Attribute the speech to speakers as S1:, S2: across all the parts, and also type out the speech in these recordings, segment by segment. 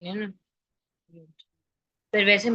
S1: है ना। फिर वैसे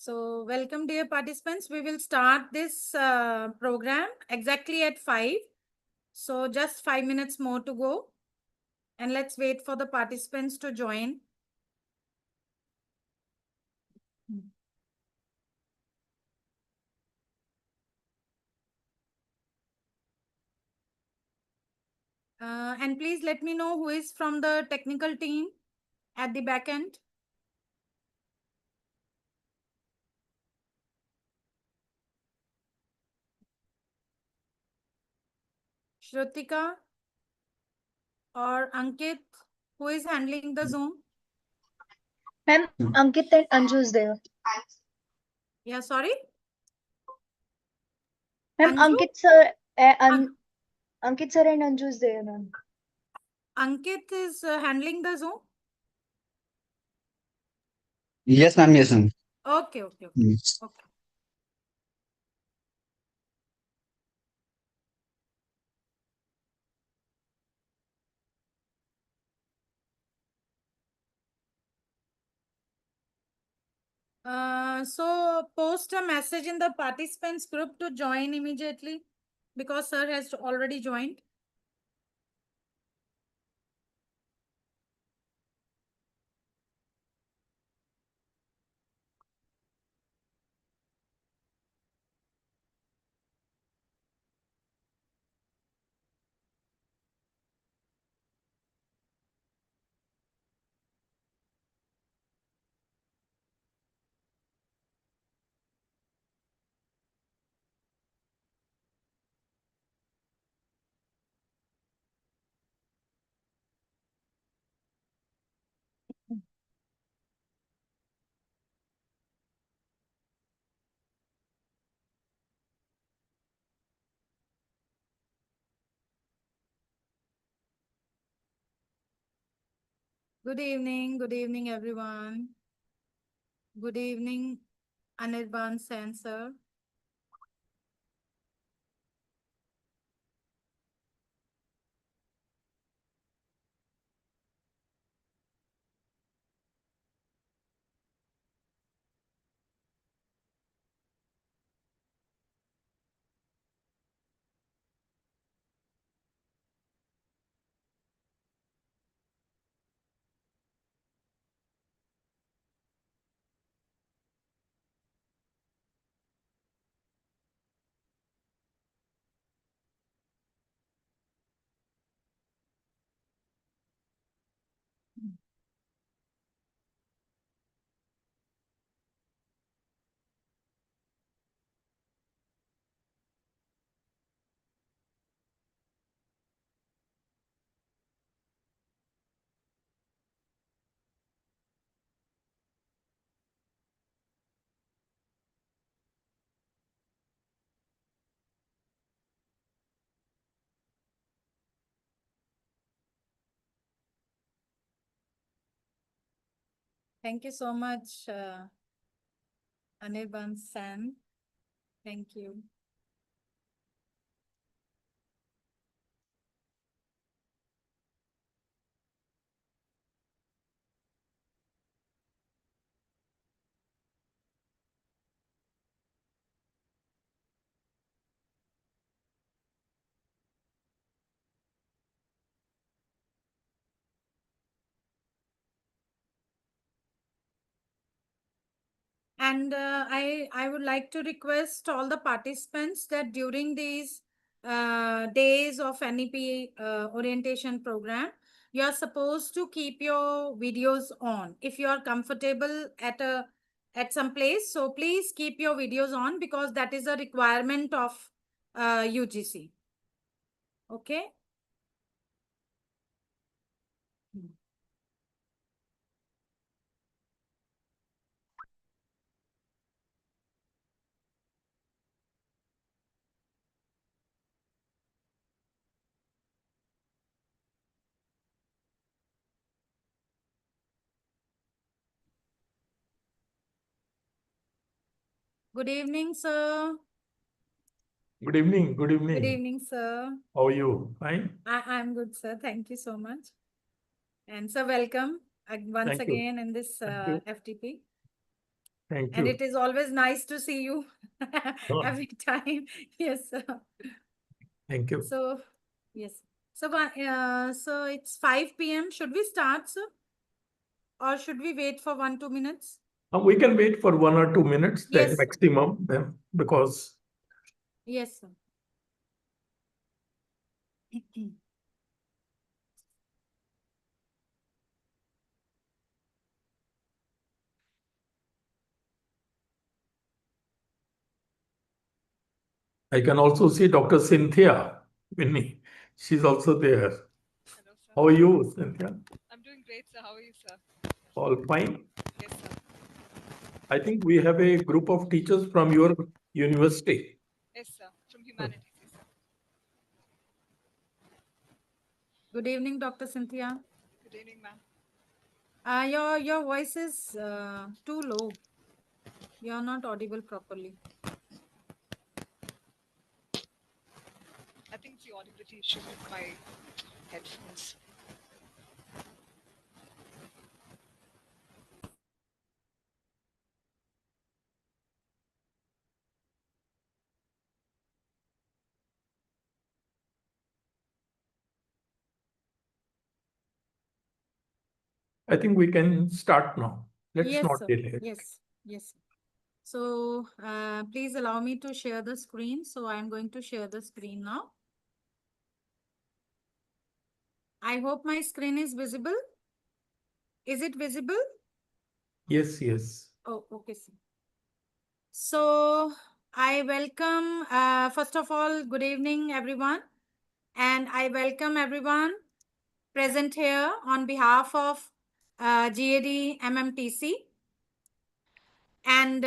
S2: So welcome dear participants. We will start this program exactly at 5. So just 5 minutes more to go. And let's wait for the participants to join. And please let me know who is from the technical team at the back end. Shrutika or Ankit, who is handling the Zoom?
S3: Ma'am, Ankit and Anju is there.
S2: Yeah, sorry?
S3: Ma'am,
S2: Anju?
S3: Ankit sir and Anju is there, ma'am.
S2: Ankit is handling the Zoom?
S4: Yes, ma'am. Yes, ma'am.
S2: Okay.
S4: Yes.
S2: Okay. So post a message in the participants group to join immediately because sir has already joined. Good evening everyone. Good evening, Anirban Sen sir. Thank you so much, Anirban Sen. Thank you. And I would like to request all the participants that during these days of NEP orientation program, you are supposed to keep your videos on. If you are comfortable at some place, so please keep your videos on because that is a requirement of UGC. Okay. Good evening, sir.
S5: Good evening. Good
S2: Good
S5: evening.
S2: evening, sir.
S5: How are you? Fine?
S2: I'm good, sir. Thank you so much. And sir, welcome once
S5: Thank you.
S2: again in this
S5: Thank you.
S2: FTP.
S5: Thank
S2: And
S5: you.
S2: it is always nice to see you
S5: Oh.
S2: every time. Yes, sir.
S5: Thank you.
S2: So, yes. So, so it's 5 p.m. Should we start, sir? Or should we wait for 1-2 minutes?
S5: We can wait for 1 or 2 minutes, the
S2: Yes.
S5: maximum, then, because
S2: Yes, sir.
S5: I can also see Dr. Cynthia Winnie. She's also there.
S6: Hello, sir.
S5: How are you, Cynthia?
S6: I'm doing great, sir. How are you, sir?
S5: All fine?
S6: Yes, sir.
S5: I think we have a group of teachers from your university.
S6: Yes, sir. From humanities, yes, sir.
S2: Good evening, Dr. Cynthia.
S6: Good evening, ma'am.
S2: Your voice is too low. You're not audible properly.
S6: I think it's the audibility issue with my headphones.
S5: I think we can start now. Let's
S2: Yes,
S5: not
S2: sir.
S5: delay.
S2: Yes, yes. So please allow me to share the screen. So I'm going to share the screen now. I hope my screen is visible. Is it visible?
S5: Yes, yes.
S2: Oh, okay, sir. So I welcome, first of all, good evening, everyone. And I welcome everyone present here on behalf of GAD-MMTTC. And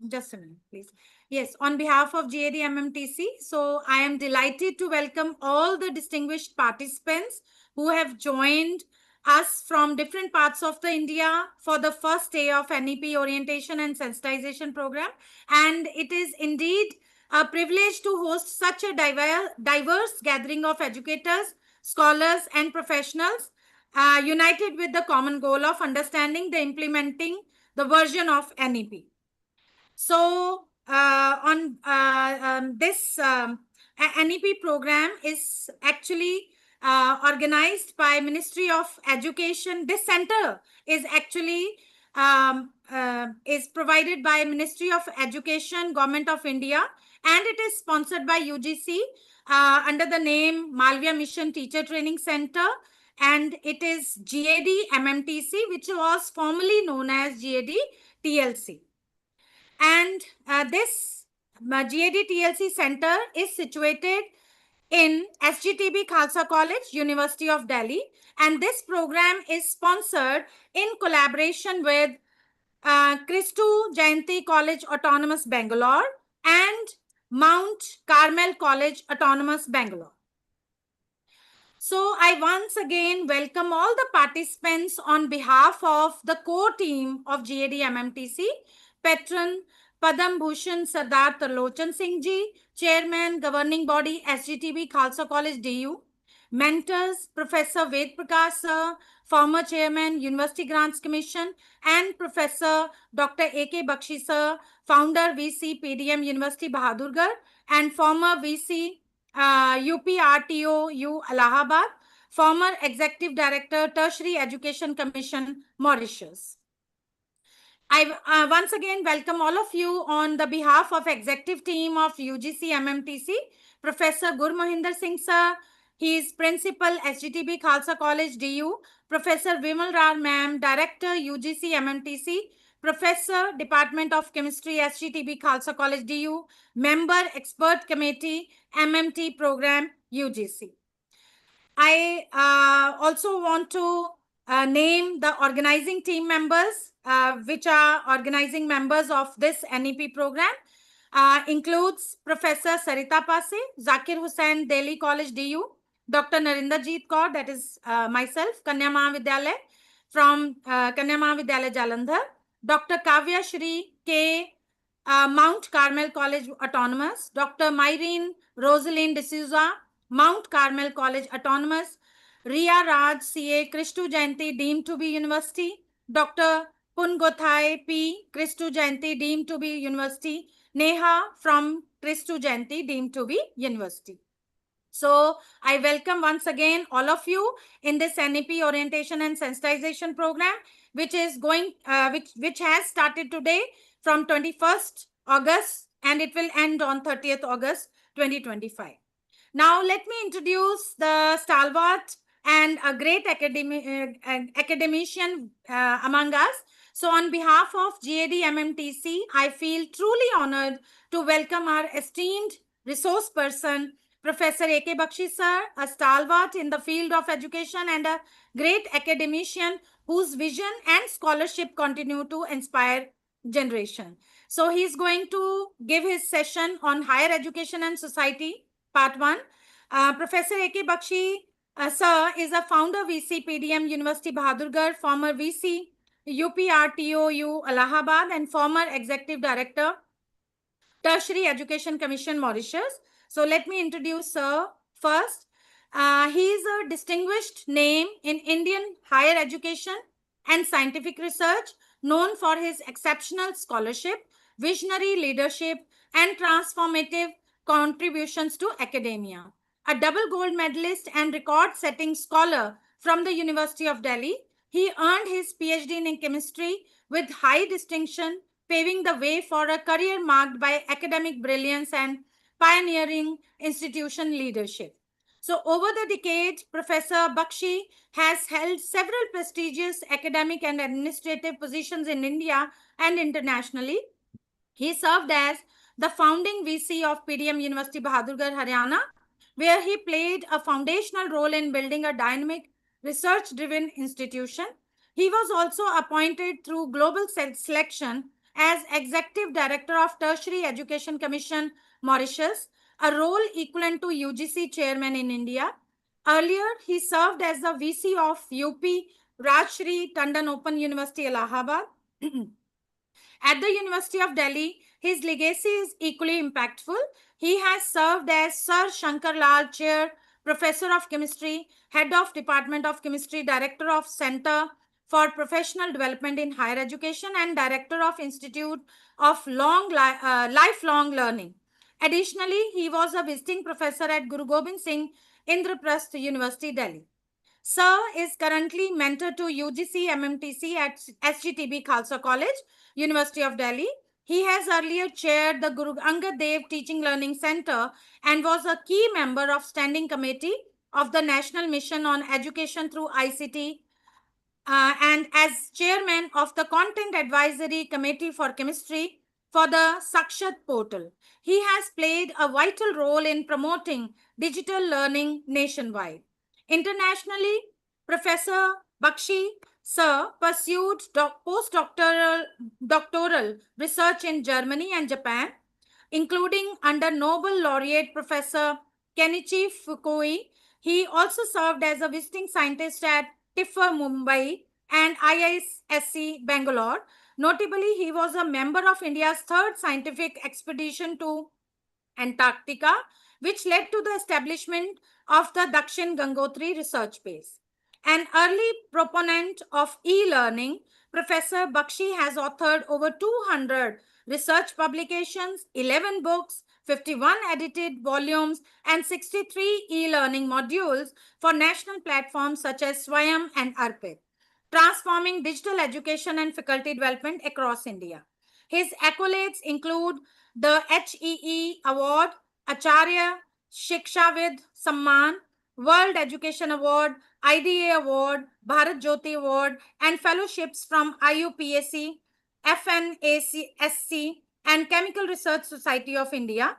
S2: just a minute, please. Yes, on behalf of GAD-MMTTC, so I am delighted to welcome all the distinguished participants who have joined us from different parts of the India for the first day of NEP orientation and sensitization program. And it is indeed a privilege to host such a diverse gathering of educators, scholars, and professionals united with the common goal of understanding the implementing the version of NEP. So on this NEP program is actually organized by Ministry of Education. This center is actually is provided by Ministry of Education, Government of India, and it is sponsored by UGC under the name Malviya Mission Teacher Training Center, and it is GAD-MMTTC, which was formerly known as GAD-TLC. And this GAD-TLC center is situated in SGTB Khalsa College, University of Delhi. And this program is sponsored in collaboration with Christu Jayanti College Autonomous Bangalore and Mount Carmel College Autonomous Bangalore. So I once again welcome all the participants on behalf of the core team of GAD-MMTTC, Patron Padam Bhushan Sardar Tarlochan Singh Ji, Chairman, Governing Body, SGTB Khalsa College, DU, mentors, Professor Ved Prakash Sir, former Chairman, University Grants Commission, and Professor Dr. A.K. Bakshi Sir, founder, VC, PDM, University Bahadurgarh, and former VC, UPRTO, U Allahabad, former Executive Director, Tertiary Education Commission, Mauritius. I once again welcome all of you on the behalf of executive team of UGC-MMTC, Professor Gurmohinder Singh Sir. He is Principal, SGTB Khalsa College, DU, Professor Vimal Rar Ma'am, Director, UGC-MMTC, Professor, Department of Chemistry, SGTB Khalsa College, DU, Member, Expert Committee, MMT Program, UGC. I also want to name the organizing team members, which are organizing members of this NEP program. Includes Professor Sarita Pase, Zakir Hussain, Delhi College, DU, Dr. Narinderjeet Kaur, that is myself, Kanya Mahavidyalaya, from Kanya Mahavidyalaya Jalandhar, Dr. Kavya Shri K, Mount Carmel College Autonomous, Dr. Myrene Rosaline D'Souza, Mount Carmel College Autonomous, Ria Raj, CA, Christu Jayanti, deemed to be University, Dr. Pungothai P, Kristu Jayanti, deemed to be university. Neha from Kristu Jayanti, deemed to be university. So I welcome once again all of you in this NEP orientation and sensitization program, which is going, which has started today from 21st August and it will end on 30th August 2025. Now let me introduce the stalwart and a great academician among us. So on behalf of GAD-MMTTC, I feel truly honored to welcome our esteemed resource person, Professor A.K. Bakshi sir, a stalwart in the field of education and a great academician whose vision and scholarship continue to inspire generation. So he's going to give his session on higher education and society, part 1. Professor A.K. Bakshi sir is a founder VC PDM University Bahadurgarh, former VC UPRTOU Allahabad and former executive director Tertiary Education Commission, Mauritius. So let me introduce sir first. He is a distinguished name in Indian higher education and scientific research, known for his exceptional scholarship, visionary leadership, and transformative contributions to academia. A double gold medalist and record-setting scholar from the University of Delhi, he earned his PhD in chemistry with high distinction, paving the way for a career marked by academic brilliance and pioneering institution leadership. So over the decade, Professor Bakshi has held several prestigious academic and administrative positions in India and internationally. He served as the founding VC of PDM University Bahadurgarh, Haryana, where he played a foundational role in building a dynamic, research-driven institution. He was also appointed through global selection as Executive Director of Tertiary Education Commission, Mauritius, a role equivalent to UGC Chairman in India. Earlier, he served as the VC of UP Rajshri Tandon Open University, Allahabad. At the University of Delhi, his legacy is equally impactful. He has served as Sir Shankar Lal Chair, Professor of Chemistry, Head of Department of Chemistry, Director of Center for Professional Development in Higher Education, and Director of Institute of Lifelong Learning. Additionally, he was a visiting professor at Guru Gobind Singh Indraprasth University, Delhi. Sir is currently mentor to UGC-MMTC at SGTB Khalsa College, University of Delhi. He has earlier chaired the Guru Angad Dev Teaching Learning Center and was a key member of Standing Committee of the National Mission on Education through ICT and as chairman of the Content Advisory Committee for Chemistry for the Sakshat portal. He has played a vital role in promoting digital learning nationwide. Internationally, Professor Bakshi sir pursued postdoctoral research in Germany and Japan, including under Nobel laureate Professor Kenichi Fukui. He also served as a visiting scientist at TIFR Mumbai and IISc Bangalore. Notably, he was a member of India's third scientific expedition to Antarctica, which led to the establishment of the Dakshin Gangotri research base. An early proponent of e-learning, Professor Bakshi has authored over 200 research publications, 11 books, 51 edited volumes, and 63 e-learning modules for national platforms such as Swayam and Arpit, transforming digital education and faculty development across India. His accolades include the HEE Award, Acharya Shikshavid Samman, World Education Award, IDA Award, Bharat Jyoti Award, and fellowships from IUPAC, FNACSC, and Chemical Research Society of India.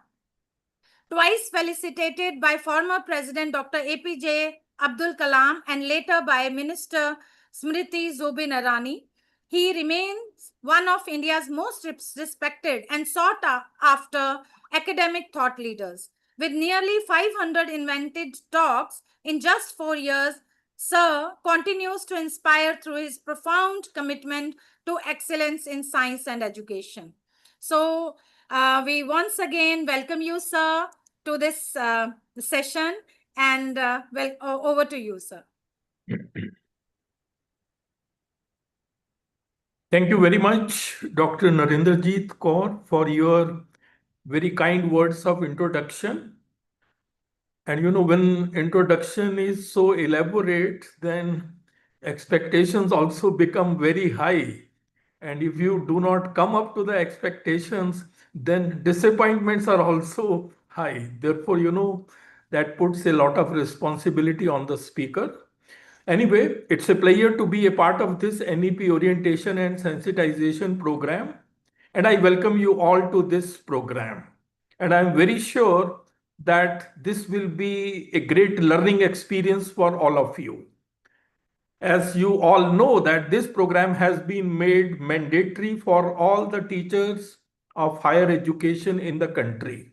S2: Twice felicitated by former President Dr. APJ Abdul Kalam and later by Minister Smriti Zubin Irani. He remains one of India's most respected and sought after academic thought leaders. With nearly 500 invented talks in just 4 years, Sir continues to inspire through his profound commitment to excellence in science and education. So we once again welcome you, sir, to this session, and over to you, sir.
S5: Thank you very much, Dr. Narendrajit Kaur, for your very kind words of introduction. And when introduction is so elaborate, then expectations also become very high. And if you do not come up to the expectations, then disappointments are also high. Therefore, that puts a lot of responsibility on the speaker. Anyway, it's a pleasure to be a part of this NEP orientation and sensitization program. And I welcome you all to this program. And I'm very sure that this will be a great learning experience for all of you. As you all know that this program has been made mandatory for all the teachers of higher education in the country.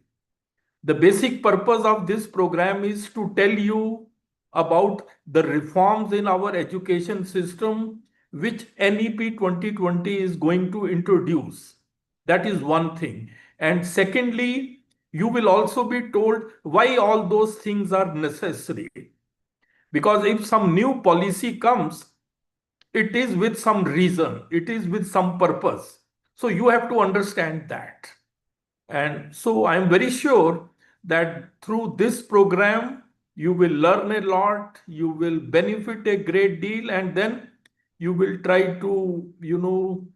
S5: The basic purpose of this program is to tell you about the reforms in our education system which NEP 2020 is going to introduce. That is one thing. And secondly, you will also be told why all those things are necessary. Because if some new policy comes, it is with some reason, it is with some purpose. So you have to understand that. And so I'm very sure that through this program, you will learn a lot, you will benefit a great deal, and then you will try to,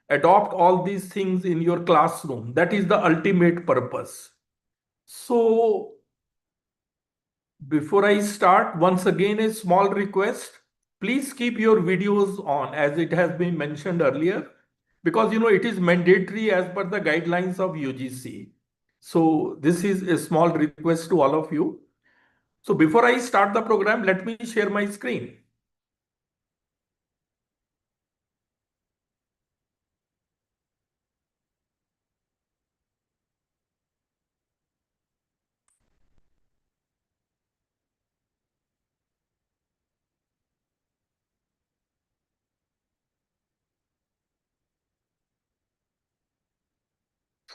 S5: adopt all these things in your classroom. That is the ultimate purpose. So before I start, once again, a small request. Please keep your videos on as it has been mentioned earlier, because it is mandatory as per the guidelines of UGC. So this is a small request to all of you. So before I start the program, let me share my screen.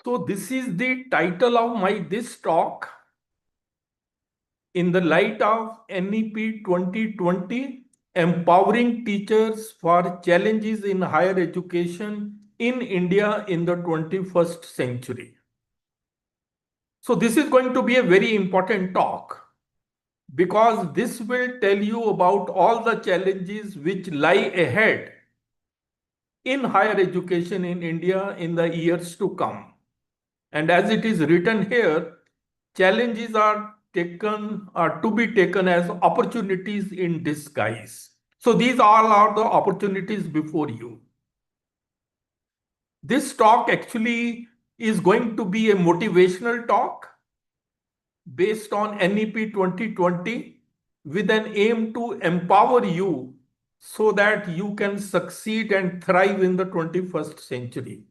S5: So this is the title of this talk. In the light of NEP 2020, empowering teachers for challenges in higher education in India in the 21st century. So this is going to be a very important talk because this will tell you about all the challenges which lie ahead in higher education in India in the years to come. And as it is written here, challenges are to be taken as opportunities in disguise. So these all are the opportunities before you. This talk actually is going to be a motivational talk based on NEP 2020 with an aim to empower you so that you can succeed and thrive in the 21st century.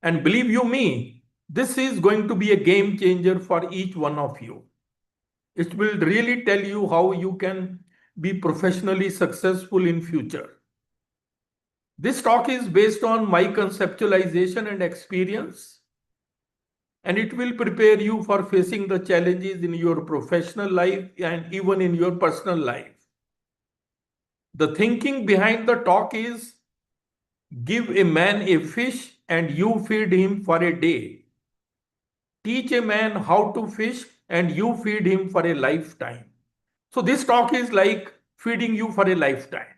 S5: And believe you me, this is going to be a game changer for each one of you. It will really tell you how you can be professionally successful in future. This talk is based on my conceptualization and experience, and it will prepare you for facing the challenges in your professional life and even in your personal life. The thinking behind the talk is, give a man a fish and you feed him for a day. Teach a man how to fish and you feed him for a lifetime. So this talk is like feeding you for a lifetime.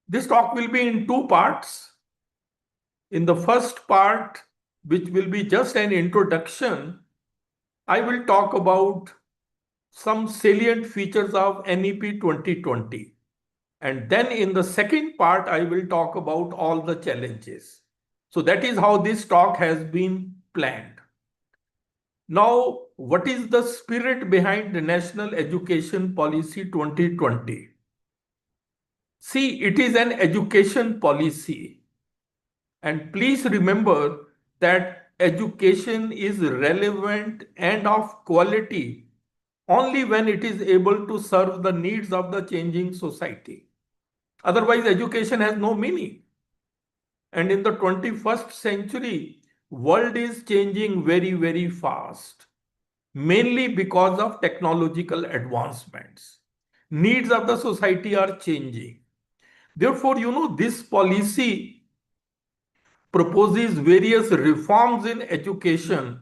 S5: This talk will be in two parts. In the first part, which will be just an introduction, I will talk about some salient features of NEP 2020. And then in the second part, I will talk about all the challenges. So that is how this talk has been planned. Now, what is the spirit behind the National Education Policy 2020? See, it is an education policy. And please remember that education is relevant and of quality only when it is able to serve the needs of the changing society. Otherwise, education has no meaning. And in the 21st century, world is changing very, very fast, mainly because of technological advancements. Needs of the society are changing. Therefore, this policy proposes various reforms in education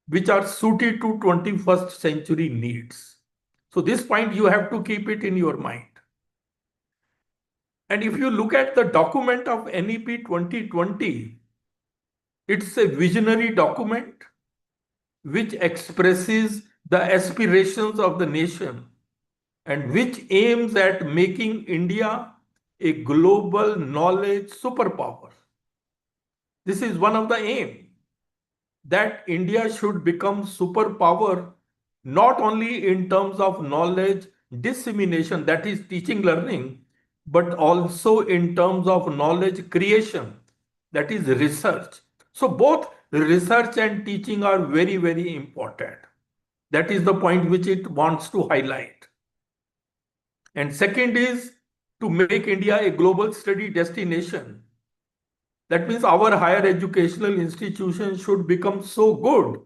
S5: which are suited to 21st century needs. So this point you have to keep it in your mind. And if you look at the document of NEP 2020, it's a visionary document which expresses the aspirations of the nation and which aims at making India a global knowledge superpower. This is one of the aims, that India should become superpower not only in terms of knowledge dissemination, that is teaching learning, but also in terms of knowledge creation, that is research. So both research and teaching are very, very important. That is the point which it wants to highlight. And second is to make India a global study destination. That means our higher educational institutions should become so good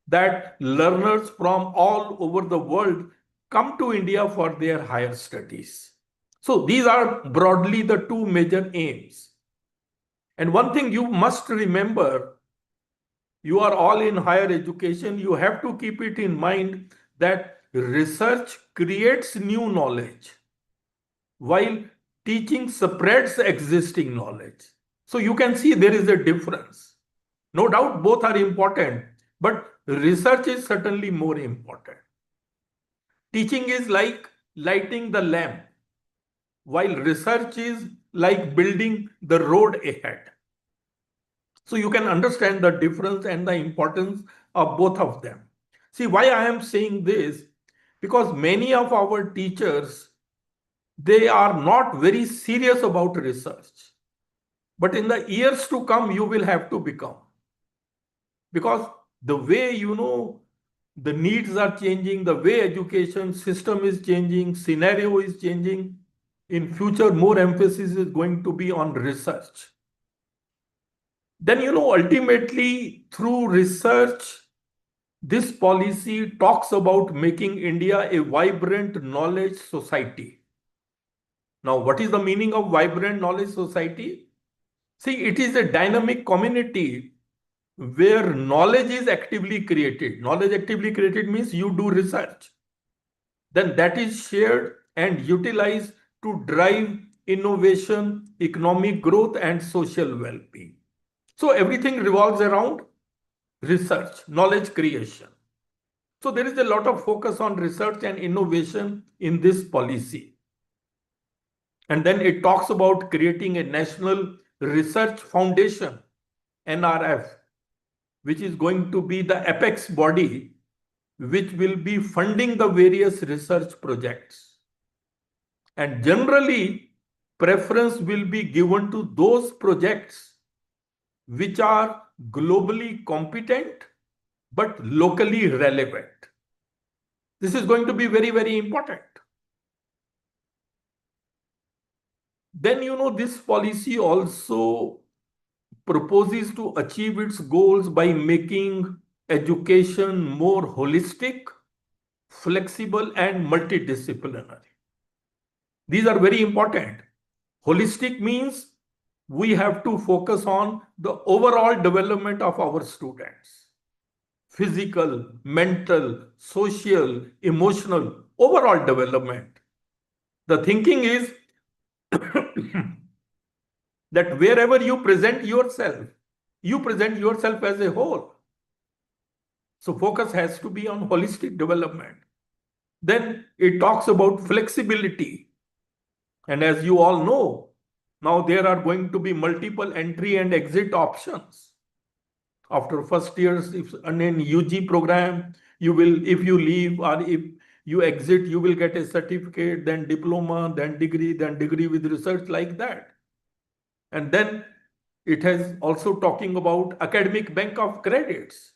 S5: that learners from all over the world come to India for their higher studies. So these are broadly the two major aims. And one thing you must remember, you are all in higher education, you have to keep it in mind that research creates new knowledge, while teaching spreads existing knowledge. So you can see there is a difference. No doubt both are important, but research is certainly more important. Teaching is like lighting the lamp, while research is like building the road ahead. So you can understand the difference and the importance of both of them. See why I am saying this? Because many of our teachers, they are not very serious about research. But in the years to come, you will have to become. Because the way, the needs are changing, the way education system is changing, scenario is changing. In future, more emphasis is going to be on research. Then, ultimately, through research, this policy talks about making India a vibrant knowledge society. Now, what is the meaning of vibrant knowledge society? See, it is a dynamic community where knowledge is actively created. Knowledge actively created means you do research. Then that is shared and utilized to drive innovation, economic growth, and social well-being. So everything revolves around research, knowledge creation. So there is a lot of focus on research and innovation in this policy. And then it talks about creating a National Research Foundation, NRF, which is going to be the apex body which will be funding the various research projects. And generally, preference will be given to those projects which are globally competent but locally relevant. This is going to be very, very important. Then, this policy also proposes to achieve its goals by making education more holistic, flexible, and multidisciplinary. These are very important. Holistic means we have to focus on the overall development of our students. Physical, mental, social, emotional, overall development. The thinking is that wherever you present yourself as a whole. So focus has to be on holistic development. Then it talks about flexibility. And as you all know, now there are going to be multiple entry and exit options. After first years, if in UG program, you will, if you leave or if you exit, you will get a certificate, then diploma, then degree with research, like that. And then it has also talking about academic bank of credits,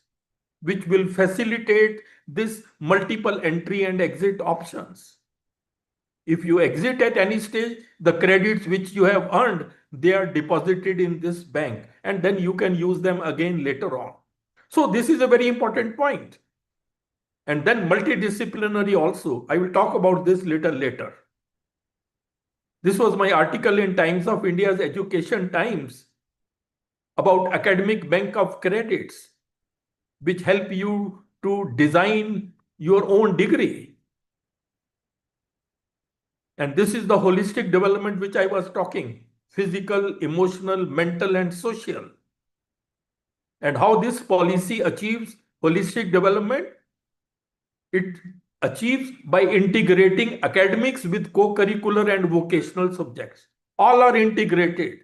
S5: which will facilitate this multiple entry and exit options. If you exit at any stage, the credits which you have earned, they are deposited in this bank, and then you can use them again later on. So this is a very important point. And then multidisciplinary also. I will talk about this little later. This was my article in Times of India's Education Times about academic bank of credits, which help you to design your own degree. And this is the holistic development which I was talking: physical, emotional, mental, and social. And how this policy achieves holistic development? It achieves by integrating academics with co-curricular and vocational subjects. All are integrated,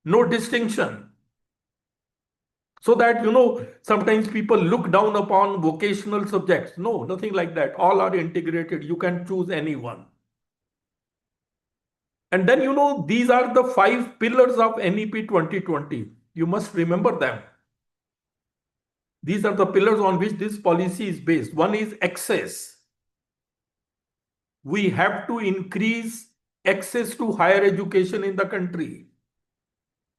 S5: no distinction. So that, sometimes people look down upon vocational subjects. No, nothing like that. All are integrated. You can choose any one. And then, these are the 5 pillars of NEP 2020. You must remember them. These are the pillars on which this policy is based. One is access. We have to increase access to higher education in the country.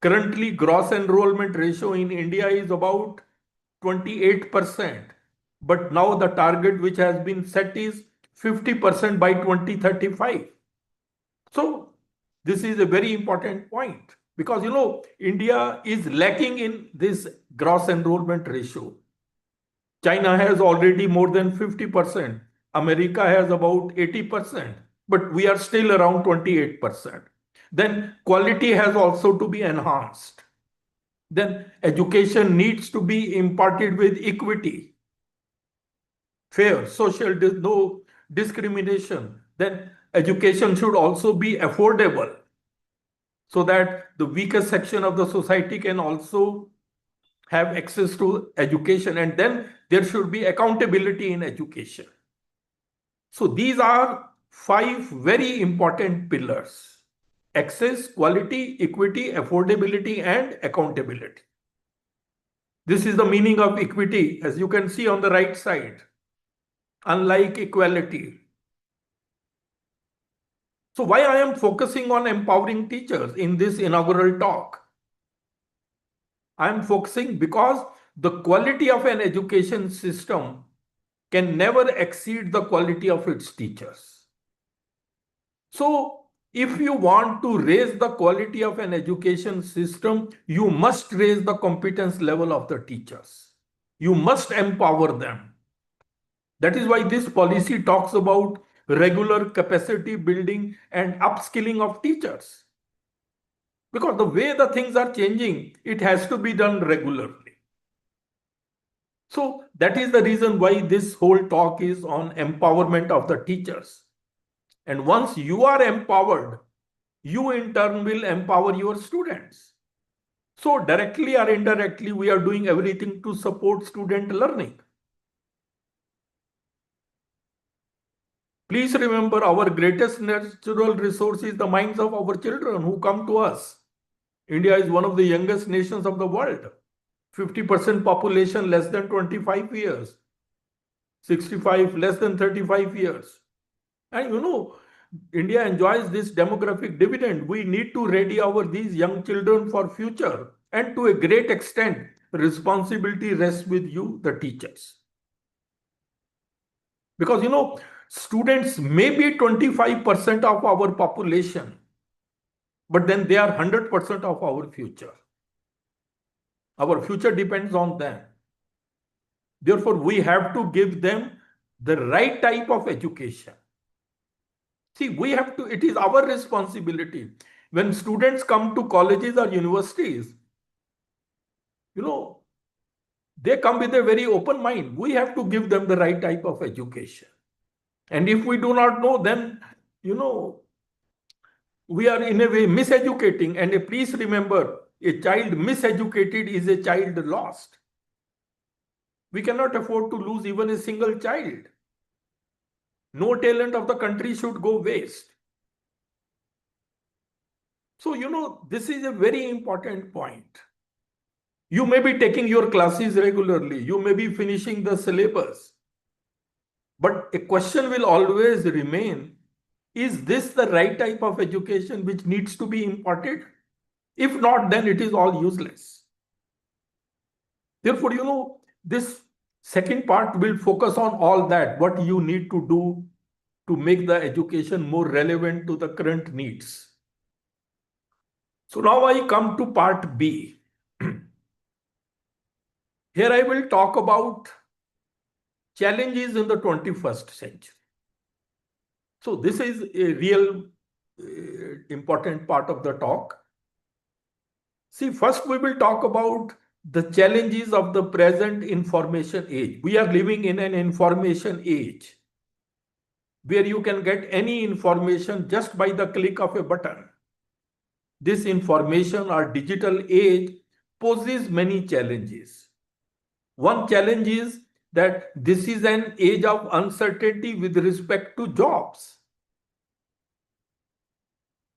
S5: Currently, gross enrollment ratio in India is about 28%. But now the target which has been set is 50% by 2035. So this is a very important point because, India is lacking in this gross enrollment ratio. China has already more than 50%. America has about 80%, but we are still around 28%. Then quality has also to be enhanced. Then education needs to be imparted with equity, fair, social, no discrimination. Then education should also be affordable so that the weaker section of the society can also have access to education. And then there should be accountability in education. So these are 5 very important pillars: access, quality, equity, affordability, and accountability. This is the meaning of equity, as you can see on the right side, unlike equality. So why I am focusing on empowering teachers in this inaugural talk? I am focusing because the quality of an education system can never exceed the quality of its teachers. So if you want to raise the quality of an education system, you must raise the competence level of the teachers. You must empower them. That is why this policy talks about regular capacity building and upskilling of teachers. Because the way the things are changing, it has to be done regularly. So that is the reason why this whole talk is on empowerment of the teachers. And once you are empowered, you in turn will empower your students. So directly or indirectly, we are doing everything to support student learning. Please remember, our greatest natural resource is the minds of our children who come to us. India is one of the youngest nations of the world. 50% population less than 25 years. 65 less than 35 years. And India enjoys this demographic dividend. We need to ready these young children for future. And to a great extent, responsibility rests with you, the teachers. Because, students may be 25% of our population, but then they are 100% of our future. Our future depends on them. Therefore, we have to give them the right type of education. See, it is our responsibility. When students come to colleges or universities, they come with a very open mind. We have to give them the right type of education. And if we do not know, then, we are in a way miseducating. And please remember, a child miseducated is a child lost. We cannot afford to lose even a single child. No talent of the country should go waste. So, this is a very important point. You may be taking your classes regularly. You may be finishing the syllabus. But a question will always remain, is this the right type of education which needs to be imparted? If not, then it is all useless. Therefore, this second part will focus on all that, what you need to do to make the education more relevant to the current needs. So now I come to part B. Here I will talk about challenges in the 21st century. So this is a real important part of the talk. See, first we will talk about the challenges of the present information age. We are living in an information age where you can get any information just by the click of a button. This information or digital age poses many challenges. One challenge is that this is an age of uncertainty with respect to jobs.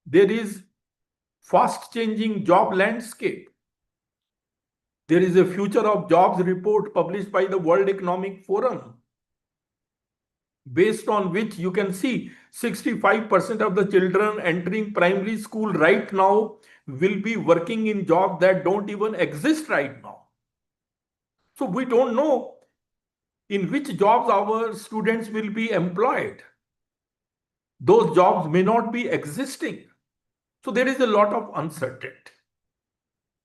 S5: There is fast changing job landscape. There is a future of jobs report published by the World Economic Forum, based on which you can see 65% of the children entering primary school right now will be working in jobs that don't even exist right now. So we don't know in which jobs our students will be employed. Those jobs may not be existing. So there is a lot of uncertainty.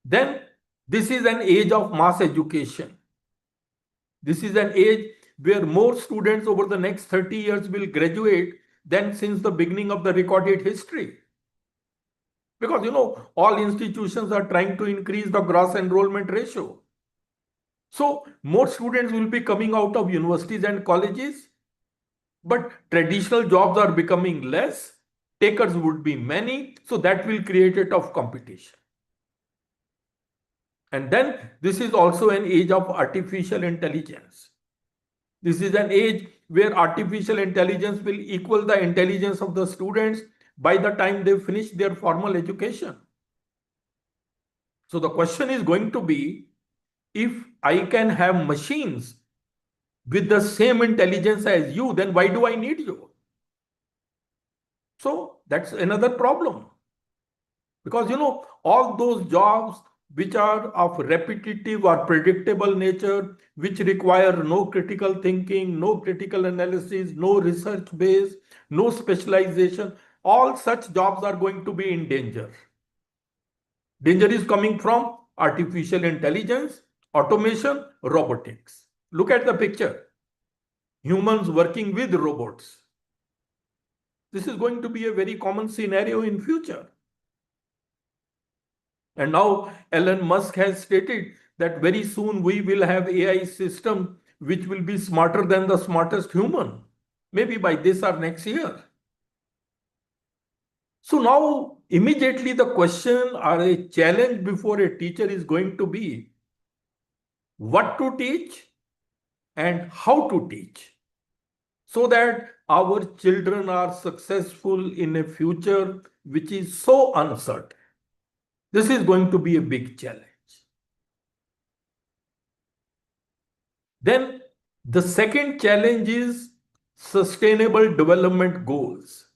S5: Then this is an age of mass education. This is an age where more students over the next 30 years will graduate than since the beginning of the recorded history. Because, all institutions are trying to increase the gross enrollment ratio. So more students will be coming out of universities and colleges, but traditional jobs are becoming less. Takers would be many, so that will create a tough competition. And then this is also an age of artificial intelligence. This is an age where artificial intelligence will equal the intelligence of the students by the time they finish their formal education. So the question is going to be, if I can have machines with the same intelligence as you, then why do I need you? So that's another problem. Because, all those jobs which are of repetitive or predictable nature, which require no critical thinking, no critical analysis, no research base, no specialization, all such jobs are going to be in danger. Danger is coming from artificial intelligence, automation, robotics. Look at the picture. Humans working with robots. This is going to be a very common scenario in future. And now Elon Musk has stated that very soon we will have AI system which will be smarter than the smartest human, maybe by this or next year. So now immediately the question or a challenge before a teacher is going to be what to teach and how to teach, so that our children are successful in a future which is so uncertain. This is going to be a big challenge. Then the second challenge is sustainable development goals.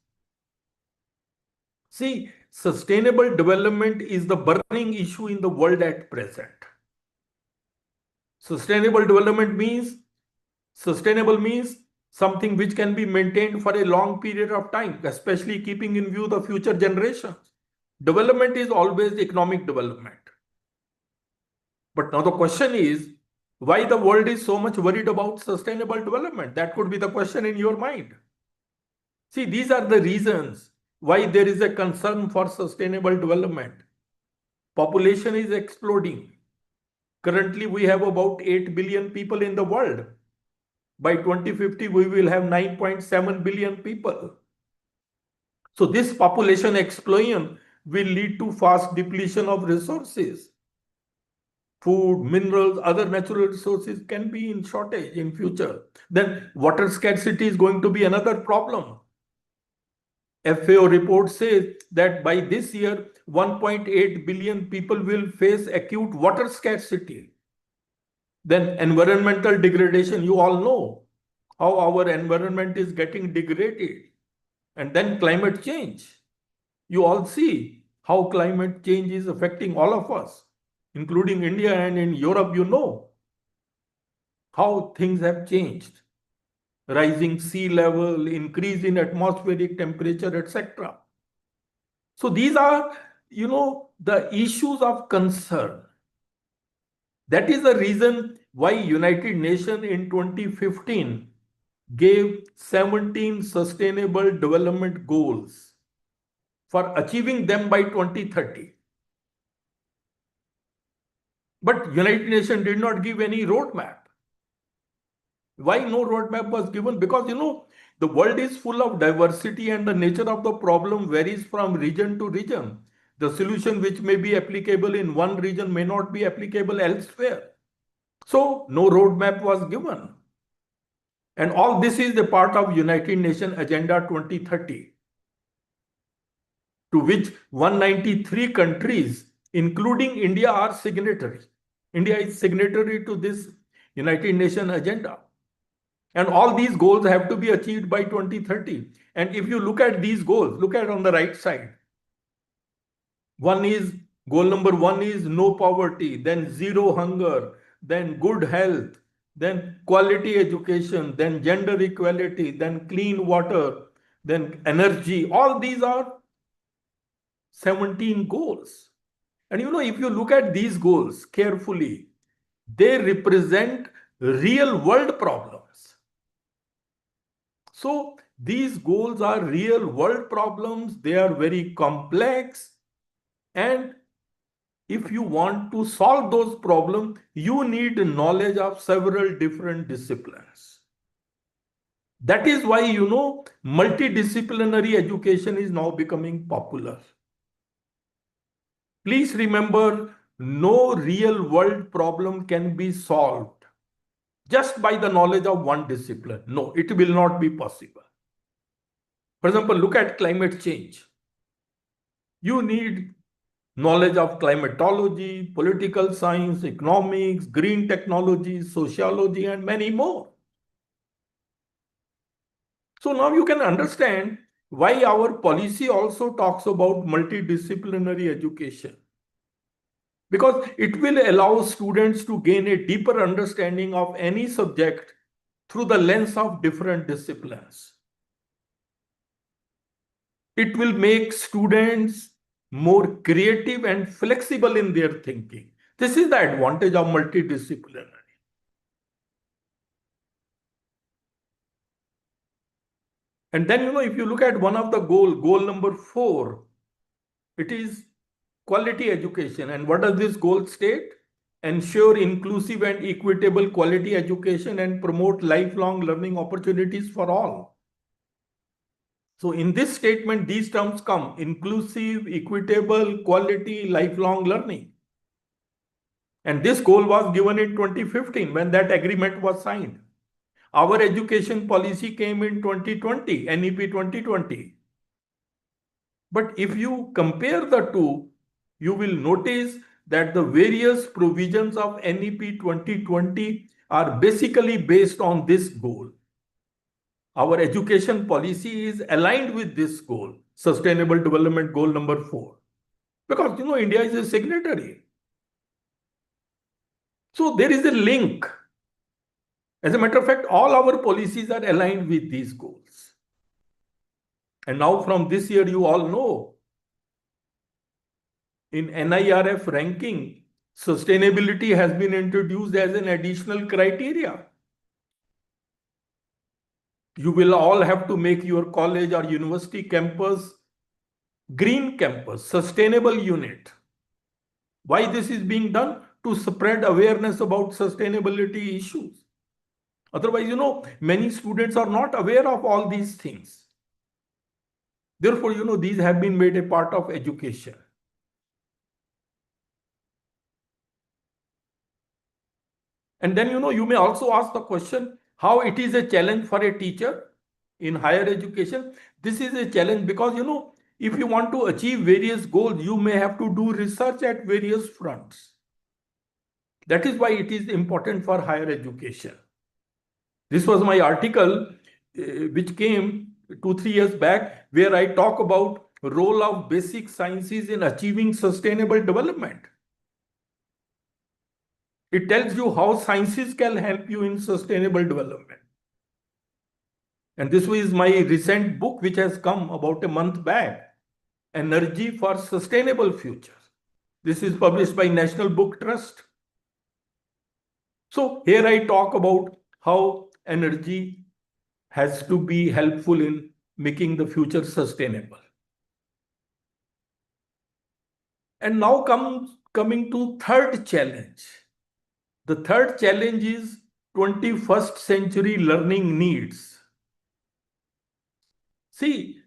S5: See, sustainable development is the burning issue in the world at present. Sustainable development means, sustainable means something which can be maintained for a long period of time, especially keeping in view the future generations. Development is always economic development. But now the question is, why the world is so much worried about sustainable development? That could be the question in your mind. See, these are the reasons why there is a concern for sustainable development. Population is exploding. Currently, we have about 8 billion people in the world. By 2050, we will have 9.7 billion people. So this population explosion will lead to fast depletion of resources. Food, minerals, other natural resources can be in shortage in future. Then water scarcity is going to be another problem. FAO report says that by this year, 1.8 billion people will face acute water scarcity. Then environmental degradation, you all know how our environment is getting degraded. And then climate change. You all see how climate change is affecting all of us, including India, and in Europe, you know how things have changed. Rising sea level, increase in atmospheric temperature, etc. So these are the issues of concern. That is the reason why United Nations in 2015 gave 17 sustainable development goals for achieving them by 2030. But United Nations did not give any roadmap. Why no roadmap was given? Because the world is full of diversity and the nature of the problem varies from region to region. The solution which may be applicable in one region may not be applicable elsewhere. So no roadmap was given. And all this is the part of United Nations Agenda 2030, to which 193 countries, including India, are signatories. India is signatory to this United Nations agenda. And all these goals have to be achieved by 2030. And if you look at these goals, look at on the right side. Goal number one is no poverty, then zero hunger, then good health, then quality education, then gender equality, then clean water, then energy. All these are 17 goals. And if you look at these goals carefully, they represent real world problems. So these goals are real world problems. They are very complex. And if you want to solve those problems, you need knowledge of several different disciplines. That is why, multidisciplinary education is now becoming popular. Please remember, no real world problem can be solved just by the knowledge of one discipline. No, it will not be possible. For example, look at climate change. You need knowledge of climatology, political science, economics, green technology, sociology, and many more. So now you can understand why our policy also talks about multidisciplinary education. Because it will allow students to gain a deeper understanding of any subject through the lens of different disciplines. It will make students more creative and flexible in their thinking. This is the advantage of multidisciplinary. And then, if you look at one of the goal number 4, it is quality education. And what does this goal state? Ensure inclusive and equitable quality education and promote lifelong learning opportunities for all. So in this statement, these terms come: inclusive, equitable, quality, lifelong learning. And this goal was given in 2015 when that agreement was signed. Our education policy came in 2020, NEP 2020. But if you compare the two, you will notice that the various provisions of NEP 2020 are basically based on this goal. Our education policy is aligned with this goal, Sustainable Development Goal number 4. Because, India is a signatory. So there is a link. As a matter of fact, all our policies are aligned with these goals. And now from this year, you all know, in NIRF ranking, sustainability has been introduced as an additional criteria. You will all have to make your college or university campus green campus, sustainable unit. Why this is being done? To spread awareness about sustainability issues. Otherwise, many students are not aware of all these things. Therefore, these have been made a part of education. And then, you may also ask the question, how it is a challenge for a teacher in higher education. This is a challenge because, if you want to achieve various goals, you may have to do research at various fronts. That is why it is important for higher education. This was my article, which came 2-3 years back, where I talk about role of basic sciences in achieving sustainable development. It tells you how sciences can help you in sustainable development. And this was my recent book, which has come about a month back. Energy for Sustainable Future. This is published by National Book Trust. So here I talk about how energy has to be helpful in making the future sustainable. And now coming to third challenge. The third challenge is 21st century learning needs. See,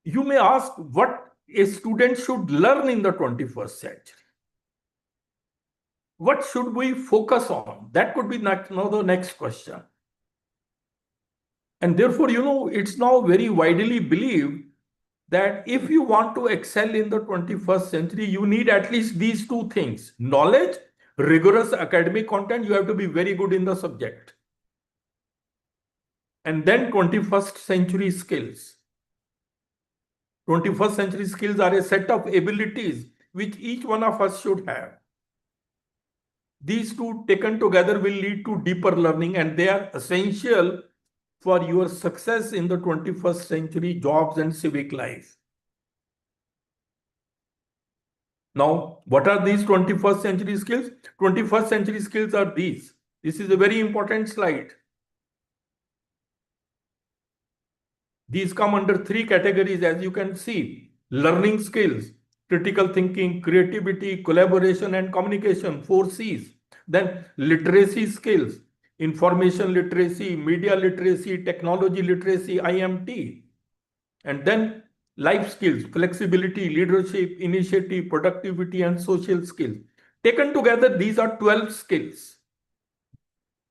S5: you may ask what a student should learn in the 21st century. What should we focus on? That could be now the next question. And therefore, it's now very widely believed that if you want to excel in the 21st century, you need at least these two things: knowledge, rigorous academic content. You have to be very good in the subject. And then 21st century skills. 21st century skills are a set of abilities which each one of us should have. These two taken together will lead to deeper learning, and they are essential for your success in the 21st century jobs and civic life. Now, what are these 21st century skills? 21st century skills are these. This is a very important slide. These come under three categories, as you can see: learning skills, critical thinking, creativity, collaboration, and communication, 4 C's. Then literacy skills, information literacy, media literacy, technology literacy, IMT. And then life skills, flexibility, leadership, initiative, productivity, and social skills. Taken together, these are 12 skills.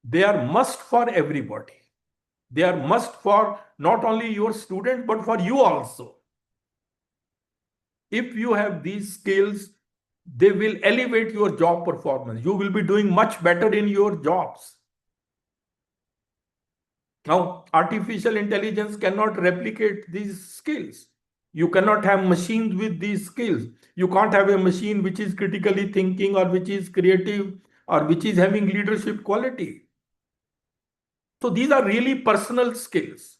S5: They are must for everybody. They are must for not only your student, but for you also. If you have these skills, they will elevate your job performance. You will be doing much better in your jobs. Now, artificial intelligence cannot replicate these skills. You cannot have machines with these skills. You can't have a machine which is critically thinking, or which is creative, or which is having leadership quality. So these are really personal skills.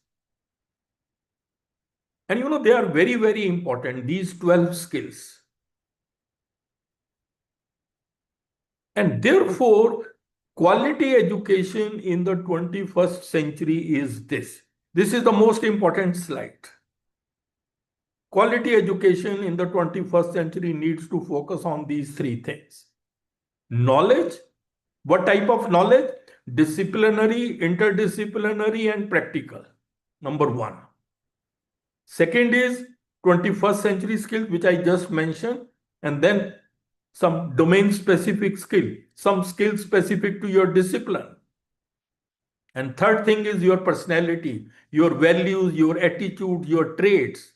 S5: And they are very, very important, these 12 skills. And therefore, quality education in the 21st century is this. This is the most important slide. Quality education in the 21st century needs to focus on these three things. Knowledge. What type of knowledge? Disciplinary, interdisciplinary, and practical. Number one. Second is 21st century skills, which I just mentioned. And then some domain specific skill, some skills specific to your discipline. And third thing is your personality, your values, your attitude, your traits.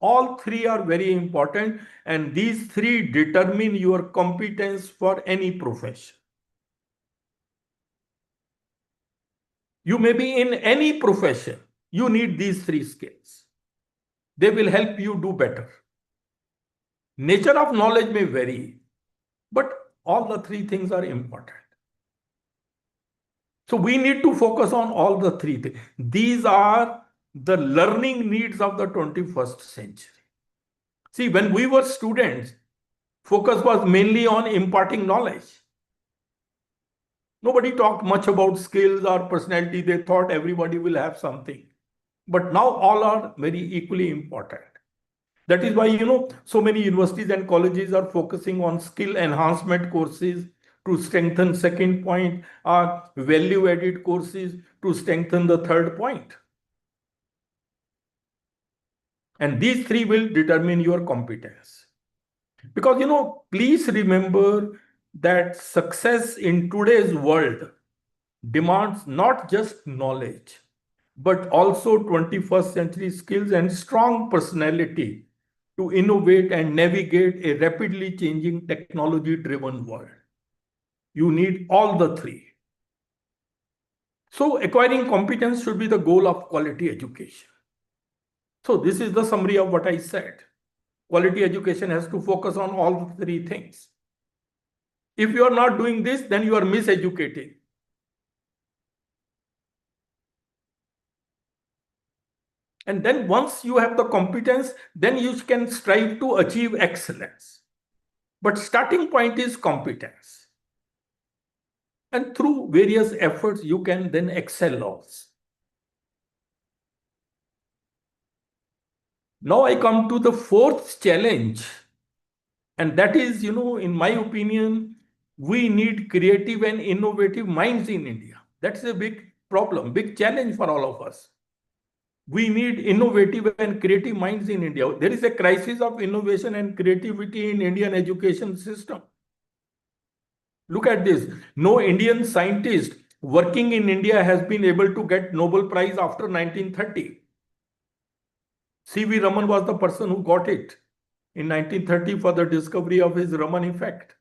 S5: All three are very important, and these three determine your competence for any profession. You may be in any profession. You need these three skills. They will help you do better. Nature of knowledge may vary, but all the three things are important. So we need to focus on all the three things. These are the learning needs of the 21st century. See, when we were students, focus was mainly on imparting knowledge. Nobody talked much about skills or personality. They thought everybody will have something. But now all are very equally important. That is why, so many universities and colleges are focusing on skill enhancement courses to strengthen second point, or value-added courses to strengthen the third point. And these three will determine your competence. Because, please remember that success in today's world demands not just knowledge, but also 21st century skills and strong personality to innovate and navigate a rapidly changing technology-driven world. You need all the three. So acquiring competence should be the goal of quality education. So this is the summary of what I said. Quality education has to focus on all the three things. If you are not doing this, then you are And then once you have the competence, then you can strive to achieve excellence. But starting point is competence. And through various efforts, you can then excel also. Now I come to the fourth challenge. And that is, in my opinion, we need creative and innovative minds in India. That's a big problem, big challenge for all of us. We need innovative and creative minds in India. There is a crisis of innovation and creativity in Indian education system. Look at this. No Indian scientist working in India has been able to get Nobel Prize after 1930. C.V. Raman was the person who got it in 1930 for the discovery of his Raman effect.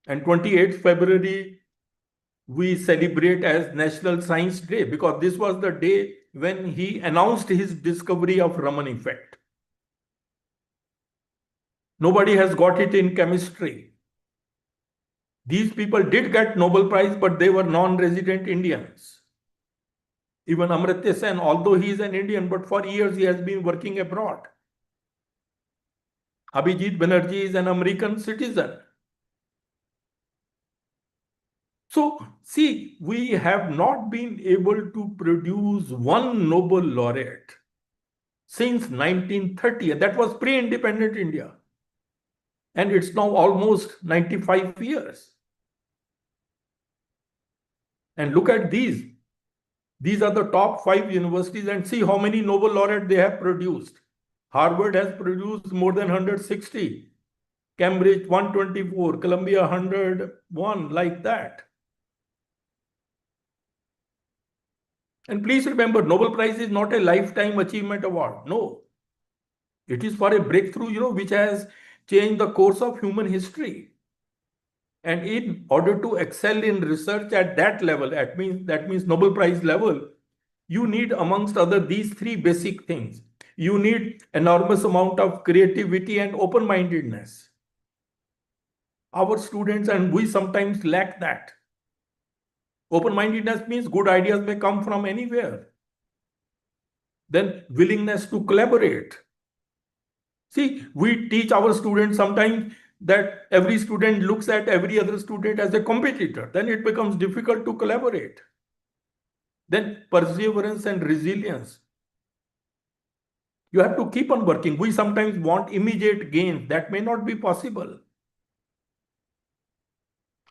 S5: And 28th February, we celebrate as National Science Day because this was the day when he announced his discovery of Raman effect. Nobody has got it in chemistry. These people did get Nobel Prize, but they were non-resident Indians. Even Amartya Sen, although he is an Indian, but for years he has been working abroad. Abhijit Banerjee is an American citizen. So, see, we have not been able to produce one Nobel laureate since 1930, and that was pre-independent India. And it's now almost 95 years. And look at these. These are the top 5 universities and see how many Nobel laureates they have produced. Harvard has produced more than 160, Cambridge 124, Columbia 101, like that. And please remember, Nobel Prize is not a lifetime achievement award. No. It is for a breakthrough, which has changed the course of human history. And in order to excel in research at that level, that means Nobel Prize level, you need, amongst other, these 3 basic things. You need enormous amount of creativity and open-mindedness. Our students and we sometimes lack that. Open-mindedness means good ideas may come from anywhere. Then willingness to collaborate. See, we teach our students sometimes that every student looks at every other student as a competitor. Then it becomes difficult to collaborate. Then perseverance and resilience. You have to keep on working. We sometimes want immediate gains. That may not be possible.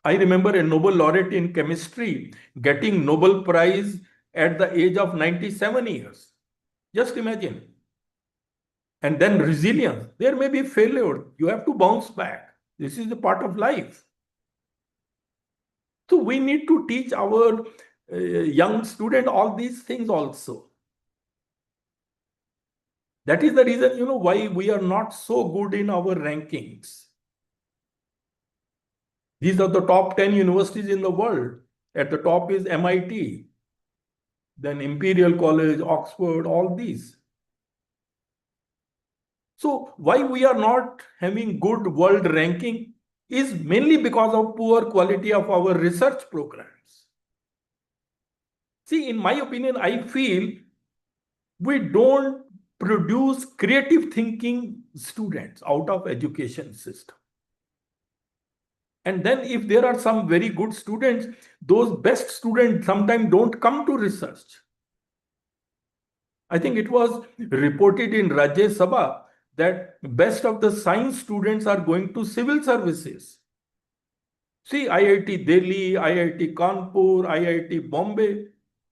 S5: I remember a Nobel laureate in chemistry getting Nobel Prize at the age of 97 years. Just imagine. And then resilience. There may be failure. You have to bounce back. This is a part of life. So we need to teach our young student all these things also. That is the reason, why we are not so good in our rankings. These are the top 10 universities in the world. At the top is MIT, then Imperial College, Oxford, all these. So why we are not having good world ranking is mainly because of poor quality of our research programs. See, in my opinion, I feel we don't produce creative thinking students out of education system. And then if there are some very good students, those best students sometimes don't come to research. I think it was reported in Rajya Sabha that best of the science students are going to civil services. See, IIT Delhi, IIT Kanpur, IIT Bombay,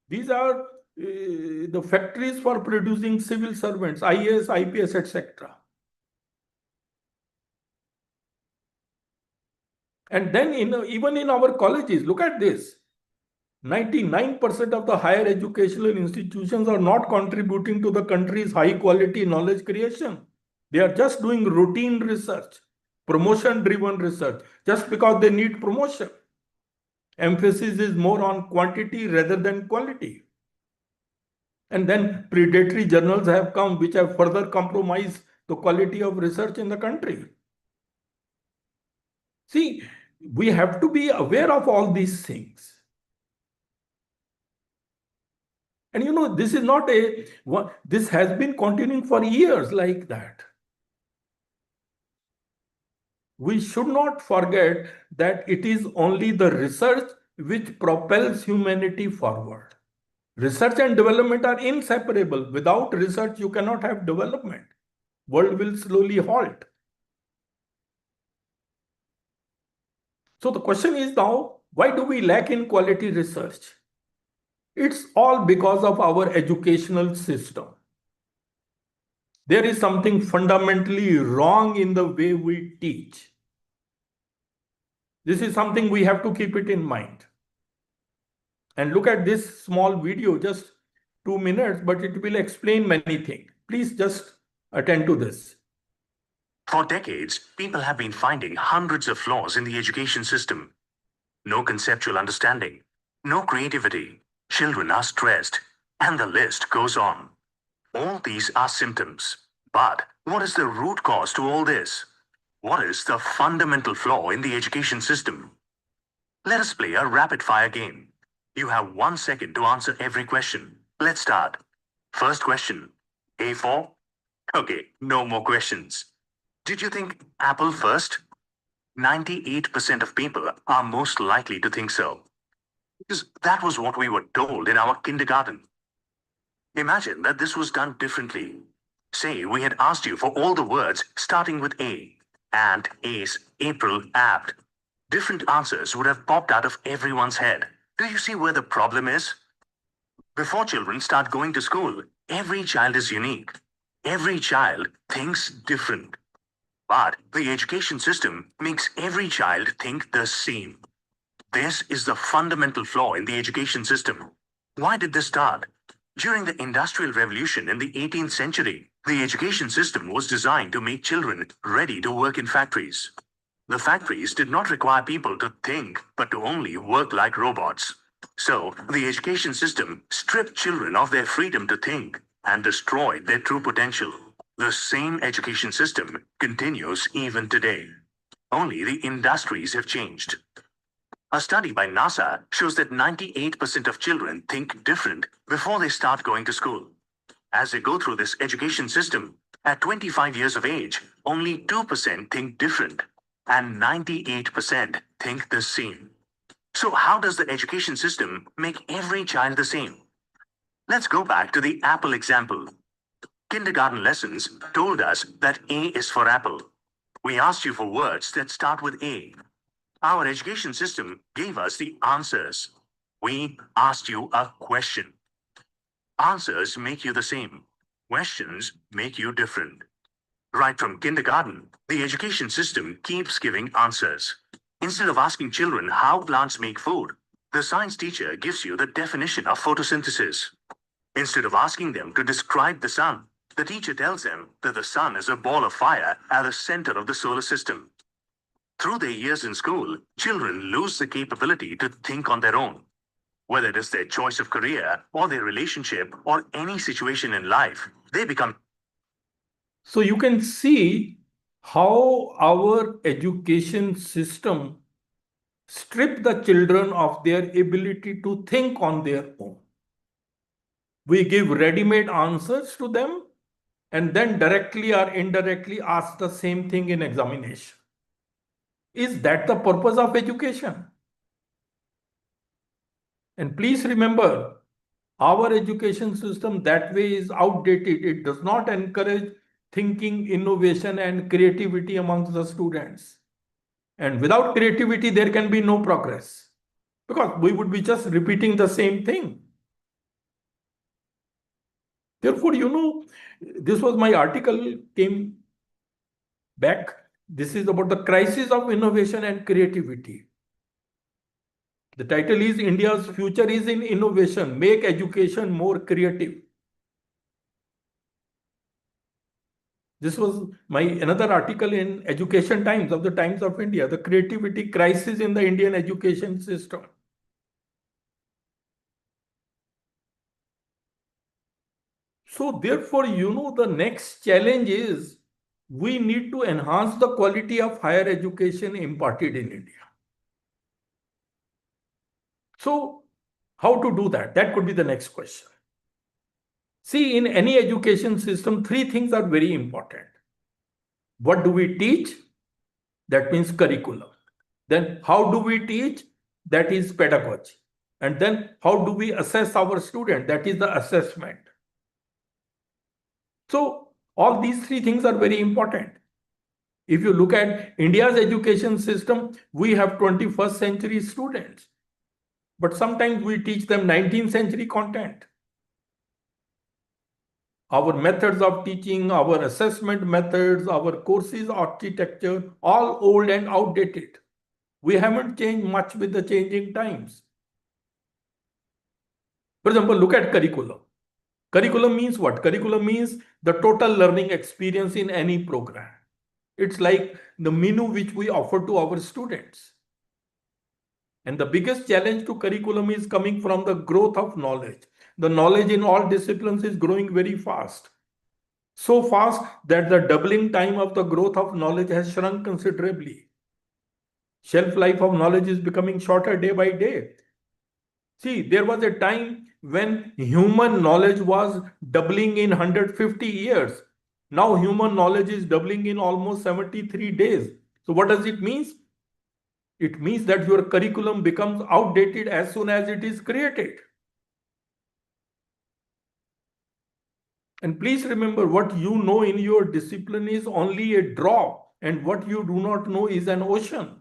S5: these are the factories for producing civil servants, IAS, IPS, etc. And then even in our colleges, look at this. 99% of the higher educational institutions are not contributing to the country's high quality knowledge creation. They are just doing routine research, promotion-driven research, just because they need promotion. Emphasis is more on quantity rather than quality. And then predatory journals have come which have further compromised the quality of research in the country. See, we have to be aware of all these things. And this is not this has been continuing for years like that. We should not forget that it is only the research which propels humanity forward. Research and development are inseparable. Without research, you cannot have development. World will slowly halt. So the question is now, why do we lack in quality research? It's all because of our educational system. There is something fundamentally wrong in the way we teach. This is something we have to keep it in mind. And look at this small video, just 2 minutes, but it will explain many things. Please just attend to this.
S7: For decades, people have been finding hundreds of flaws in the education system. No conceptual understanding, no creativity, children are stressed, and the list goes on. All these are symptoms. But what is the root cause to all this? What is the fundamental flaw in the education system? Let us play a rapid-fire game. You have 1 second to answer every question. Let's start. First question. A4? Okay, no more questions. Did you think apple first? 98% of people are most likely to think so. Because that was what we were told in our kindergarten. Imagine that this was done differently. Say we had asked you for all the words starting with A, ant, ace, April, apt. Different answers would have popped out of everyone's head. Do you see where the problem is? Before children start going to school, every child is unique. Every child thinks different. But the education system makes every child think the same. This is the fundamental flaw in the education system. Why did this start? During the Industrial Revolution in the 18th century, the education system was designed to make children ready to work in factories. The factories did not require people to think, but to only work like robots. So, the education system stripped children of their freedom to think and destroyed their true potential. The same education system continues even today. Only the industries have changed. A study by NASA shows that 98% of children think different before they start going to school. As they go through this education system, at 25 years of age, only 2% think different, and 98% think the same. So how does the education system make every child the same? Let's go back to the apple example. Kindergarten lessons told us that A is for apple. We asked you for words that start with A. Our education system gave us the answers. We asked you a question. Answers make you the same. Questions make you different. Right from kindergarten, the education system keeps giving answers. Instead of asking children how plants make food, the science teacher gives you the definition of photosynthesis. Instead of asking them to describe the sun, the teacher tells them that the sun is a ball of fire at the center of the solar system. Through their years in school, children lose the capability to think on their own. Whether it is their choice of career or their relationship or any situation in life, they become.
S5: So you can see how our education system strips the children of their ability to think on their own. We give ready-made answers to them and then directly or indirectly ask the same thing in examination. Is that the purpose of education? And please remember, our education system that way is outdated. It does not encourage thinking, innovation, and creativity amongst the students. And without creativity, there can be no progress because we would be just repeating the same thing. Therefore, this was my article came back. This is about the crisis of innovation and creativity. The title is India's Future is in Innovation, Make Education More Creative. This was my another article in Education Times of the Times of India, the creativity crisis in the Indian education system. So therefore, the next challenge is we need to enhance the quality of higher education imparted in India. So how to do that? That could be the next question. See, in any education system, three things are very important. What do we teach? That means curriculum. Then how do we teach? That is pedagogy. And then how do we assess our student? That is the assessment. So all these three things are very important. If you look at India's education system, we have 21st century students, but sometimes we teach them 19th century content. Our methods of teaching, our assessment methods, our courses architecture, all old and outdated. We haven't changed much with the changing times. For example, look at curriculum. Curriculum means what? Curriculum means the total learning experience in any program. It's like the menu which we offer to our students. And the biggest challenge to curriculum is coming from the growth of knowledge. The knowledge in all disciplines is growing very fast. So fast that the doubling time of the growth of knowledge has shrunk considerably. Shelf life of knowledge is becoming shorter day by day. See, there was a time when human knowledge was doubling in 150 years. Now human knowledge is doubling in almost 73 days. So what does it mean? It means that your curriculum becomes outdated as soon as it is created. And please remember, what you know in your discipline is only a drop, and what you do not know is an ocean.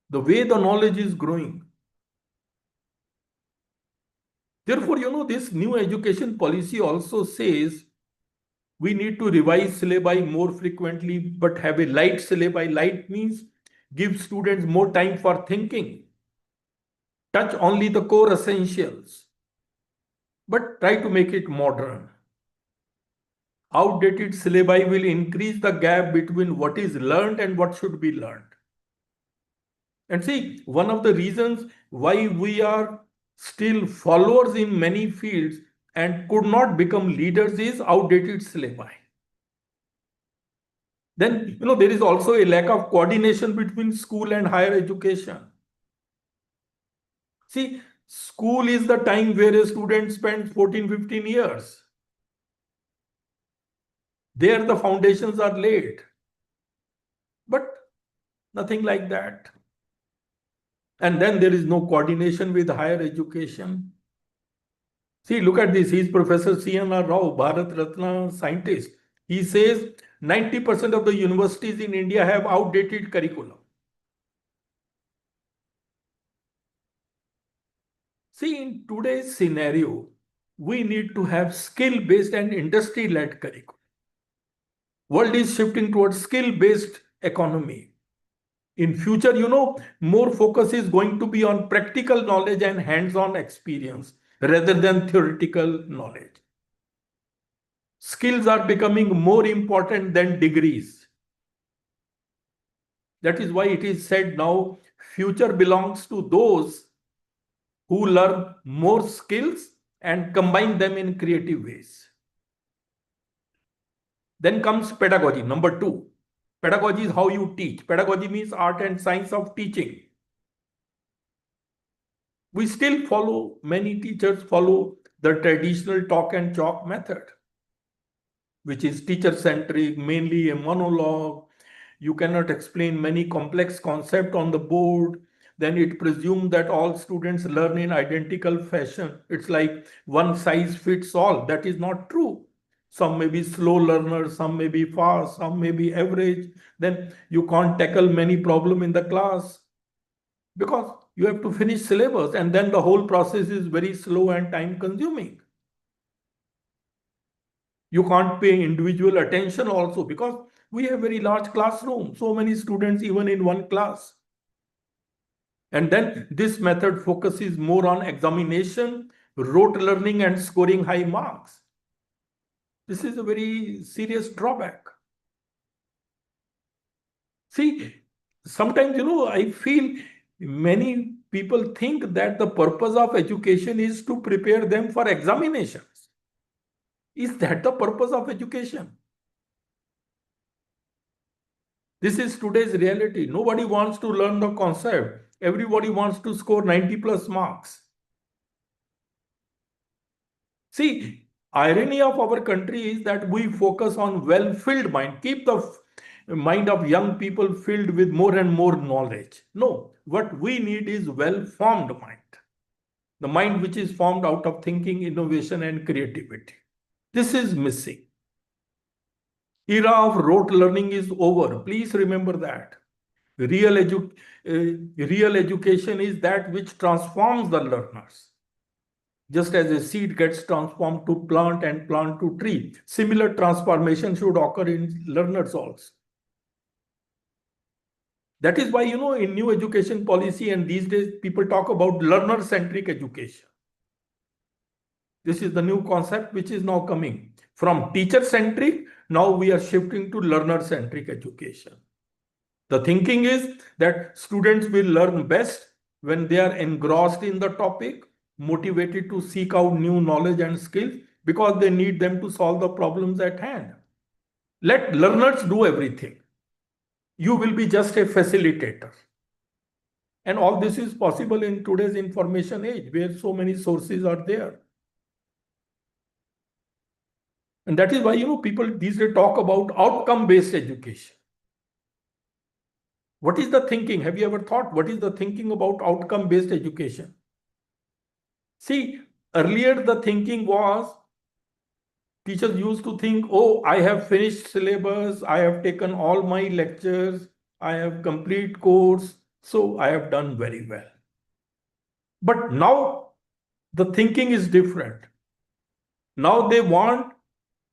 S5: The way the knowledge is growing. Therefore, this new education policy also says we need to revise syllabi more frequently, but have a light syllabi. Light means give students more time for thinking. Touch only the core essentials, but try to make it modern. Outdated syllabi will increase the gap between what is learned and what should be learned. And see, one of the reasons why we are still followers in many fields and could not become leaders is outdated syllabi. Then, there is also a lack of coordination between school and higher education. See, school is the time where a student spends 14, 15 years. There the foundations are laid. But nothing like that. And then there is no coordination with higher education. See, look at this. He's Professor C.N.R. Rao, Bharat Ratna scientist. He says 90% of the universities in India have outdated curriculum. See, in today's scenario, we need to have skill-based and industry-led curriculum. World is shifting towards skill-based economy. In future, more focus is going to be on practical knowledge and hands-on experience rather than theoretical knowledge. Skills are becoming more important than degrees. That is why it is said now, future belongs to those who learn more skills and combine them in creative ways. Then comes pedagogy, number 2. Pedagogy is how you teach. Pedagogy means art and science of teaching. We still follow, many teachers follow the traditional talk and chalk method, which is teacher-centric, mainly a monologue. You cannot explain many complex concepts on the board. Then it presumes that all students learn in identical fashion. It's like one size fits all. That is not true. Some may be slow learners, some may be fast, some may be average. Then you can't tackle many problems in the class because you have to finish syllabus, and then the whole process is very slow and time consuming. You can't pay individual attention also because we have very large classroom, so many students even in one class. And then this method focuses more on examination, rote learning, and scoring high marks. This is a very serious drawback. See, sometimes, I feel many people think that the purpose of education is to prepare them for examinations. Is that the purpose of education? This is today's reality. Nobody wants to learn the concept. Everybody wants to score 90+ marks. See, irony of our country is that we focus on well-filled mind, keep the mind of young people filled with more and more knowledge. No, what we need is well-formed mind. The mind which is formed out of thinking, innovation, and creativity. This is missing. Era of rote learning is over. Please remember that. Real education is that which transforms the learners. Just as a seed gets transformed to plant and plant to tree, similar transformation should occur in learners also. That is why, in new education policy and these days, people talk about learner-centric education. This is the new concept which is now coming. From teacher-centric, now we are shifting to learner-centric education. The thinking is that students will learn best when they are engrossed in the topic, motivated to seek out new knowledge and skills because they need them to solve the problems at hand. Let learners do everything. You will be just a facilitator. And all this is possible in today's information age where so many sources are there. And that is why, people these days talk about outcome-based education. What is the thinking? Have you ever thought what is the thinking about outcome-based education? See, earlier the thinking was teachers used to think, oh, I have finished syllabus, I have taken all my lectures, I have complete course, so I have done very well. But now the thinking is different. Now they want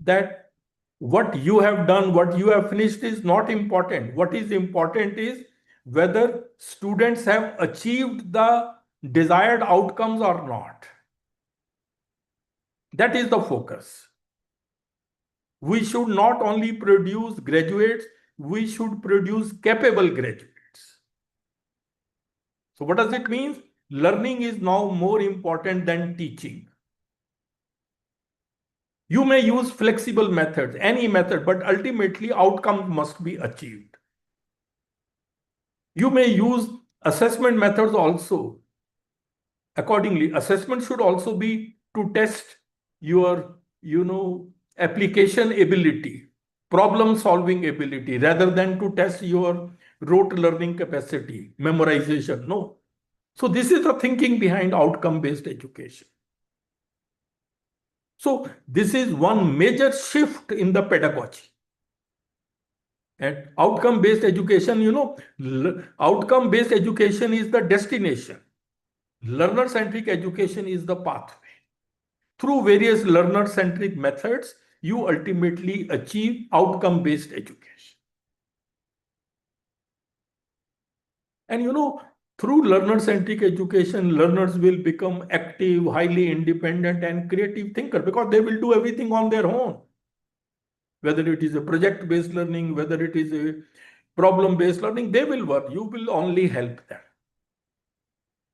S5: that what you have done, what you have finished is not important. What is important is whether students have achieved the desired outcomes or not. That is the focus. We should not only produce graduates, we should produce capable graduates. So what does it mean? Learning is now more important than teaching. You may use flexible methods, any method, but ultimately outcome must be achieved. You may use assessment methods also. Accordingly, assessment should also be to test your, application ability, problem solving ability, rather than to test your rote learning capacity, memorization. No. So this is the thinking behind outcome-based education. So this is one major shift in the pedagogy. And outcome-based education, outcome-based education is the destination. Learner-centric education is the pathway. Through various learner-centric methods, you ultimately achieve outcome-based education. And through learner-centric education, learners will become active, highly independent, and creative thinkers because they will do everything on their own. Whether it is a project-based learning, whether it is a problem-based learning, they will work. You will only help them.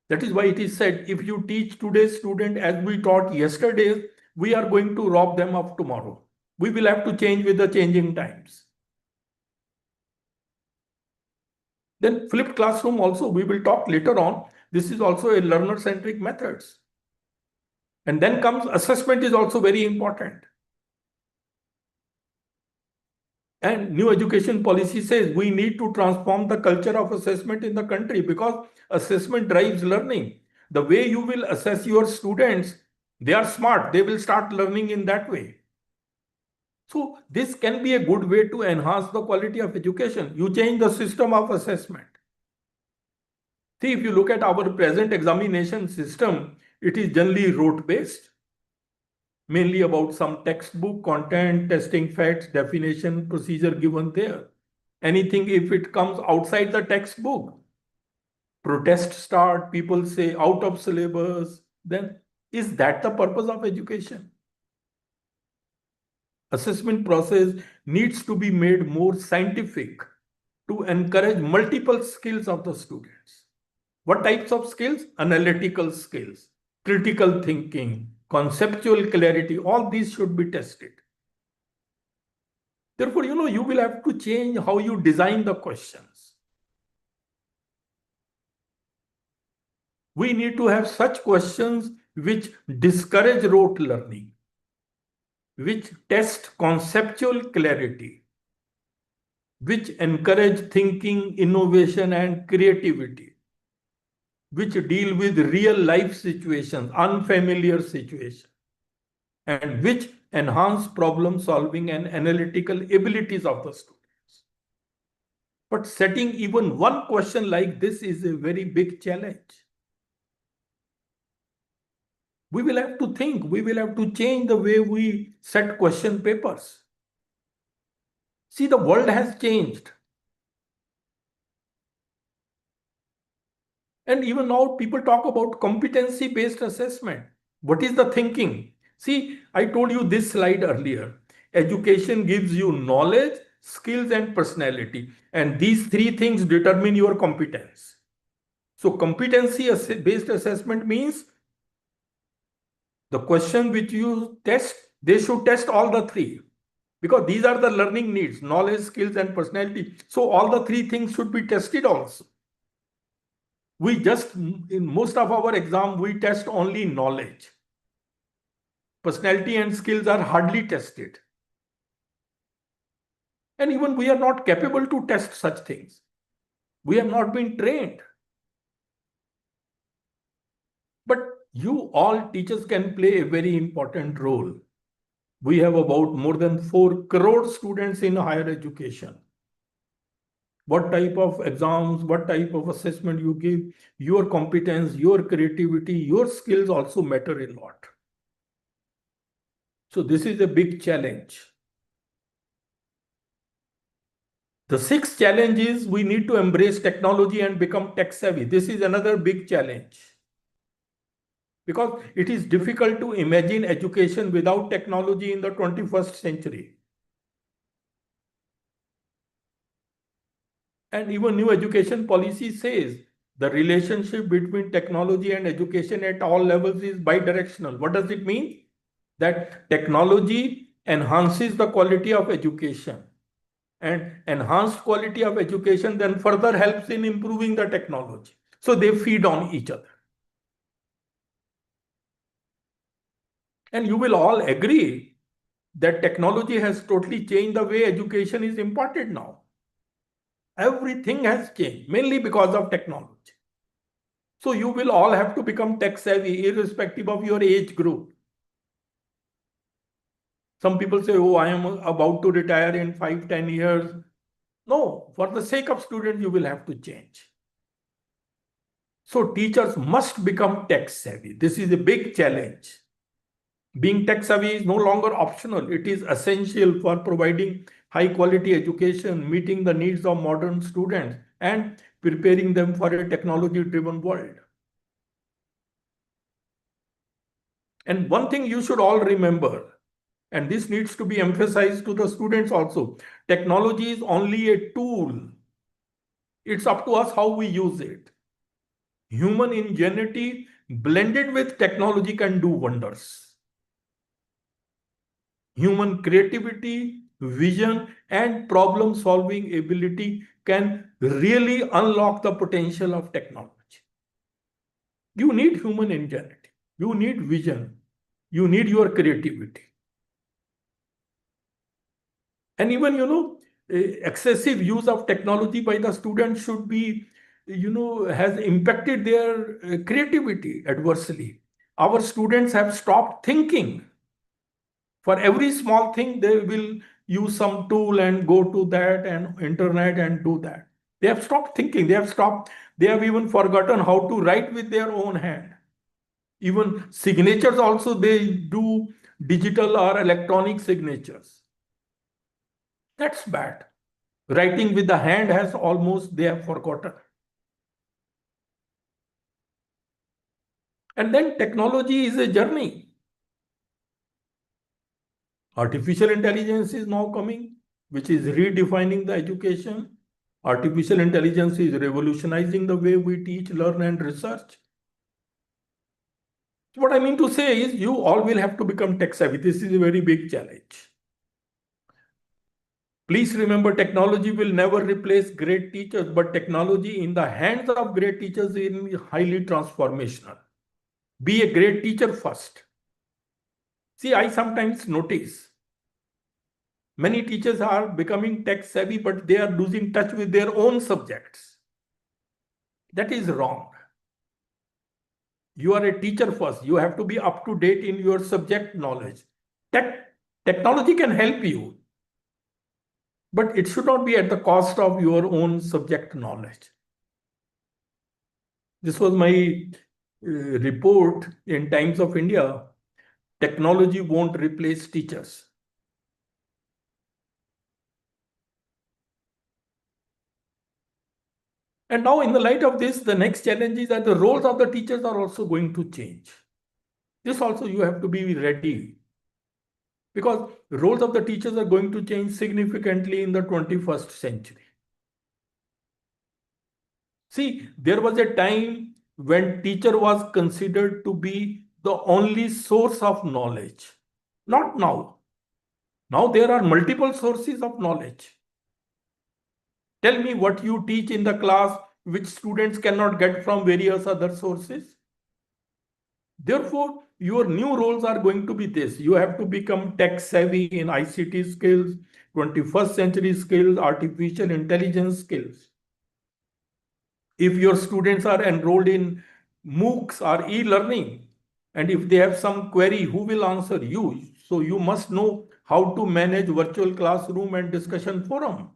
S5: That is why it is said, if you teach today's student as we taught yesterday, we are going to rob them of tomorrow. We will have to change with the changing times. Then flipped classroom also, we will talk later on. This is also a learner-centric methods. And then comes assessment is also very important. And new education policy says we need to transform the culture of assessment in the country because assessment drives learning. The way you will assess your students, they are smart. They will start learning in that way. So this can be a good way to enhance the quality of education. You change the system of assessment. See, if you look at our present examination system, it is generally rote-based. Mainly about some textbook content, testing facts, definition, procedure given there. Anything if it comes outside the textbook, protest start, people say out of syllabus, then is that the purpose of education? Assessment process needs to be made more scientific to encourage multiple skills of the students. What types of skills? Analytical skills, critical thinking, conceptual clarity, all these should be tested. Therefore, you will have to change how you design the questions. We need to have such questions which discourage rote learning. which test conceptual clarity, which encourage thinking, innovation, and creativity, which deal with real life situations, unfamiliar situations, and which enhance problem solving and analytical abilities of the students. But setting even one question like this is a very big challenge. We will have to think, we will have to change the way we set question papers. See, the world has changed. And even now, people talk about competency-based assessment. What is the thinking? See, I told you this slide earlier. Education gives you knowledge, skills, and personality. And these three things determine your competence. So competency-based assessment means the question which you test, they should test all the three. Because these are the learning needs, knowledge, skills, and personality. So all the three things should be tested also. In most of our exam, we test only knowledge. Personality and skills are hardly tested. And even we are not capable to test such things. We have not been trained. But you all teachers can play a very important role. We have about more than 4 crore students in higher education. What type of exams, what type of assessment you give, your competence, your creativity, your skills also matter a lot. So this is a big challenge. The sixth challenge is we need to embrace technology and become tech savvy. This is another big challenge. Because it is difficult to imagine education without technology in the 21st century. And even new education policy says the relationship between technology and education at all levels is bidirectional. What does it mean? That technology enhances the quality of education, and enhanced quality of education then further helps in improving the technology. So they feed on each other. And you will all agree that technology has totally changed the way education is imparted now. Everything has changed, mainly because of technology. So you will all have to become tech savvy, irrespective of your age group. Some people say, oh, I am about to retire in 5-10 years. No, for the sake of students, you will have to change. So teachers must become tech savvy. This is a big challenge. Being tech savvy is no longer optional. It is essential for providing high quality education, meeting the needs of modern students, and preparing them for a technology driven world. And one thing you should all remember, and this needs to be emphasized to the students also, technology is only a tool. It's up to us how we use it. Human ingenuity blended with technology can do wonders. Human creativity, vision, and problem-solving ability can really unlock the potential of technology. You need human ingenuity. You need vision. You need your creativity. And even, excessive use of technology by the students should be, has impacted their creativity adversely. Our students have stopped thinking. For every small thing, they will use some tool and go to that and internet and do that. They have stopped thinking. They have even forgotten how to write with their own hand. Even signatures also, they do digital or electronic signatures. That's bad. Writing with the hand they have forgotten. And then technology is a journey. Artificial intelligence is now coming, which is redefining the education. Artificial intelligence is revolutionizing the way we teach, learn, and research. What I mean to say is you all will have to become tech savvy. This is a very big challenge. Please remember, technology will never replace great teachers, but technology in the hands of great teachers is highly transformational. Be a great teacher first. See, I sometimes notice Many teachers are becoming tech savvy, but they are losing touch with their own subjects. That is wrong. You are a teacher first. You have to be up to date in your subject knowledge. Technology can help you, but it should not be at the cost of your own subject knowledge. This was my report in Times of India. Technology won't replace teachers. And now, in the light of this, the next challenge is that the roles of the teachers are also going to change. This also you have to be ready, because roles of the teachers are going to change significantly in the 21st century. See, there was a time when teacher was considered to be the only source of knowledge. Not now. Now there are multiple sources of knowledge. Tell me what you teach in the class which students cannot get from various other sources. Therefore, your new roles are going to be this. You have to become tech savvy in ICT skills, 21st century skills, artificial intelligence skills. If your students are enrolled in MOOCs or e-learning, and if they have some query, who will answer you? So you must know how to manage virtual classroom and discussion forum.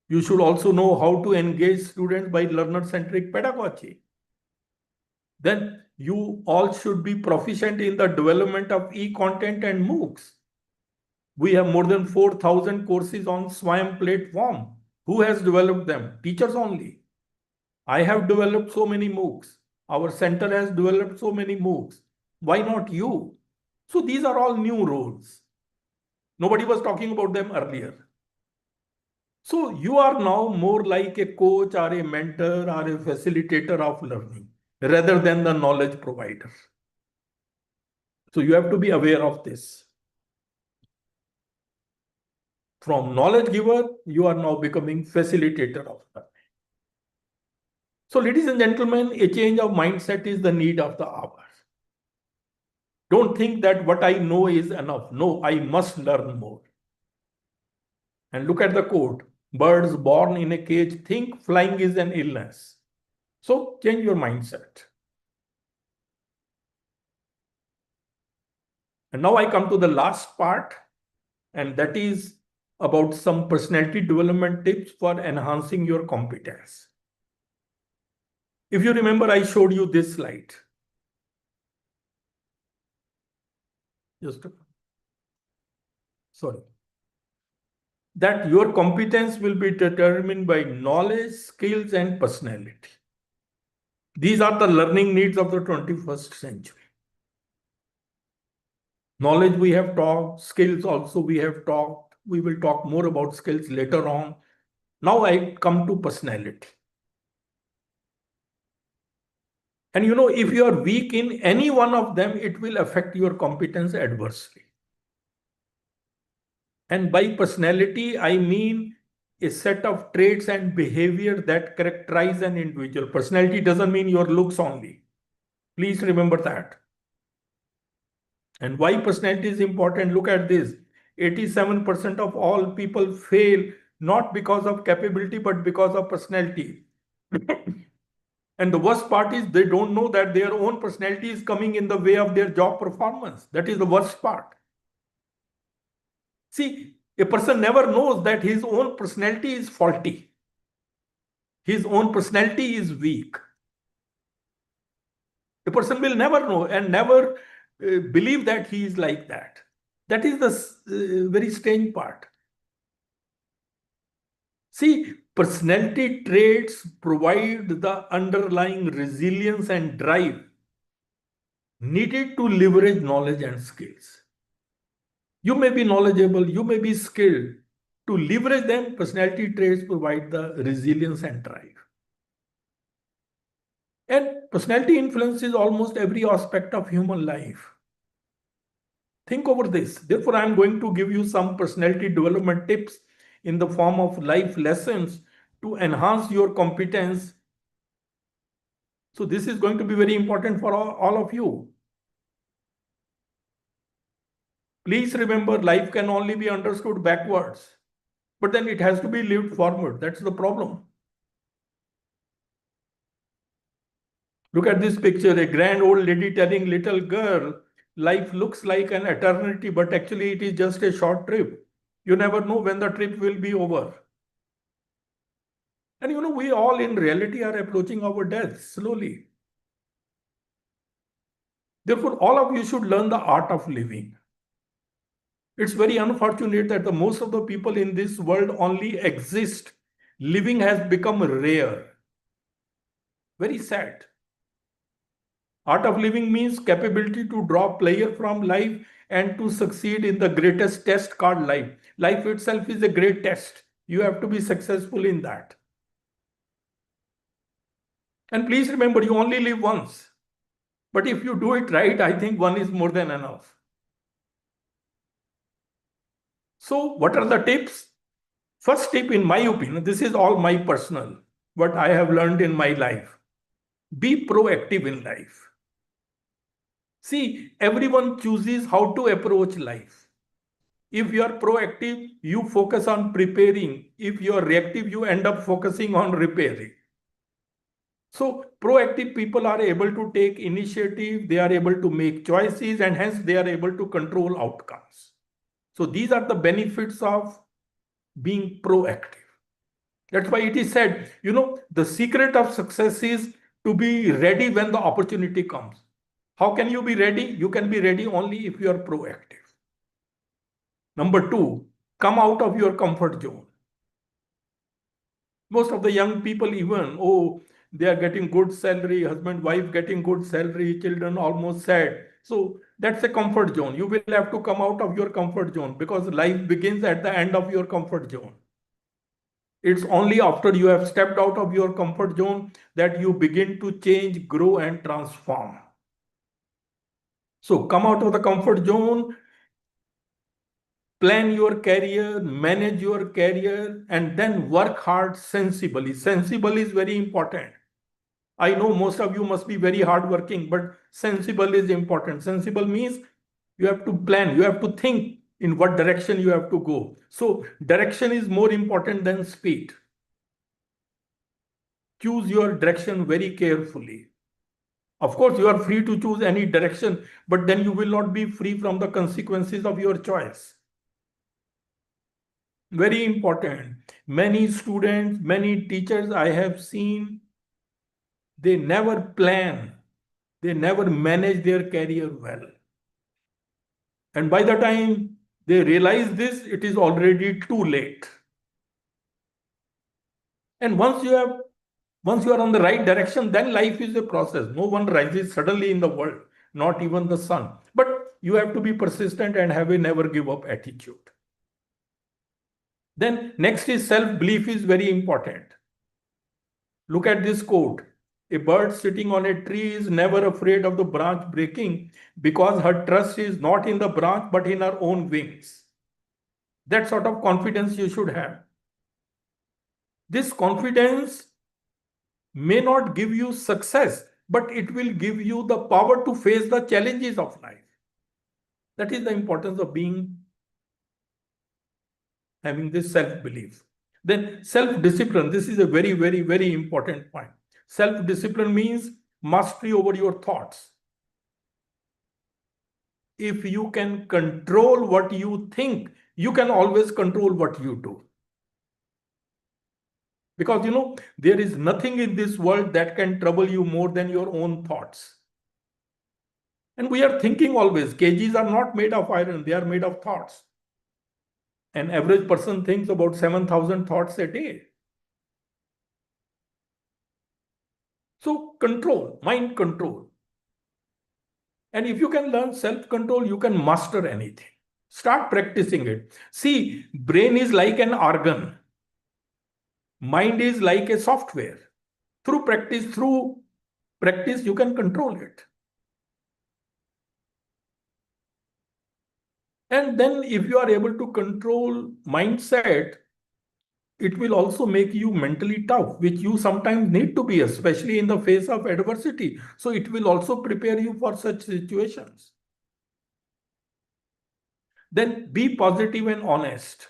S5: You should also know how to engage students by learner-centric pedagogy. Then you all should be proficient in the development of e-content and MOOCs. We have more than 4,000 courses on SWAYAM platform. Who has developed them? Teachers only. I have developed so many MOOCs. Our center has developed so many MOOCs. Why not you? So these are all new roles. Nobody was talking about them earlier. So you are now more like a coach or a mentor or a facilitator of learning rather than the knowledge provider. So you have to be aware of this. From knowledge giver, you are now becoming facilitator of learning. So ladies and gentlemen, a change of mindset is the need of the hour. Don't think that what I know is enough. No, I must learn more. And look at the quote. Birds born in a cage think flying is an illness. So change your mindset. And now I come to the last part, and that is about some personality development tips for enhancing your competence. If you remember, I showed you this slide. Sorry. That your competence will be determined by knowledge, skills, and personality. These are the learning needs of the 21st century. Knowledge we have talked, skills also we have talked. We will talk more about skills later on. Now I come to personality. And you know, if you are weak in any one of them, it will affect your competence adversely. And by personality, I mean a set of traits and behavior that characterize an individual. Personality doesn't mean your looks only. Please remember that. And why personality is important? Look at this. 87% of all people fail not because of capability, but because of personality. And the worst part is they don't know that their own personality is coming in the way of their job performance. That is the worst part. See, a person never knows that his own personality is faulty. His own personality is weak. A person will never know and never believe that he is like that. That is the very strange part. See, personality traits provide the underlying resilience and drive needed to leverage knowledge and skills. You may be knowledgeable, you may be skilled. To leverage them, personality traits provide the resilience and drive. And personality influences almost every aspect of human life. Think over this. Therefore, I am going to give you some personality development tips in the form of life lessons to enhance your competence. So this is going to be very important for all of you. Please remember, life can only be understood backwards, but then it has to be lived forward. That's the problem. Look at this picture, a grand old lady telling little girl, life looks like an eternity, but actually it is just a short trip. You never know when the trip will be over. And you know, we all in reality are approaching our death slowly. Therefore, all of you should learn the art of living. It's very unfortunate that the most of the people in this world only exist. Living has become rare. Very sad. Art of living means capability to draw pleasure from life and to succeed in the greatest test called life. Life itself is a great test. You have to be successful in that. And please remember, you only live once. But if you do it right, I think one is more than enough. So what are the tips? First tip, in my opinion, this is all my personal, what I have learned in my life. Be proactive in life. See, everyone chooses how to approach life. If you are proactive, you focus on preparing. If you are reactive, you end up focusing on repairing. So proactive people are able to take initiative, they are able to make choices, and hence they are able to control outcomes. So these are the benefits of being proactive. That's why it is said, you know, the secret of success is to be ready when the opportunity comes. How can you be ready? You can be ready only if you are proactive. Number two, come out of your comfort zone. Most of the young people even, oh, they are getting good salary, husband, wife getting good salary, children almost sad. So that's a comfort zone. You will have to come out of your comfort zone because life begins at the end of your comfort zone. It's only after you have stepped out of your comfort zone that you begin to change, grow, and transform. So come out of the comfort zone, plan your career, manage your career, and then work hard sensibly. Sensible is very important. I know most of you must be very hardworking, but sensible is important. Sensible means you have to plan, you have to think in what direction you have to go. So direction is more important than speed. Choose your direction very carefully. Of course, you are free to choose any direction, but then you will not be free from the consequences of your choice. Very important. Many students, many teachers I have seen, they never plan, they never manage their career well. And by the time they realize this, it is already too late. And once you are on the right direction, then life is a process. No one rises suddenly in the world, not even the sun. But you have to be persistent and have a never give up attitude. Then next is self-belief is very important. Look at this quote. A bird sitting on a tree is never afraid of the branch breaking because her trust is not in the branch but in her own wings. That sort of confidence you should have. This confidence may not give you success, but it will give you the power to face the challenges of life. That is the importance of having this self-belief. Then self-discipline. This is a very, very, very important point. Self-discipline means mastery over your thoughts. If you can control what you think, you can always control what you do. Because you know, there is nothing in this world that can trouble you more than your own thoughts. And we are thinking always. Cages are not made of iron, they are made of thoughts. An average person thinks about 7,000 thoughts a day. So control, mind control. And if you can learn self-control, you can master anything. Start practicing it. See, brain is like an organ. Mind is like a software. Through practice, you can control it. And then if you are able to control mindset, it will also make you mentally tough, which you sometimes need to be, especially in the face of adversity. So it will also prepare you for such situations. Then be positive and honest.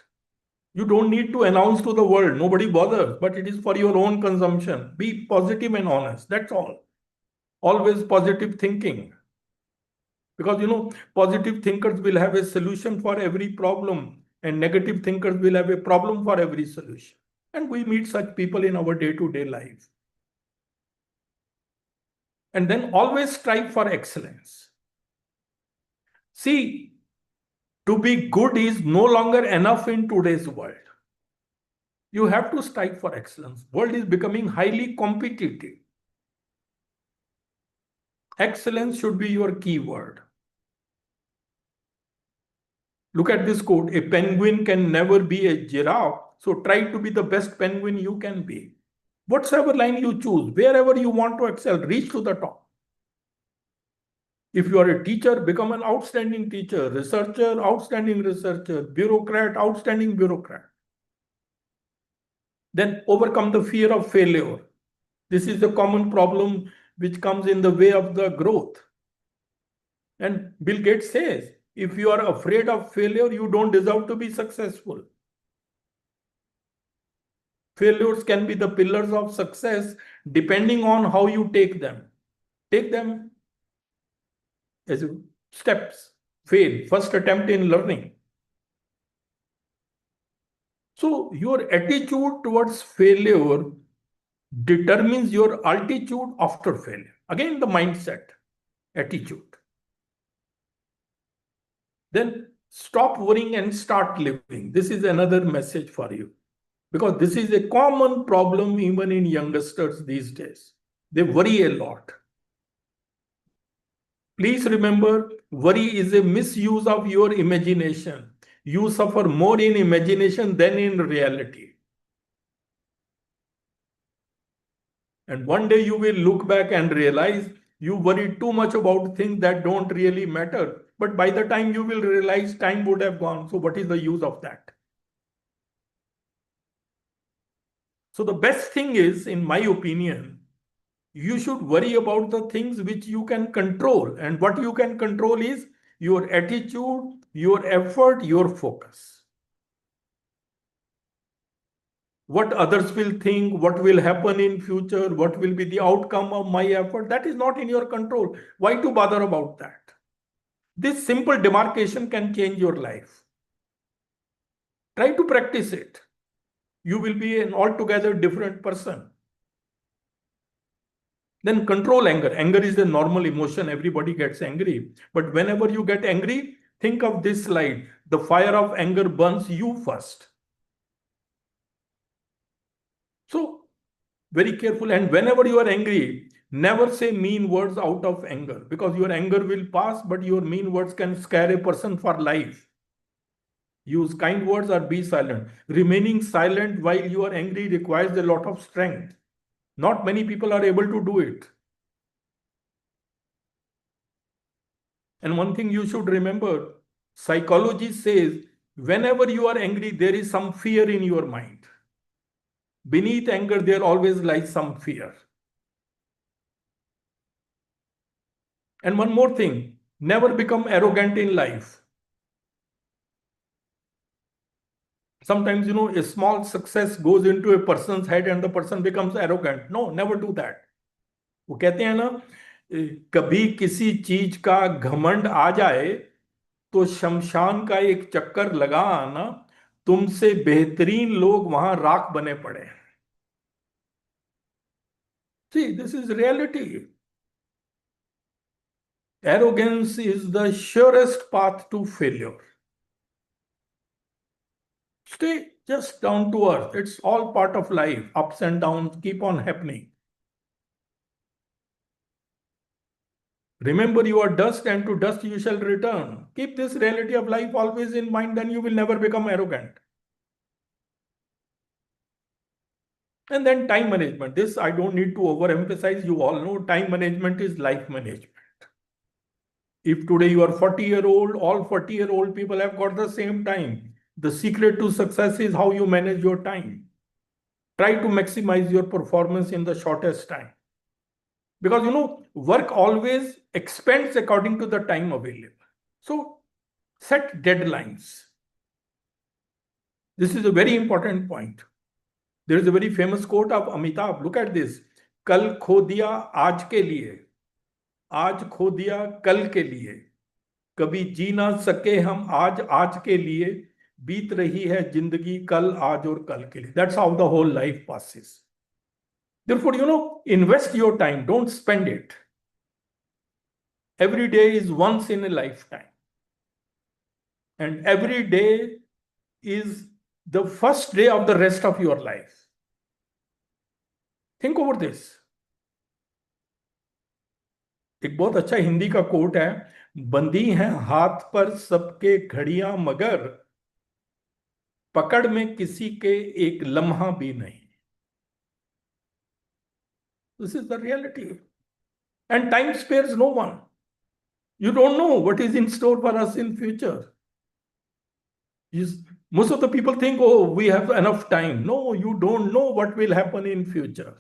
S5: You don't need to announce to the world, nobody bothers, but it is for your own consumption. Be positive and honest, that's all. Always positive thinking. Because positive thinkers will have a solution for every problem, and negative thinkers will have a problem for every solution. And we meet such people in our day-to-day life. And then always strive for excellence. See, to be good is no longer enough in today's world. You have to strive for excellence. World is becoming highly competitive. Excellence should be your key word. Look at this quote, a penguin can never be a giraffe, so try to be the best penguin you can be. Whatsoever line you choose, wherever you want to excel, reach to the top. If you are a teacher, become an outstanding teacher, researcher, outstanding researcher, bureaucrat, outstanding bureaucrat. Then overcome the fear of failure. This is the common problem which comes in the way of the growth. And Bill Gates says, if you are afraid of failure, you don't deserve to be successful. Failures can be the pillars of success depending on how you take them. Take them as steps. Fail, first attempt in learning. So your attitude towards failure determines your altitude after failure. Again, the mindset, attitude. Then stop worrying and start living. This is another message for you. Because this is a common problem even in youngsters these days. They worry a lot. Please remember, worry is a misuse of your imagination. You suffer more in imagination than in reality. And one day you will look back and realize you worried too much about things that don't really matter. But by the time you will realize, time would have gone. So what is the use of that? So the best thing is, in my opinion, you should worry about the things which you can control. And what you can control is your attitude, your effort, your focus. What others will think, what will happen in future, what will be the outcome of my effort, that is not in your control. Why to bother about that? This simple demarcation can change your life. Try to practice it. You will be an altogether different person. Then control anger. Anger is a normal emotion. Everybody gets angry. But whenever you get angry, think of this slide. The fire of anger burns you first. So, very careful. And whenever you are angry, never say mean words out of anger, because your anger will pass, but your mean words can scare a person for life. Use kind words or be silent. Remaining silent while you are angry requires a lot of strength. Not many people are able to do it. And one thing you should remember, psychology says whenever you are angry, there is some fear in your mind. Beneath anger, there always lies some fear. And one more thing, never become arrogant in life. Sometimes, a small success goes into a person's head and the person becomes arrogant. No, never do that. वो कहते हैं ना, कभी किसी चीज का घमंड आ जाए तो शमशान का एक चक्कर लगा आना, तुमसे बेहतरीन लोग वहां राख बने पड़े. See, this is reality. Arrogance is the surest path to failure. Stay just down to earth. It's all part of life. Ups and downs keep on happening. Remember, you are dust, and to dust you shall return. Keep this reality of life always in mind, then you will never become arrogant. And then time management. This I don't need to overemphasize. You all know time management is life management. If today you are 40-year-old, all 40-year-old people have got the same time. The secret to success is how you manage your time. Try to maximize your performance in the shortest time. Because work always expands according to the time available. So Set deadlines. This is a very important point. There is a very famous quote of Amitabh. Look at this. कल खो दिया आज के लिए, आज खो दिया कल के लिए, कभी जी ना सके हम आज आज के लिए, बीत रही है जिंदगी कल आज और कल के लिए. That's how the whole life passes. Therefore, invest your time. Don't spend it. Every day is once in a lifetime. And every day is the first day of the rest of your life. Think over this. एक बहुत अच्छा हिंदी का coat है, बंदी हैं हाथ पर सबके घड़ियां मगर पकड़ में किसी के एक लम्हा भी नहीं. This is the reality. And time spares no one. You don't know what is in store for us in future. Most of the people think, oh, we have enough time. No, you don't know what will happen in future.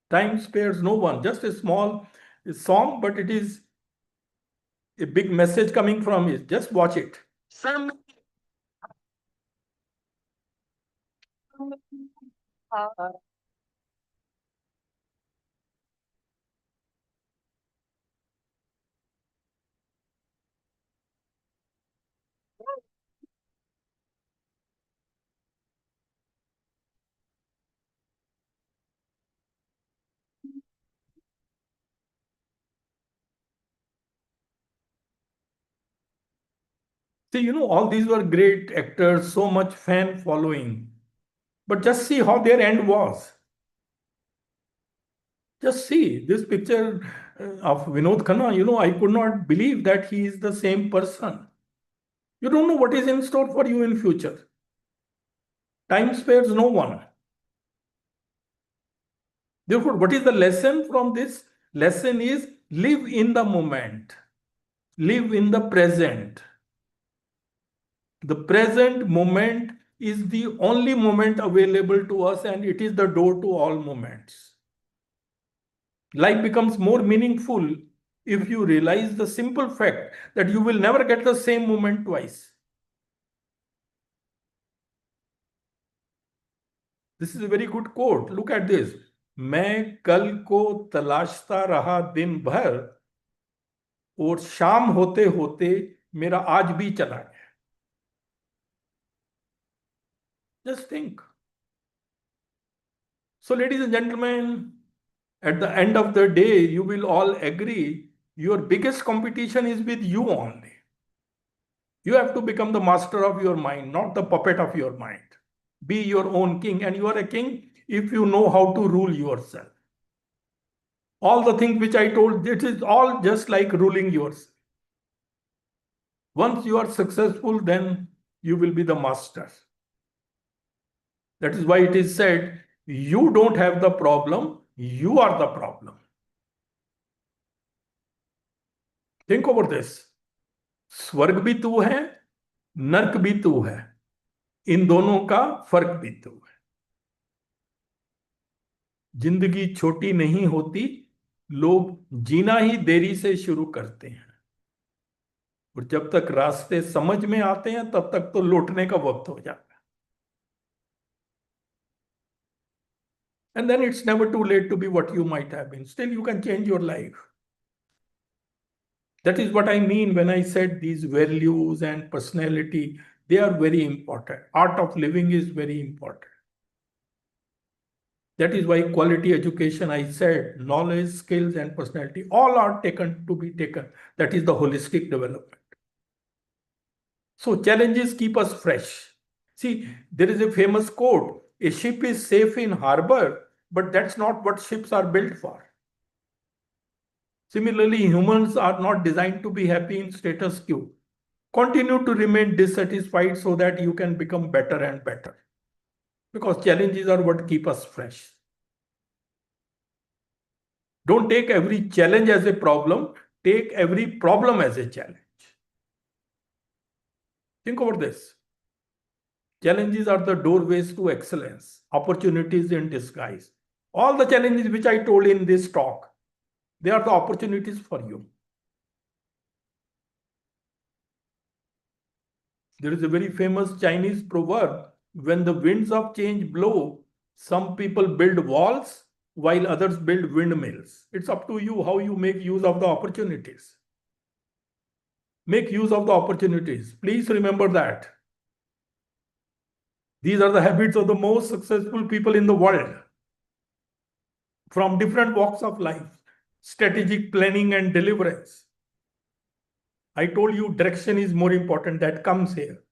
S5: Time spares no one. Just a small song, but it is a big message coming from it. Just watch it. See, all these were great actors, so much fan following. But just see how their end was. Just see this picture of Vinod Khanna. I could not believe that he is the same person. You don't know what is in store for you in future. Time spares no one. Therefore, what is the lesson from this? Lesson is live in the moment. Live in the present. The present moment is the only moment available to us, and it is the door to all moments. Life becomes more meaningful if you realize the simple fact that you will never get the same moment twice. This is a very good quote. Look at this. मैं कल को तलाशता रहा दिन भर और शाम होते होते मेरा आज भी चला गया. Just think. So, ladies and gentlemen, at the end of the day, you will all agree your biggest competition is with you only. You have to become the master of your mind, not the puppet of your mind. Be your own king, and you are a king if you know how to rule yourself. All the things which I told, it is all just like ruling yourself. Once you are successful, then you will be the master. That is why it is said, you don't have the problem, you are the problem. Think over this. स्वर्ग भी तू है, नर्क भी तू है. इन दोनों का फर्क भी तू है. जिंदगी छोटी नहीं होती, लोग जीना ही देरी से शुरू करते हैं. और जब तक रास्ते समझ में आते हैं, तब तक तो लौटने का वक्त हो जाता है. And then it's never too late to be what you might have been. Still, you can change your life. That is what I mean when I said these values and personality, they are very important. Art of living is very important. That is why quality education, I said, knowledge, skills, and personality, all are taken to be taken. That is the holistic development. So challenges keep us fresh. See, there is a famous quote, a ship is safe in harbor, but that's not what ships are built for. Similarly, humans are not designed to be happy in status quo. Continue to remain dissatisfied so that you can become better and better. Because challenges are what keep us fresh. Don't take every challenge as a problem. Take every problem as a challenge. Think over this. Challenges are the doorways to excellence, opportunities in disguise. All the challenges which I told in this talk, they are the opportunities for you. There is a very famous Chinese proverb, when the winds of change blow, some people build walls while others build windmills. It's up to you how you make use of the opportunities. Make use of the opportunities. Please remember that. These are the habits of the most successful people in the world from different walks of life. Strategic planning and deliverance. I told you direction is more important. That comes here.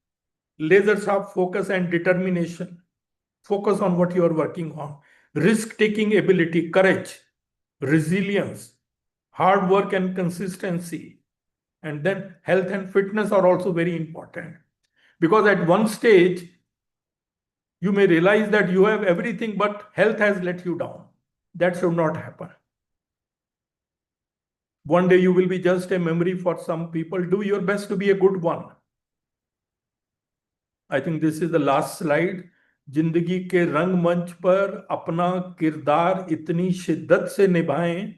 S5: Laser sharp focus and determination. Focus on what you are working on. Risk-taking ability, courage, resilience, hard work and consistency. And then health and fitness are also very important. Because at one stage, you may realize that you have everything, but health has let you down. That should not happen. One day you will be just a memory for some people. Do your best to be a good one. I think this is the last slide. जिंदगी के रंगमंच पर अपना किरदार इतनी शिद्दत से निभाएं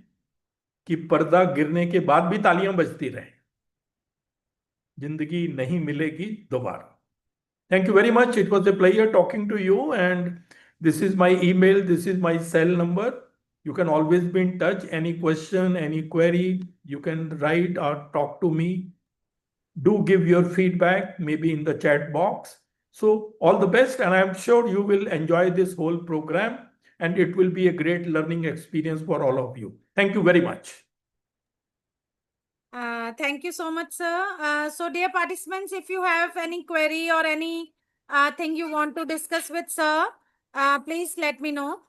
S5: कि पर्दा गिरने के बाद भी तालियां बजती रहें. जिंदगी नहीं मिलेगी दोबारा. Thank you very much. It was a pleasure talking to you. And this is my email. This is my cell number. You can always be in touch. Any question, any query, you can write or talk to me. Do give your feedback, maybe in the chat box. So all the best. And I'm sure you will enjoy this whole program. And it will be a great learning experience for all of you. Thank you very much.
S2: Thank you so much, sir. So, dear participants, if you have any query or any thing you want to discuss with sir, please let me know.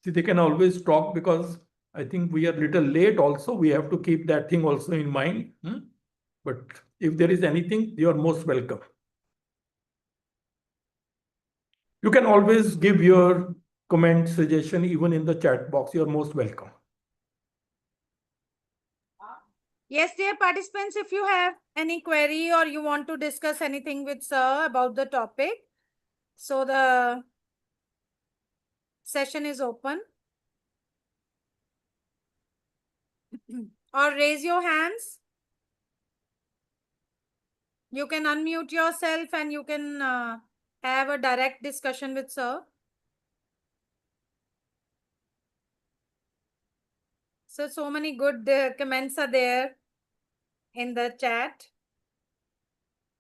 S5: See, they can always talk because I think we are a little late also. We have to keep that thing also in mind. But if there is anything, you are most welcome. You can always give your comment, suggestion, even in the chat box. You are most welcome.
S2: Yes, dear participants, if you have any query or you want to discuss anything with sir about the topic, so the session is open. Or raise your hands. You can unmute yourself and you can have a direct discussion with sir. So many good comments are there in the chat.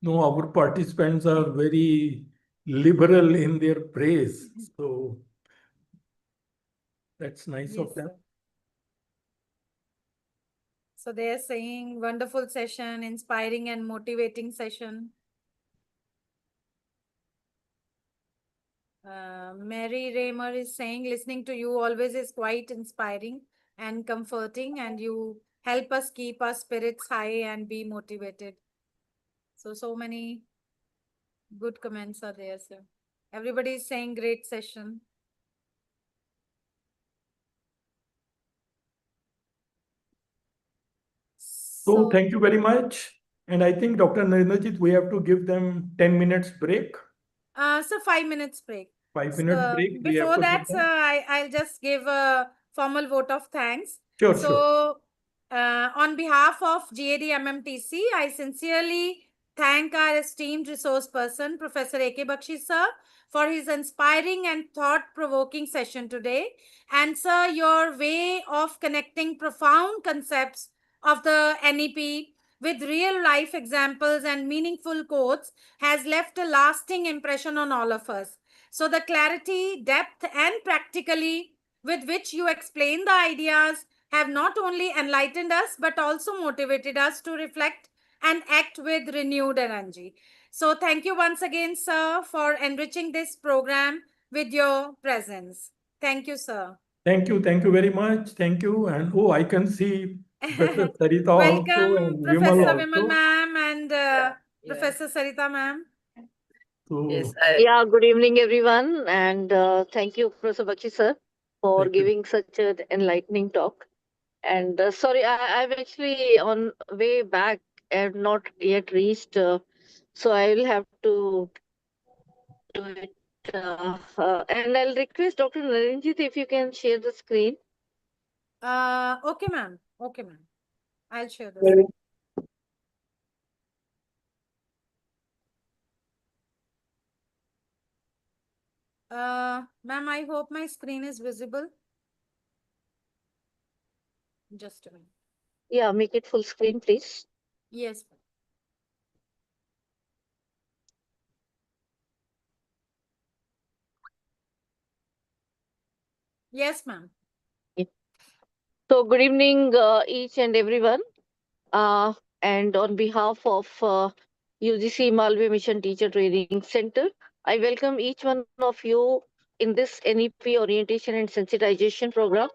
S5: No, our participants are very liberal in their praise. So that's nice of them.
S2: Sir. So they are saying wonderful session, inspiring and motivating session. Mary Raymer is saying listening to you always is quite inspiring and comforting, and you help us keep our spirits high and be motivated. So many good comments are there, sir. Everybody is saying great session.
S5: So thank you very much. And I think Dr. Narendrajit, we have to give them 10 minutes break.
S2: So 5 minutes break.
S5: 5 minutes break.
S2: Before that, I'll just give a formal vote of thanks.
S5: Sure,
S2: so, on behalf of GAD-MMTTC, I sincerely thank our esteemed resource person, Professor A.K. Bakshi sir, for his inspiring and thought-provoking session today. And sir, your way of connecting profound concepts of the NEP with real-life examples and meaningful quotes has left a lasting impression on all of us. So the clarity, depth, and practically with which you explain the ideas have not only enlightened us, but also motivated us to reflect and act with renewed energy. So thank you once again, sir, for enriching this program with your presence. Thank you, sir.
S5: Thank you. Thank you very much. Thank you. And oh, I can see Professor Sarita also
S2: Welcome,
S5: and
S2: Professor
S5: Vimal
S2: Vimal
S5: also.
S2: ma'am and Professor Sarita ma'am.
S5: So,
S8: Yeah, good evening, everyone. And thank you, Professor Bakshi sir, for
S5: thank you.
S8: giving such an enlightening talk. And sorry, I'm actually on way back and not yet reached. So I will have to do it. And I'll request Dr. Narenjit if you can share the screen.
S2: Okay, ma'am. Okay, ma'am. I'll share this. Ma'am, I hope my screen is visible. Just a minute.
S8: Yeah, make it full screen, please.
S2: Yes. Ma'am. Yes, ma'am.
S8: So good evening, each and everyone. And on behalf of UGC Malve Mission Teacher Training Center, I welcome each one of you in this NEP orientation and sensitization program.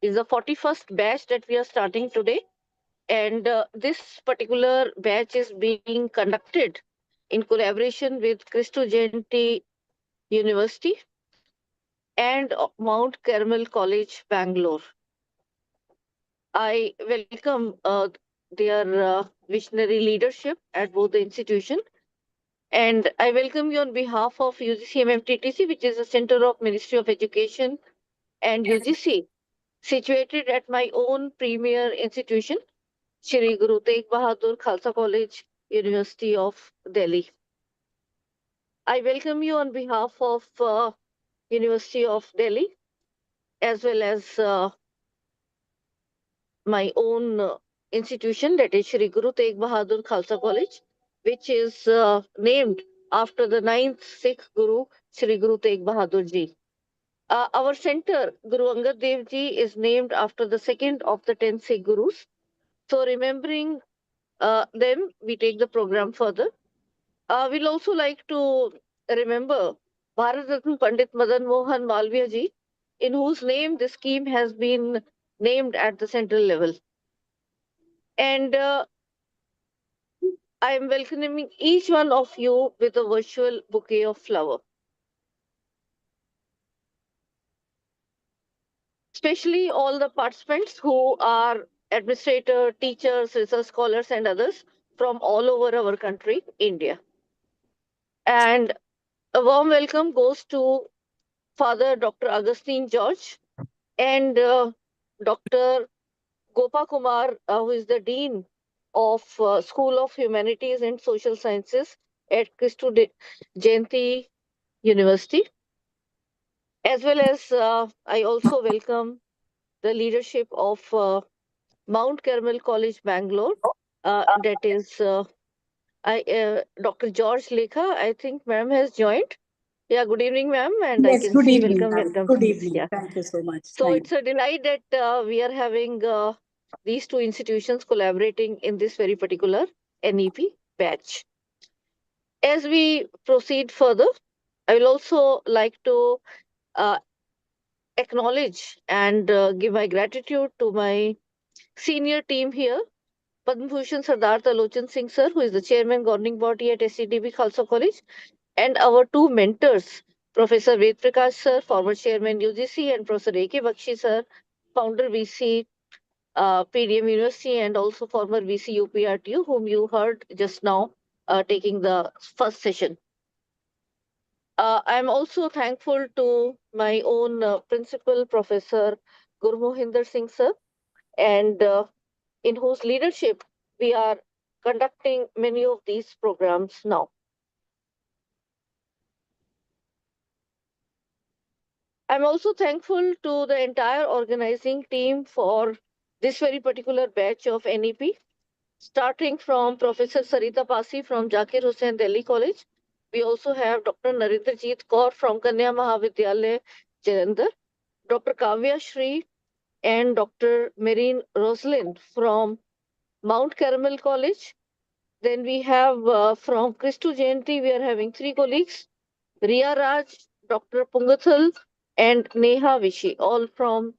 S8: It's the 41st batch that we are starting today. And this particular batch is being conducted in collaboration with Cristo Genti University and Mount Carmel College, Bangalore. I welcome their visionary leadership at both the institution. And I welcome you on behalf of UGC-MMTTC, which is the Center of Ministry of Education and UGC, situated at my own premier institution, Shri Guru Tegh Bahadur Khalsa College, University of Delhi. I welcome you on behalf of University of Delhi, as well as my own institution, that is Shri Guru Tegh Bahadur Khalsa College, which is named after the 9th Sikh Guru, Shri Guru Tegh Bahadur Ji. Our center, Guru Angad Dev Ji, is named after the second of the 10 Sikh Gurus. So remembering them, we take the program further. We'll also like to remember Bharat Ratna Pandit Madan Mohan Malviya Ji, in whose name this scheme has been named at the central level. And I am welcoming each one of you with a virtual bouquet of flower. Especially all the participants who are administrators, teachers, research scholars, and others from all over our country, India. And a warm welcome goes to Father Dr. Augustine George and Dr. Gopa Kumar, who is the Dean of School of Humanities and Social Sciences at Cristo Jayanti University. As well as I also welcome the leadership of Mount Carmel College, Bangalore. That is Dr. George Lekha. I think ma'am has joined. Yeah, good evening, ma'am. And I
S9: Yes,
S8: can
S9: good
S8: see
S9: evening,
S8: welcome,
S9: ma'am.
S8: welcome.
S9: Good
S8: Please.
S9: evening.
S8: Yeah.
S9: Thank you so much.
S8: So
S9: Thank
S8: it's a delight that we are having these two institutions collaborating in this very particular NEP batch. As we proceed further, I will also like to uh, acknowledge and give my gratitude to my senior team here, Padma Bhushan Sardar Talochan Singh sir, who is the chairman governing body at SCDB Khalsa College, and our two mentors, Professor Ved Prakash sir, former chairman UGC, and Professor A.K. Bakshi sir, founder VC PDM University, and also former VC UPRTU, whom you heard just now taking the first session. I'm also thankful to my own principal, Professor Guru Mohinder Singh sir, and in whose leadership we are conducting many of these programs now. I'm also thankful to the entire organizing team for this very particular batch of NEP, starting from Professor Sarita Pasi from Zakir Hussain Delhi College. We also have Dr. Narendrajit Kaur from Kanya Mahavidyalaya, Jalandhar, Dr. Kavya Shri and Dr. Marine Rosalind from Mount Carmel College. Then we have from Cristo Jayanti, we are having three colleagues, Ria Raj, Dr. Pungathal, and Neha Vishi, all from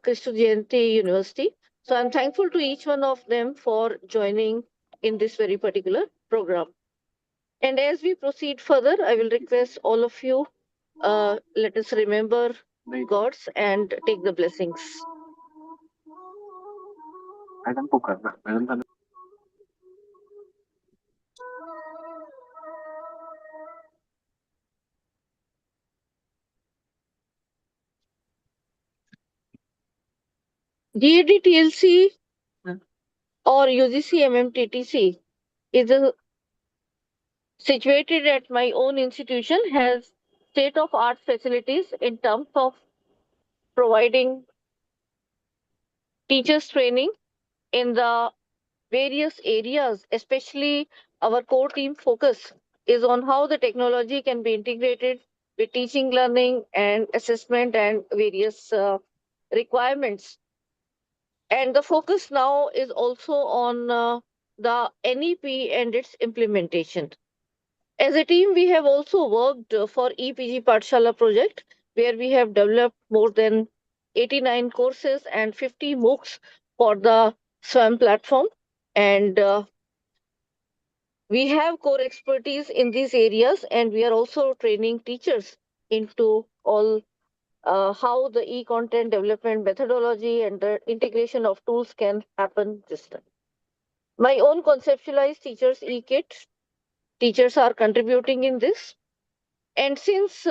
S8: Cristo Jayanti University. So I'm thankful to each one of them for joining in this very particular program. And as we proceed further, I will request all of you, let us remember gods and take the blessings. GAD-TLC or UGC-MMTTC is situated at my own institution, has state-of-art facilities in terms of providing teachers training in the various areas, especially our core team focus is on how the technology can be integrated with teaching, learning, and assessment and various requirements. And the focus now is also on the NEP and its implementation. As a team, we have also worked for EPG Pathshala project, where we have developed more than 89 courses and 50 MOOCs for the SWAM platform. And we have core expertise in these areas, and we are also training teachers into all how the e-content development methodology and the integration of tools can happen this time. My own conceptualized teachers e-kit, teachers are contributing in this. And since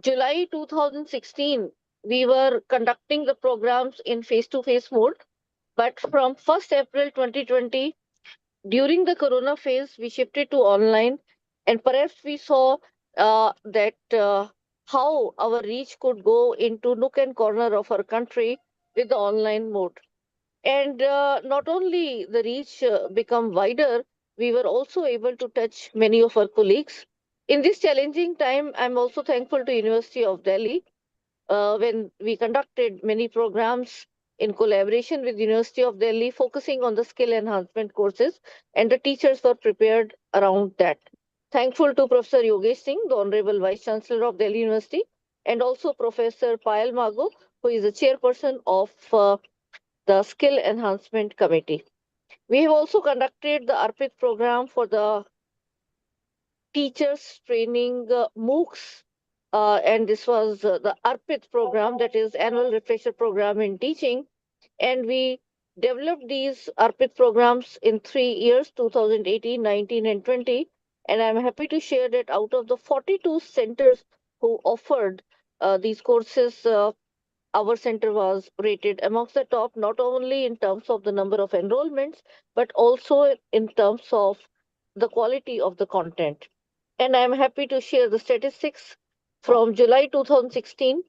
S8: July 2016, we were conducting the programs in face-to-face mode. But from 1st April 2020, during the corona phase, we shifted to online. And perhaps we saw that how our reach could go into nook and corner of our country with the online mode. And not only the reach become wider, we were also able to touch many of our colleagues. In this challenging time, I'm also thankful to University of Delhi when we conducted many programs in collaboration with University of Delhi, focusing on the skill enhancement courses, and the teachers were prepared around that. Thankful to Professor Yogesh Singh, the Honorable Vice Chancellor of Delhi University, and also Professor Payal Mago, who is the chairperson of the Skill Enhancement Committee. We have also conducted the ARPIT program for the teachers training MOOCs, and this was the ARPIT program, that is Annual Refresher Program in Teaching. And we developed these ARPIT programs in 3 years, 2018, 19, and 20. And I'm happy to share that out of the 42 centers who offered these courses, our center was rated amongst the top, not only in terms of the number of enrollments, but also in terms of the quality of the content. And I'm happy to share the statistics from July 2016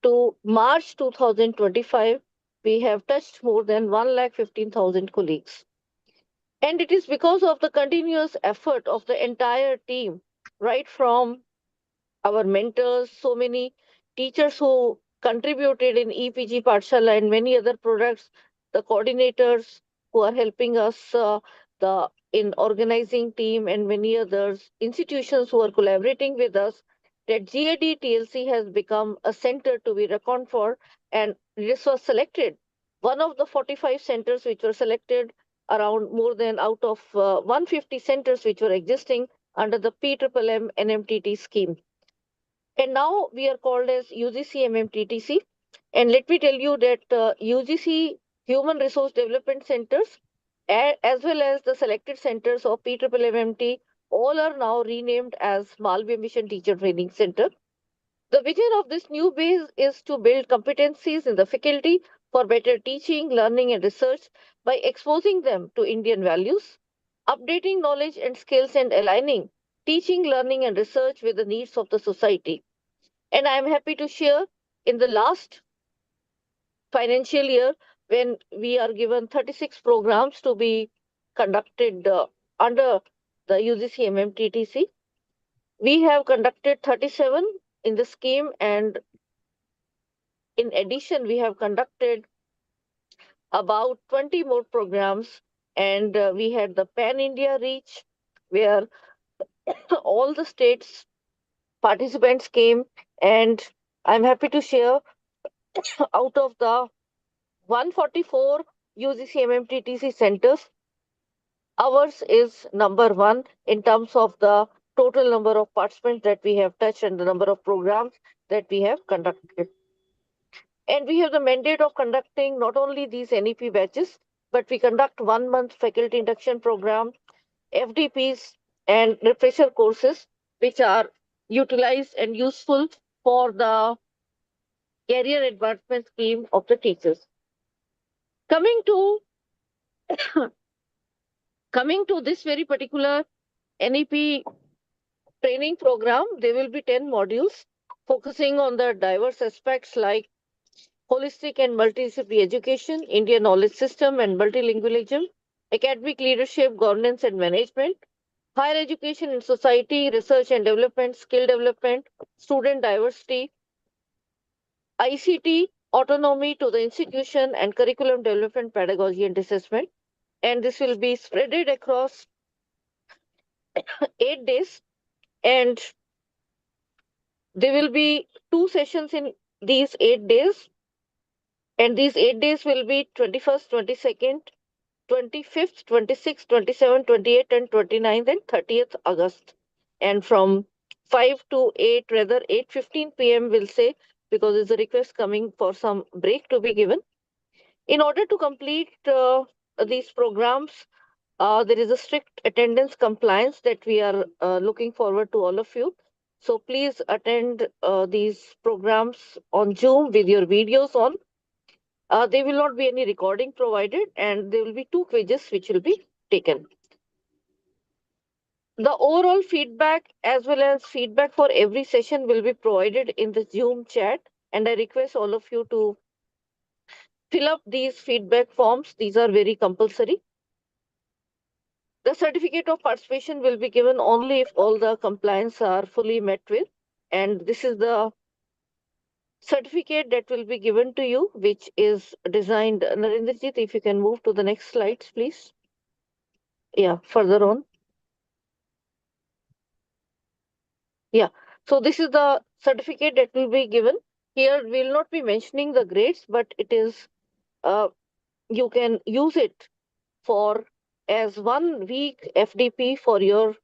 S8: to March 2025. We have touched more than 1,15,000 colleagues. And it is because of the continuous effort of the entire team, right from our mentors, so many teachers who contributed in EPG Pathshala and many other products, the coordinators who are helping us the in organizing team, and many others, institutions who are collaborating with us, that GAD-TLC has become a center to be reckoned for, and this was selected. One of the 45 centers which were selected, around more than out of 150 centers which were existing under the PMMM NMTT scheme. And now we are called as UGC-MMTTC. And let me tell you that UGC Human Resource Development Centers, as well as the selected centers of PMMT, all are now renamed as Malviya Mission Teacher Training Center. The vision of this new base is to build competencies in the faculty for better teaching, learning, and research by exposing them to Indian values, updating knowledge and skills, and aligning teaching, learning, and research with the needs of the society. And I am happy to share in the last financial year, when we are given 36 programs to be conducted under the UGC-MMTTC, we have conducted 37 in the scheme, and in addition, we have conducted about 20 more programs, and we had the Pan-India reach, where all the states participants came, and I'm happy to share out of the 144 UGC-MMTTC centers, ours is number one in terms of the total number of participants that we have touched and the number of programs that we have conducted. And we have the mandate of conducting not only these NEP batches, but we conduct 1 month faculty induction program, FDPs, and refresher courses, which are utilized and useful for the career advancement scheme of the teachers. Coming to Coming to this very particular NEP training program, there will be 10 modules focusing on the diverse aspects like holistic and multidisciplinary education, Indian knowledge system and multilingualism, academic leadership, governance and management, higher education in society, research and development, skill development, student diversity, ICT, autonomy to the institution and curriculum development, pedagogy and assessment. And this will be spreaded across 8 days, and there will be 2 sessions in these 8 days, and these 8 days will be 21st, 22nd, 25th, 26th, 27th, 28th, and 29th and 30th August. And from 5 to 8, rather 8:15 p.m. we'll say, because there's a request coming for some break to be given. In order to complete these programs, there is a strict attendance compliance that we are looking forward to all of you. So please attend these programs on Zoom with your videos on. There will not be any recording provided, and there will be 2 quizzes which will be taken. The overall feedback as well as feedback for every session will be provided in the Zoom chat, and I request all of you to fill up these feedback forms. These are very compulsory. The certificate of participation will be given only if all the compliance are fully met with, and this is the certificate that will be given to you, which is designed. Narendrajit, if you can move to the next slides, please. Yeah, further on. Yeah, so this is the certificate that will be given. Here we will not be mentioning the grades, but it is, you can use it for as 1 week FDP for your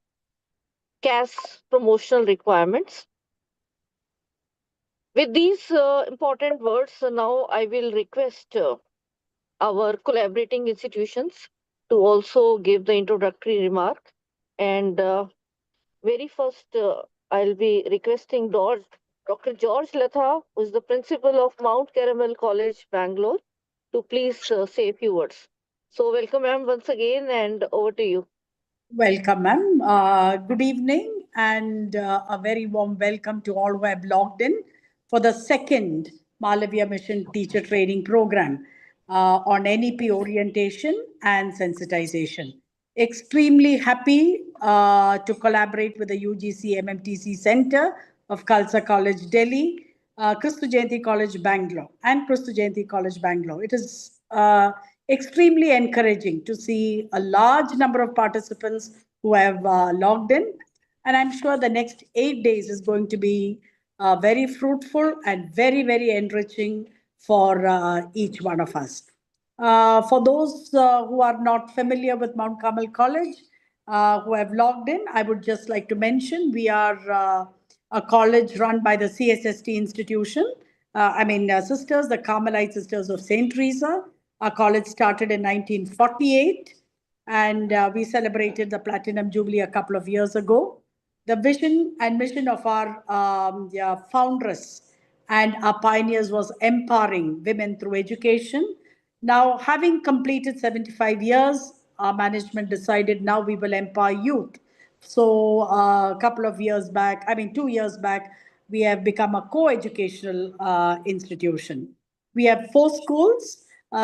S8: CAS promotional requirements. With these important words, now I will request our collaborating institutions to also give the introductory remark. And very first, I'll be requesting Dr. George Latha, who is the principal of Mount Carmel College, Bangalore, to please say a few words. So welcome, ma'am, once again, and over to you.
S9: Welcome, ma'am. Good evening, and a very warm welcome to all who have logged in for the second Malavia Mission Teacher Training Program on NEP orientation and sensitization. Extremely happy to collaborate with the UGC-MMTTC Center of Khalsa College, Delhi, Christu Jayanti College, Bangalore, and Christu Jayanti College, Bangalore. It is extremely encouraging to see a large number of participants who have logged in. And I'm sure the next 8 days is going to be very fruitful and very, very enriching for each one of us. For those who are not familiar with Mount Carmel College, who have logged in, I would just like to mention we are a college run by the CSST institution. Sisters, the Carmelite Sisters of St. Teresa. Our college started in 1948, and we celebrated the Platinum Jubilee a couple of years ago. The vision and mission of our foundress and our pioneers was empowering women through education. Now, having completed 75 years, our management decided now we will empower youth. So a couple of years back, 2 years back, we have become a co-educational institution. We have 4 schools,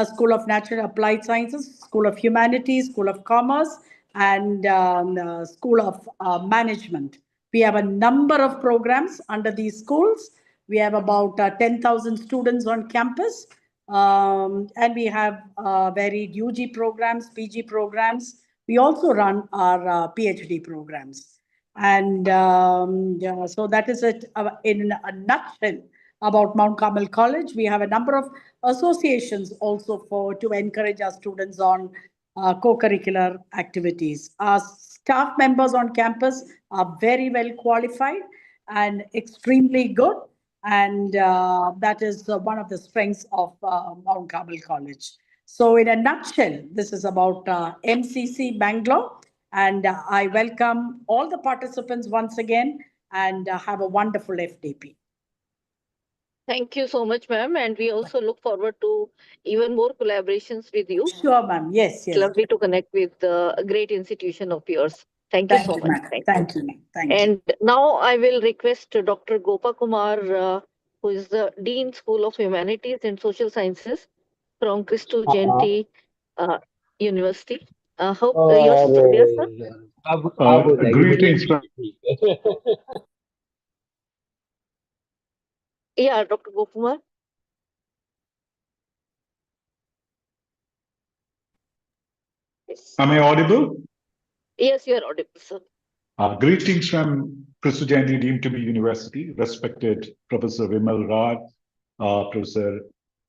S9: School of Natural Applied Sciences, School of Humanities, School of Commerce, and School of Management. We have a number of programs under these schools. We have about 10,000 students on campus, and we have varied UG programs, PG programs. We also run our PhD programs. And so that is it in a nutshell about Mount Carmel College. We have a number of associations also to encourage our students on co-curricular activities. Our staff members on campus are very well qualified and extremely good. And that is one of the strengths of Mount Carmel College. So in a nutshell, this is about MCC Bangalore. And I welcome all the participants once again, and have a wonderful FDP.
S8: Thank you so much, ma'am. And we also look forward to even more collaborations with you.
S9: Sure, ma'am. Yes,
S8: It's
S9: yes.
S8: lovely to connect with a great institution of yours. Thank you
S9: Thank
S8: so
S9: you,
S8: much.
S9: ma'am. Thank you, ma'am. Thank you.
S8: And now I will request Dr. Gopa Kumar, who is the Dean School of Humanities and Social Sciences from Christo Jayanti University. Hope yours there, sir.
S10: Greetings from
S8: Yeah, Dr. Gopa Kumar. Yes.
S10: Am I audible?
S8: Yes, you are audible, sir.
S10: Greetings from Christo Jayanti deemed to be university, respected Professor Vimal Raj, Professor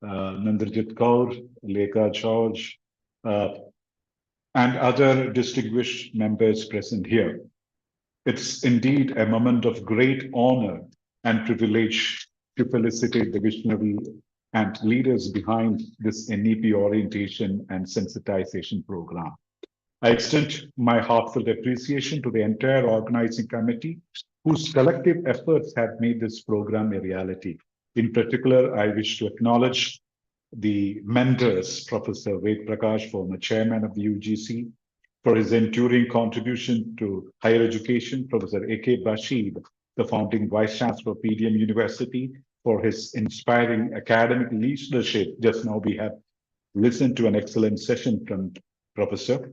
S10: Nandarjit Kaur, Lekha George, and other distinguished members present here. It's indeed a moment of great honor and privilege to felicitate the visionary and leaders behind this NEP orientation and sensitization program. I extend my heartfelt appreciation to the entire organizing committee whose collective efforts have made this program a reality. In particular, I wish to acknowledge the mentors, Professor Ved Prakash, former chairman of the UGC, for his enduring contribution to higher education, Professor A.K. Bashir, the founding vice chancellor of PDM University, for his inspiring academic leadership. Just now we have listened to an excellent session from Professor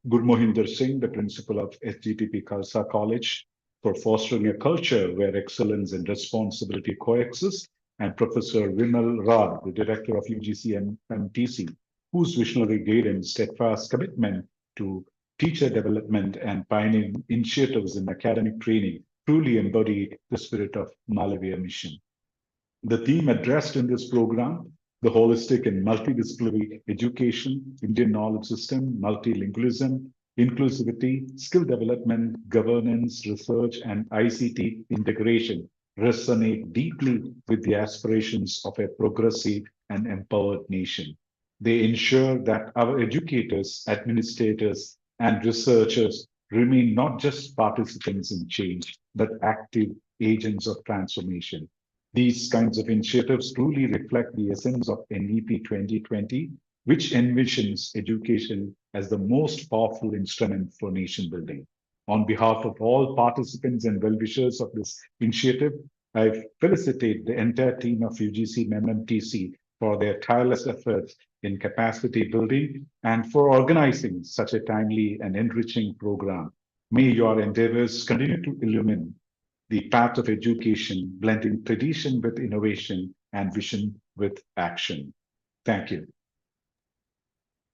S10: Gurmohinder Singh, the principal of SGTP Khalsa College, for fostering a culture where excellence and responsibility coexist, and Professor Vimal Raj, the director of UGC-MMTTC, whose visionary guidance, steadfast commitment to teacher development and pioneering initiatives in academic training truly embody the spirit of Malaviya mission. The theme addressed in this program, the holistic and multidisciplinary education, Indian knowledge system, multilingualism, inclusivity, skill development, governance, research, and ICT integration resonate deeply with the aspirations of a progressive and empowered nation. They ensure that our educators, administrators, and researchers remain not just participants in change, but active agents of transformation. These kinds of initiatives truly reflect the essence of NEP 2020, which envisions education as the most powerful instrument for nation building. On behalf of all participants and well-wishers of this initiative, I felicitate the entire team of UGC-MMTTC for their tireless efforts in capacity building and for organizing such a timely and enriching program. May your endeavors continue to illumine the path of education, blending tradition with innovation and vision with action. Thank you.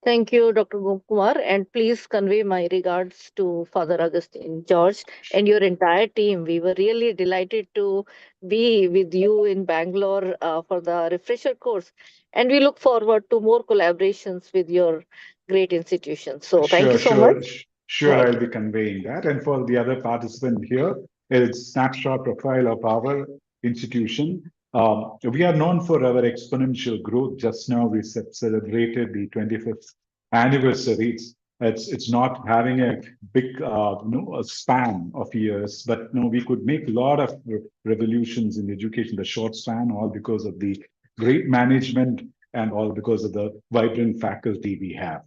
S8: Thank you, Dr. Kumar, and please convey my regards to Father Augustine George and your entire team. We were really delighted to be with you in Bangalore for the refresher course, and we look forward to more collaborations with your great institution. So thank you so much.
S10: Sure,
S8: Thank
S10: I'll be conveying that. And for the other participant here, it's snapshot profile of our institution. We are known for our exponential growth. Just now we celebrated the 25th anniversary. It's not having a big a span of years, but no, we could make a lot of revolutions in education, the short span, all because of the great management and all because of the vibrant faculty we have.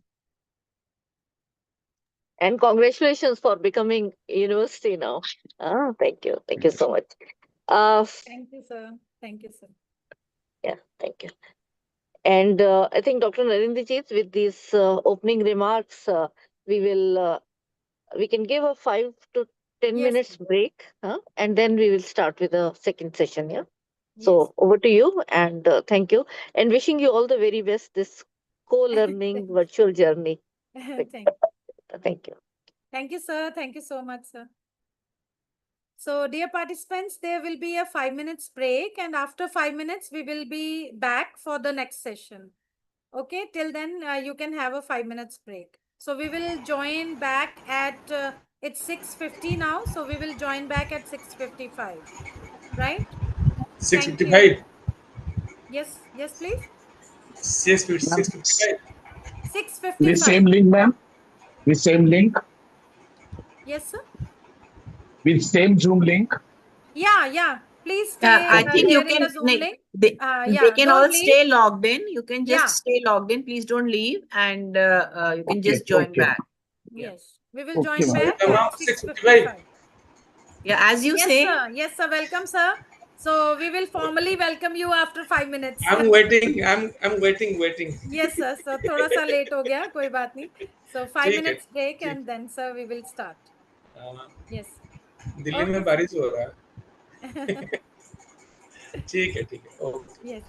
S8: And congratulations for becoming university now. Thank you. Thank you so much.
S2: Thank you, sir. Thank you, sir.
S8: Yeah, thank you. And I think Dr. Narendrajit, with these opening remarks, we can give a 5 to 10
S2: Yes,
S8: minutes
S2: sir.
S8: break, and then we will start with the second session. Yeah.
S2: Yes.
S8: So over to you, and thank you, and wishing you all the very best this co-learning virtual journey.
S2: Thank
S8: Thank you.
S2: Thank you, sir. Thank you so much, sir. So, dear participants, there will be a 5 minutes break, and after 5 minutes, we will be back for the next session. Okay, till then, you can have a 5 minutes break. So, we will join back at it's 6:50 now, so we will join back at 6:55. Right? Thank you.
S11: 6:55.
S2: Yes, yes, please.
S11: 6:55.
S12: The
S2: 6:55.
S12: same link, ma'am. The same link.
S2: Yes, sir.
S12: With same Zoom link.
S2: Yeah, yeah. Please
S11: Yeah,
S2: stay
S11: I think you
S2: here in
S11: can,
S2: the Zoom link.
S11: they
S2: Yeah,
S11: can
S2: don't
S11: all
S2: leave.
S11: stay logged in. You can just
S2: Yeah.
S11: stay logged in. Please don't leave, and you can
S10: Okay,
S11: just join
S10: okay.
S11: back.
S2: Yes. We will
S10: Okay,
S2: join
S10: ma'am.
S2: back at 6:55.
S11: Yeah, as you
S2: Yes,
S11: say.
S2: sir. Yes, sir. Welcome, sir. So we will formally welcome you after 5 minutes.
S13: I'm waiting. I'm waiting.
S2: Yes, sir. So थोड़ा सा late हो गया, कोई बात नहीं. So 5
S13: ठीक है,
S2: minutes break
S13: ठीक.
S2: and then, sir, we will start. Yes.
S13: Delhi में
S2: Okay,
S13: बारिश हो रहा है.
S2: sir.
S13: ठीक है, okay.
S2: Yes.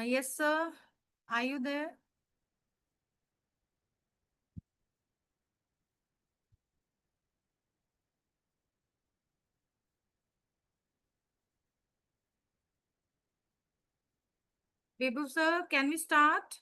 S2: Yes, sir. Are you there? Vibhu, sir, can we start?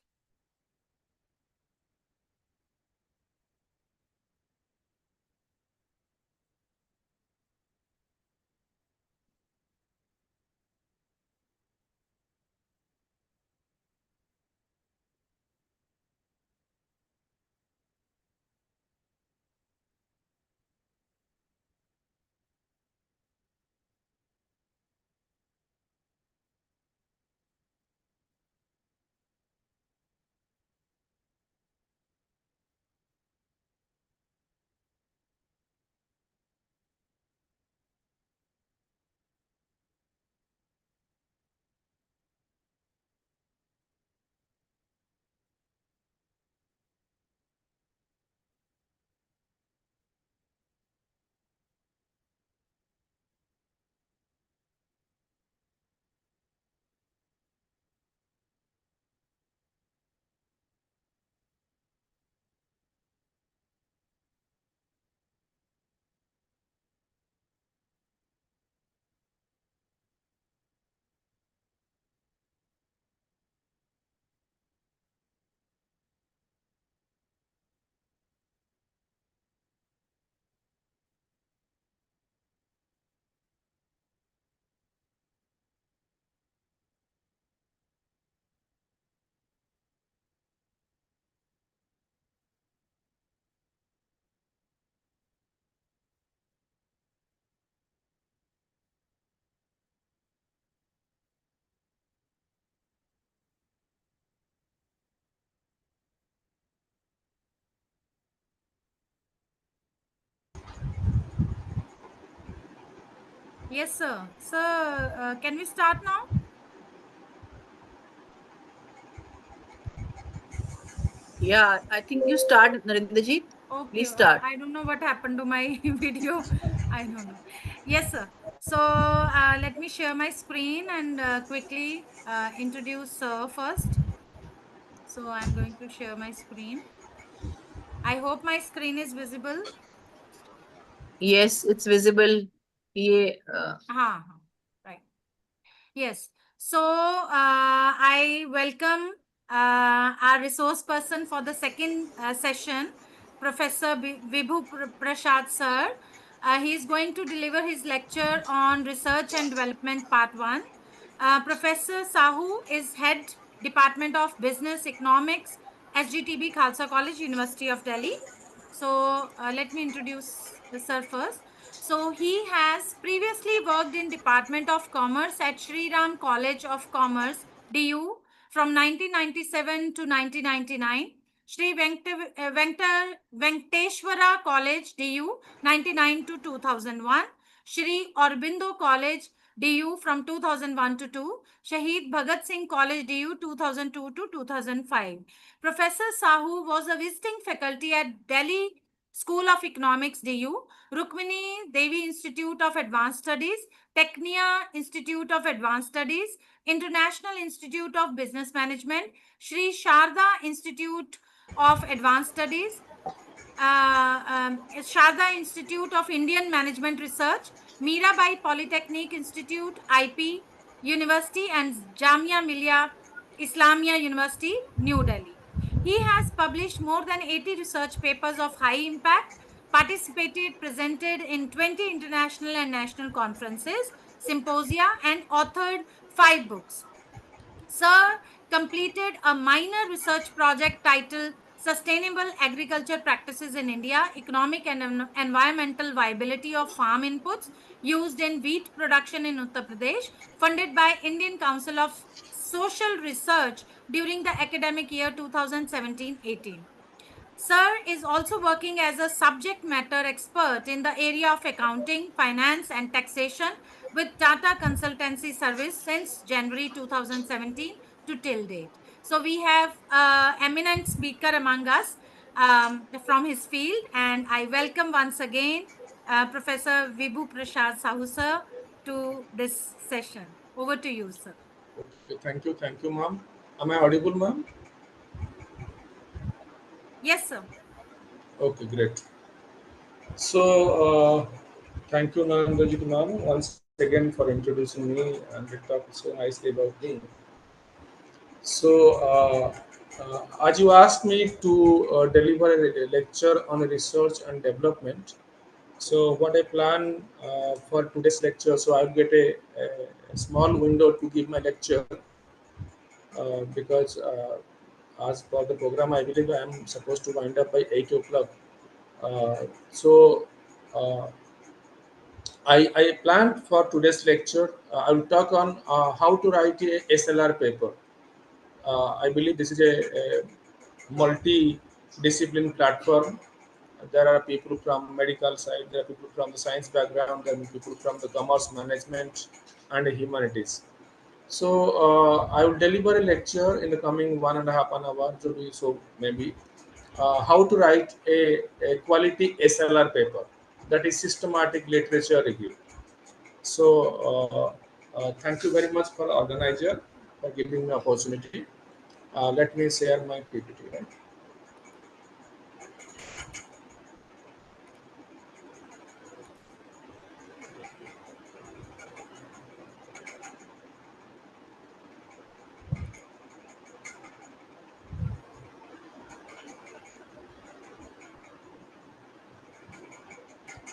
S2: Yes, sir. Sir, can we start now?
S11: Yeah, I think you start, Narendraji.
S2: Okay,
S11: Please start.
S2: I don't know what happened to my video. I don't know. Yes, sir. So let me share my screen and quickly introduce sir first. So I'm going to share my screen. I hope my screen is visible.
S11: Yes, it's visible. Yeah.
S2: Right. Yes. So I welcome our resource person for the second session, Professor Vibhu Prasad sir. He is going to deliver his lecture on research and development part 1. Professor Sahu is head Department of Business Economics, SGTB Khalsa College, University of Delhi. So let me introduce the sir first. So he has previously worked in Department of Commerce at Sri Ram College of Commerce, DU, from 1997 to 1999. Sri Venkateshwara College, DU, 99 to 2001. Shri Aurobindo College, DU, from 2001 to 2. Shahid Bhagat Singh College, DU, 2002 to 2005. Professor Sahu was a visiting faculty at Delhi School of Economics, DU, Rukmini Devi Institute of Advanced Studies, Technia Institute of Advanced Studies, International Institute of Business Management, Sri Sharda Institute of Advanced Studies, Sharda Institute of Indian Management Research, Mirabai Polytechnic Institute, IP University, and Jamia Millia Islamia University, New Delhi. He has published more than 80 research papers of high impact, participated, presented in 20 international and national conferences, symposia, and authored 5 books. Sir completed a minor research project titled Sustainable Agriculture Practices in India, Economic and Environmental Viability of Farm Inputs Used in Wheat Production in Uttar Pradesh, funded by Indian Council of Social Research during the academic year 2017-18. Sir is also working as a subject matter expert in the area of accounting, finance, and taxation with Tata Consultancy Service since January 2017 to till date. So we have eminent speaker among us from his field, and I welcome once again Professor Vibhu Prasad Sahu sir to this session. Over to you, sir.
S13: Okay. Thank you, ma'am. Am I audible, ma'am?
S2: Yes, sir.
S13: Okay, great. So, thank you, Narendrajit ma'am, once again for introducing me and you talked so nicely about me. So, as you asked me to deliver a lecture on research and development, so what I plan for today's lecture, so I'll get a small window to give my lecture because as per the program, I believe I am supposed to wind up by 8 o'clock. So uh, I planned for today's lecture. I will talk on how to write a SLR paper. I believe this is a multi-discipline platform. There are people from medical side, there are people from the science background, there are people from the commerce management and the humanities. So I will deliver a lecture in the coming 1.5 an hour. So maybe how to write a quality SLR paper, that is systematic literature review. So thank you very much for organizer for giving me opportunity. Let me share my PPT. Right?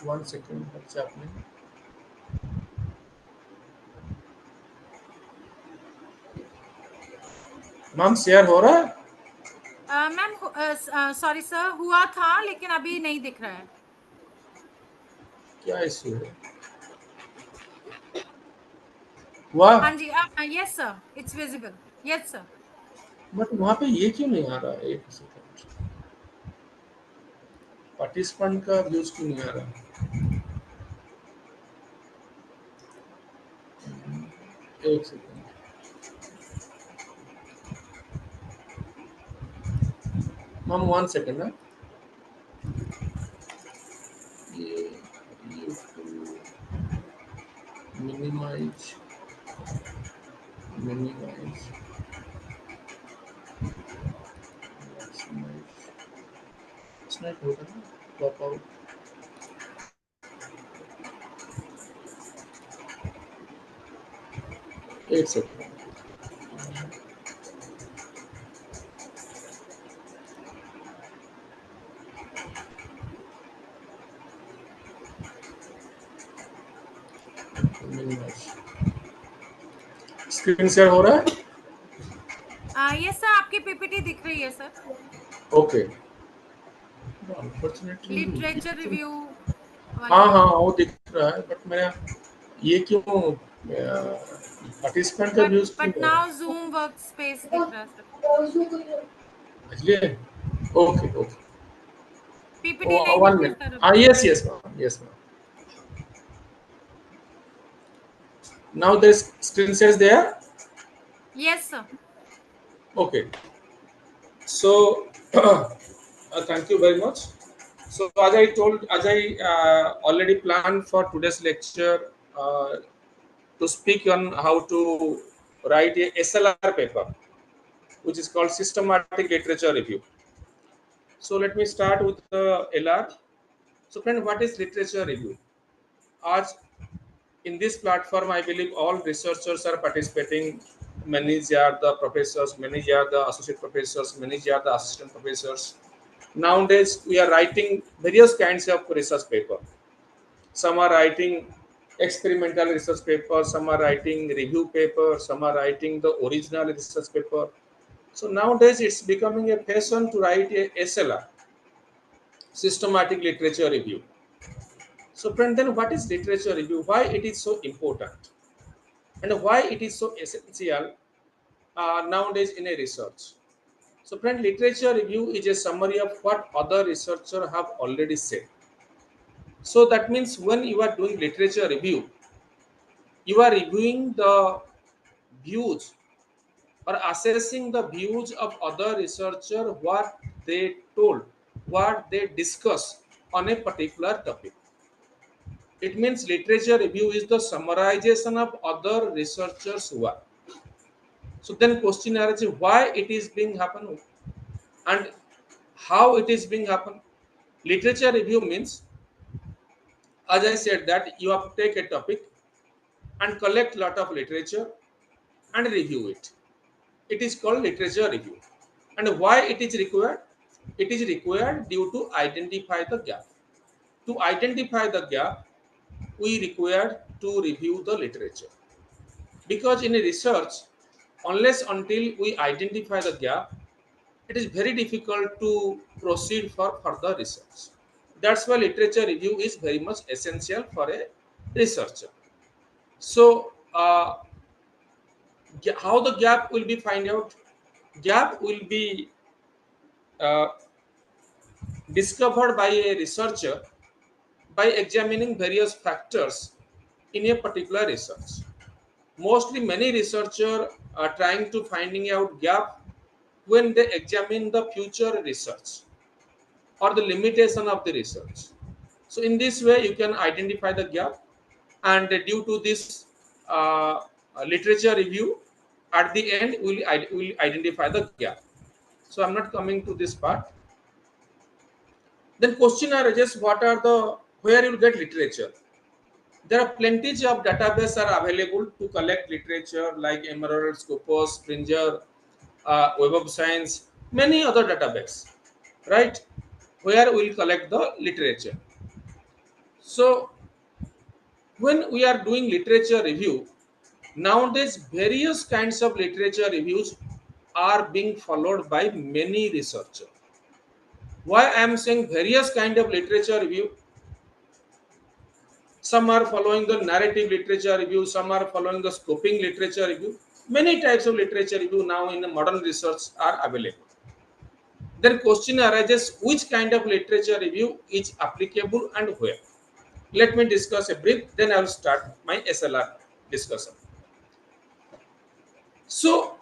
S13: One second, what's happening? Ma'am share हो रहा है?
S2: Ma'am sorry sir, हुआ था लेकिन अभी नहीं दिख रहा है.
S13: क्या इशू है? वाह.
S2: हाँ जी, yes sir, it's visible. Yes sir.
S13: But वहाँ पे ये क्यों नहीं आ रहा है? एक सेकंड, पार्टिसिपेंट का व्यूज क्यों नहीं आ रहा है? एक सेकंड. मैम 1 सेकंड है. ये minimize maximize. It's not होगा ना, pop out. एक सेकंड. minimize. स्क्रीन शेयर हो रहा है?
S2: यस सर, आपकी पीपीटी दिख रही है sir.
S13: Okay. Unfortunately
S2: literature review.
S13: हाँ हाँ वो दिख रहा है, बट मेरा ये क्यों पार्टिसिपेंट का व्यूज क्यों
S2: बट नाउ जूम वर्कस्पेस दिख रहा है सर.
S13: इसलिए ओके ओके.
S2: पीपीटी नहीं
S13: 1
S2: दिख रही
S13: मिनट.
S2: सर.
S13: हाँ yes yes ma'am, yes ma'am. Now the screen shares there.
S2: Yes sir.
S13: Okay. So thank you very much. So as I already planned for today's lecture to speak on how to write a SLR paper, which is called systematic literature review. So let me start with the LR. So friend, what is literature review? As in this platform, I believe all researchers are participating. Many are the professors, many are the associate professors, many are the assistant professors. Nowadays, we are writing various kinds of research paper. Some are writing experimental research paper, some are writing review paper, some are writing the original research paper. So nowadays, it's becoming a fashion to write a SLR, systematic literature review. So friend, then what is literature review? Why it is so important? And why it is so essential nowadays in a research? So friend, literature review is a summary of what other researchers have already said. So that means when you are doing literature review, you are reviewing the views or assessing the views of other researchers, what they told, what they discuss on a particular topic. It means literature review is the summarization of other researchers' work. So then question arises why it is being happen and how it is being happen. Literature review means, as I said, that you have to take a topic and collect lot of literature and review it. It is called literature review. And why it is required? It is required due to identify the gap. To identify the gap, we required to review the literature. Because in a research, unless until we identify the gap, it is very difficult to proceed for further research. That's why literature review is very much essential for a researcher. So, how the gap will be find out? Gap will be uh, discovered by a researcher by examining various factors in a particular research. Mostly many researchers are trying to finding out gap when they examine the future research or the limitation of the research. So in this way you can identify the gap, and due to this literature review, at the end we will identify the gap. So I'm not coming to this part. Then question arises, what are the, where you will get literature? There are plenty of databases are available to collect literature like Emerald, Scopus, Springer, Web of Science, many other databases, right? Where we will collect the literature. So when we are doing literature review, nowadays various kinds of literature reviews are being followed by many researchers. Why I am saying various kind of literature review? Some are following the narrative literature review, some are following the scoping literature review. Many types of literature review now in the modern research are available. Then question arises, which kind of literature review is applicable and where? Let me discuss a brief, then I will start my SLR discussion. So,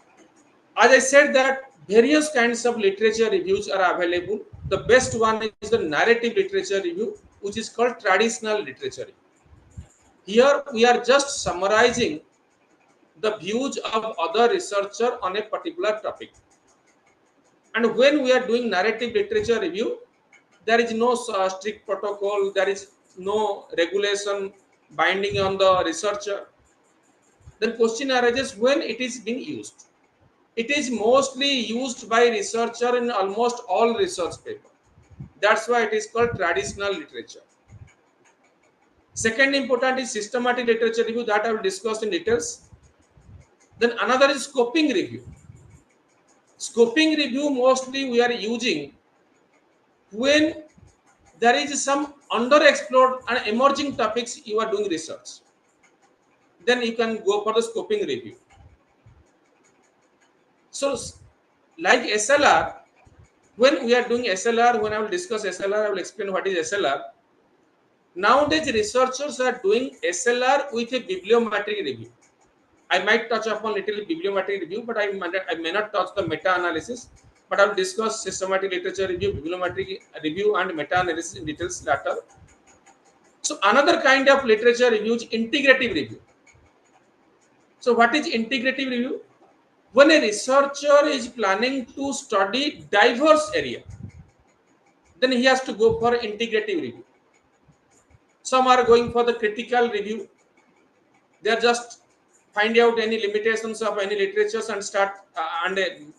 S13: as I said that various kinds of literature reviews are available. The best one is the narrative literature review, which is called traditional literature review. Here we are just summarizing the views of other researchers on a particular topic. And when we are doing narrative literature review, there is no strict protocol, there is no regulation binding on the researcher. Then question arises, when it is being used. It is mostly used by researcher in almost all research papers. That's why it is called traditional literature. Second important is systematic literature review, that I will discuss in details. Then another is scoping review. Scoping review mostly we are using when there is some underexplored and emerging topics you are doing research. Then you can go for the scoping review. So like SLR, when we are doing SLR, when I will discuss SLR, I will explain what is SLR. Nowadays researchers are doing SLR with a bibliometric review. I might touch upon little bibliometric review, but I may not touch the meta-analysis. But I will discuss systematic literature review, bibliometric review, and meta-analysis in details later. So another kind of literature review is integrative review. So what is integrative review? When a researcher is planning to study diverse area, then he has to go for integrative review. Some are going for the critical review. They are just find out any limitations of any literatures and start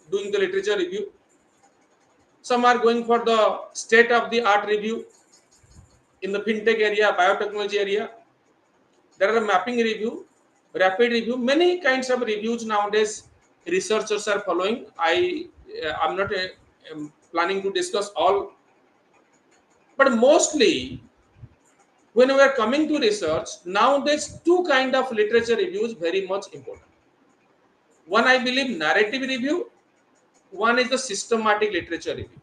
S13: doing the literature review. Some are going for the state of the art review in the fintech area, biotechnology area. There are a mapping review, rapid review, many kinds of reviews nowadays researchers are following. I'm not planning to discuss all, but mostly when we are coming to research, nowadays two kind of literature reviews very much important. One, I believe, narrative review. One is the systematic literature review.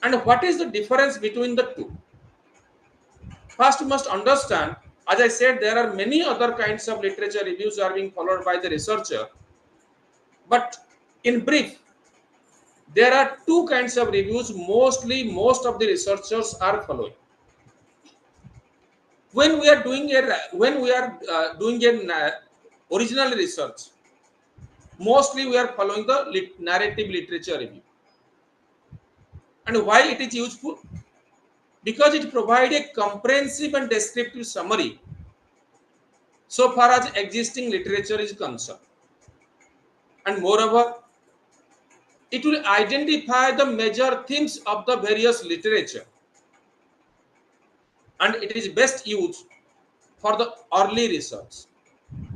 S13: And what is the difference between the two? First, you must understand, as I said, there are many other kinds of literature reviews are being followed by the researcher. But in brief, there are two kinds of reviews mostly most of the researchers are following. When we are doing an original research, Mostly we are following the narrative literature review. And why it is useful? Because it provides a comprehensive and descriptive summary so far as existing literature is concerned. And moreover, it will identify the major themes of the various literature. And it is best used for the early research.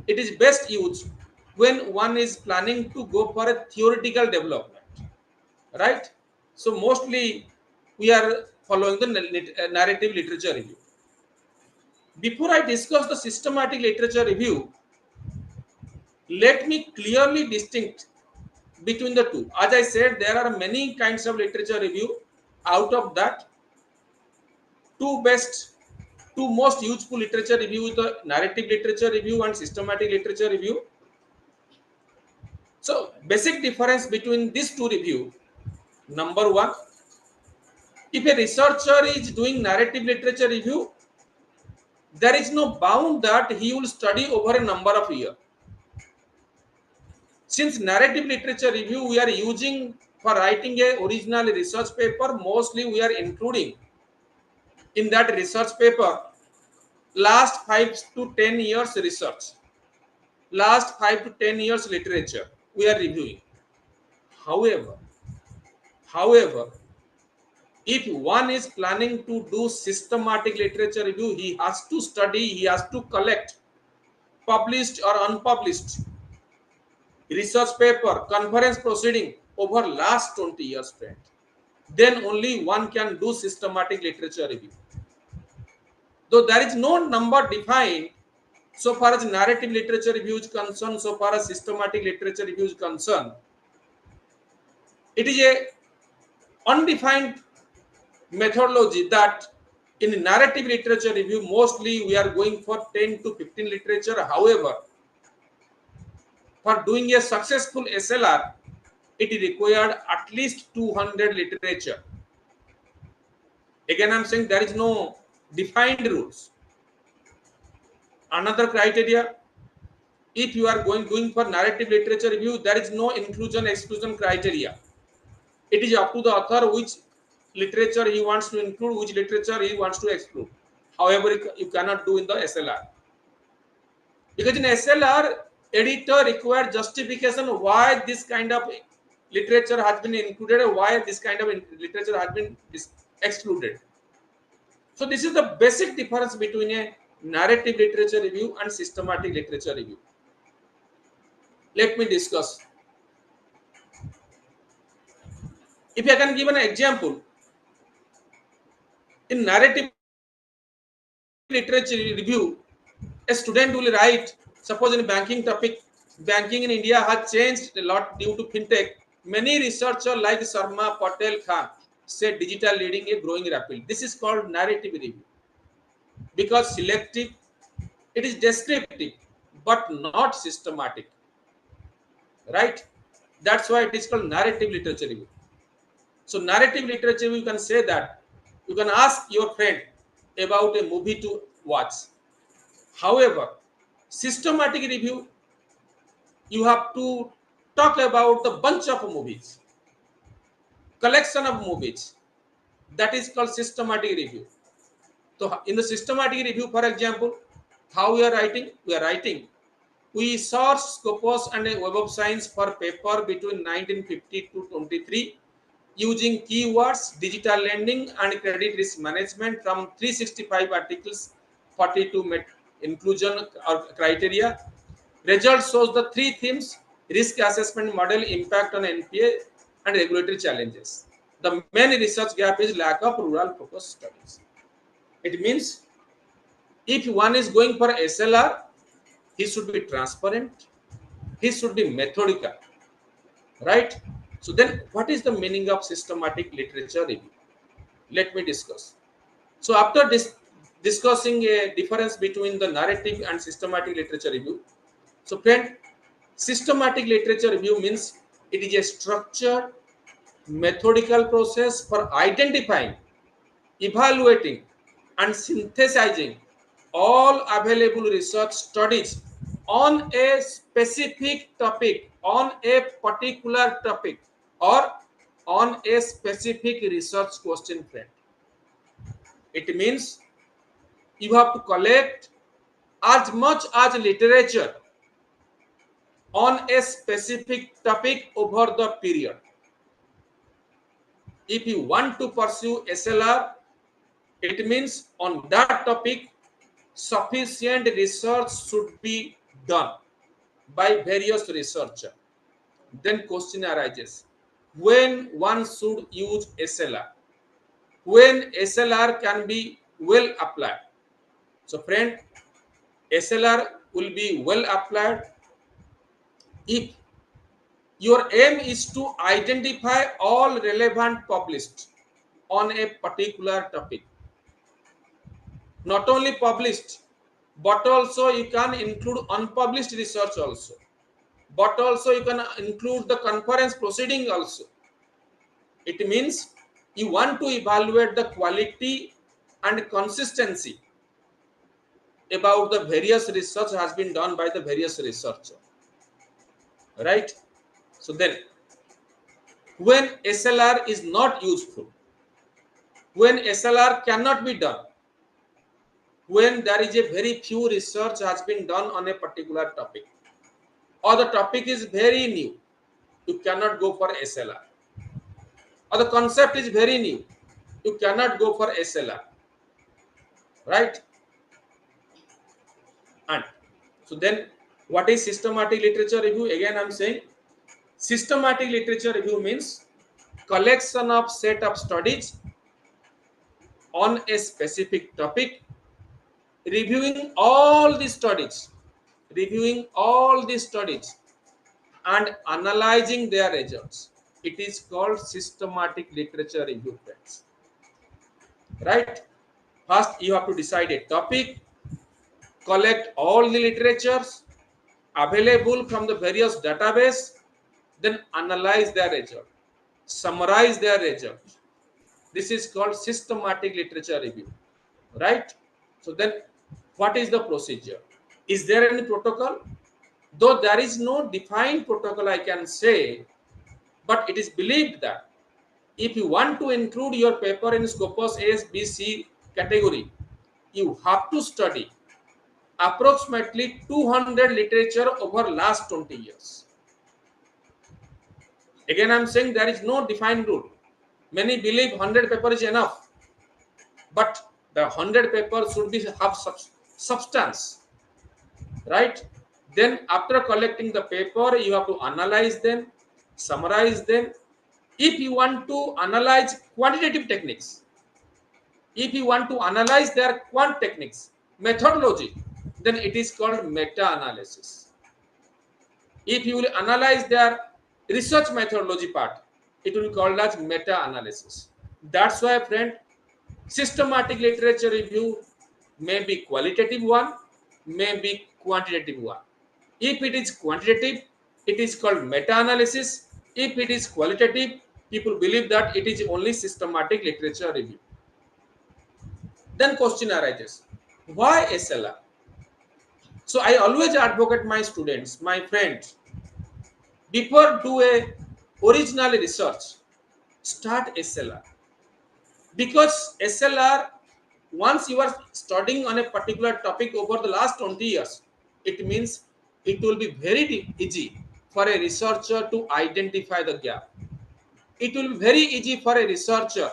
S13: It is best used when one is planning to go for a theoretical development, right? So mostly we are following the narrative literature review. Before I discuss the systematic literature review, let me clearly distinct between the two. As I said, there are many kinds of literature review. Out of that, two most useful literature review is the narrative literature review and systematic literature review. So basic difference between these two review. Number one, if a researcher is doing narrative literature review, there is no bound that he will study over a number of years. Since narrative literature review we are using for writing a original research paper, mostly we are including in that research paper last 5 to 10 years research, last 5 to 10 years literature we are reviewing. However, if one is planning to do systematic literature review, he has to study, he has to collect published or unpublished research paper, conference proceeding over last 20 years, friend. Then only one can do systematic literature review. Though there is no number defined so far as narrative literature review is concerned, so far as systematic literature review is concerned, it is a undefined methodology that in narrative literature review mostly we are going for 10 to 15 literature. However, for doing a successful SLR, it is required at least 200 literature. Again, I am saying there is no defined rules. Another criteria, if you are doing for narrative literature review, there is no inclusion exclusion criteria. It is up to the author which literature he wants to include, which literature he wants to exclude. However, you cannot do in the SLR. Because in SLR, editor required justification why this kind of literature has been included or why this kind of literature has been excluded. So this is the basic difference between a narrative literature review and systematic literature review. Let me discuss. If I can give an example, in narrative literature review, a student will write, suppose in banking topic, banking in India has changed a lot due to fintech. Many researchers like Sharma, Patel, Khan say digital leading is growing rapidly. This is called narrative review. Because selective, it is descriptive, but not systematic. Right? That's why it is called narrative literature review. So narrative literature, you can say that you can ask your friend about a movie to watch. However, systematic review, you have to talk about the bunch of movies, collection of movies. That is called systematic review. So in the systematic review, for example, how we are writing? We source Scopus and Web of Science for paper between 1950 to 23 using keywords, digital lending and credit risk management from 365 articles, 42 inclusion or criteria. Result shows the three themes: risk assessment model, impact on NPA and regulatory challenges. The main research gap is lack of rural focus studies. It means if one is going for SLR, he should be transparent, he should be methodical, right? So then what is the meaning of systematic literature review? Let me discuss. So after discussing a difference between the narrative and systematic literature review, so friend, systematic literature review means it is a structured, methodical process for identifying, evaluating and synthesizing all available research studies on a specific topic on a particular topic or on a specific research question, friend. It means you have to collect as much as literature on a specific topic over the period. If you want to pursue SLR, it means on that topic sufficient research should be done by various researchers. Then question arises, when one should use SLR? When SLR can be well applied? So friend, SLR will be well applied if your aim is to identify all relevant published on a particular topic. Not only published, but also you can include unpublished research also. But also you can include the conference proceeding also. It means you want to evaluate the quality and consistency about the various research has been done by the various researchers. Right? So then, when SLR is not useful, when SLR cannot be done, when there is a very few research has been done on a particular topic, or the topic is very new, you cannot go for SLR. Or the concept is very new, you cannot go for SLR. Right? And so then, what is systematic literature review? Again, I am saying systematic literature review means collection of set of studies on a specific topic, reviewing all these studies, and analyzing their results. It is called systematic literature review, friends. Right? First, you have to decide a topic, collect all the literatures available from the various database, then analyze their result, summarize their result. This is called systematic literature review. Right? So then, what is the procedure? Is there any protocol? Though there is no defined protocol, I can say, but it is believed that if you want to include your paper in Scopus A, B, C category, you have to study approximately 200 literature over last 20 years. Again, I am saying there is no defined rule. Many believe 100 paper is enough, but the 100 papers should have substance. Right? Then after collecting the paper, you have to analyze them, summarize them. If you want to analyze quantitative techniques, if you want to analyze their quant techniques, methodology, then it is called meta-analysis. If you will analyze their research methodology part, it will be called as meta-analysis. That's why, friend, systematic literature review may be qualitative one, may be quantitative one. If it is quantitative, it is called meta-analysis. If it is qualitative, people believe that it is only systematic literature review. Then question arises, why SLR? So I always advocate my students, my friends, before do a original research, start SLR. Because SLR, once you are studying on a particular topic over the last 20 years, it means it will be very easy for a researcher to identify the gap. It will be very easy for a researcher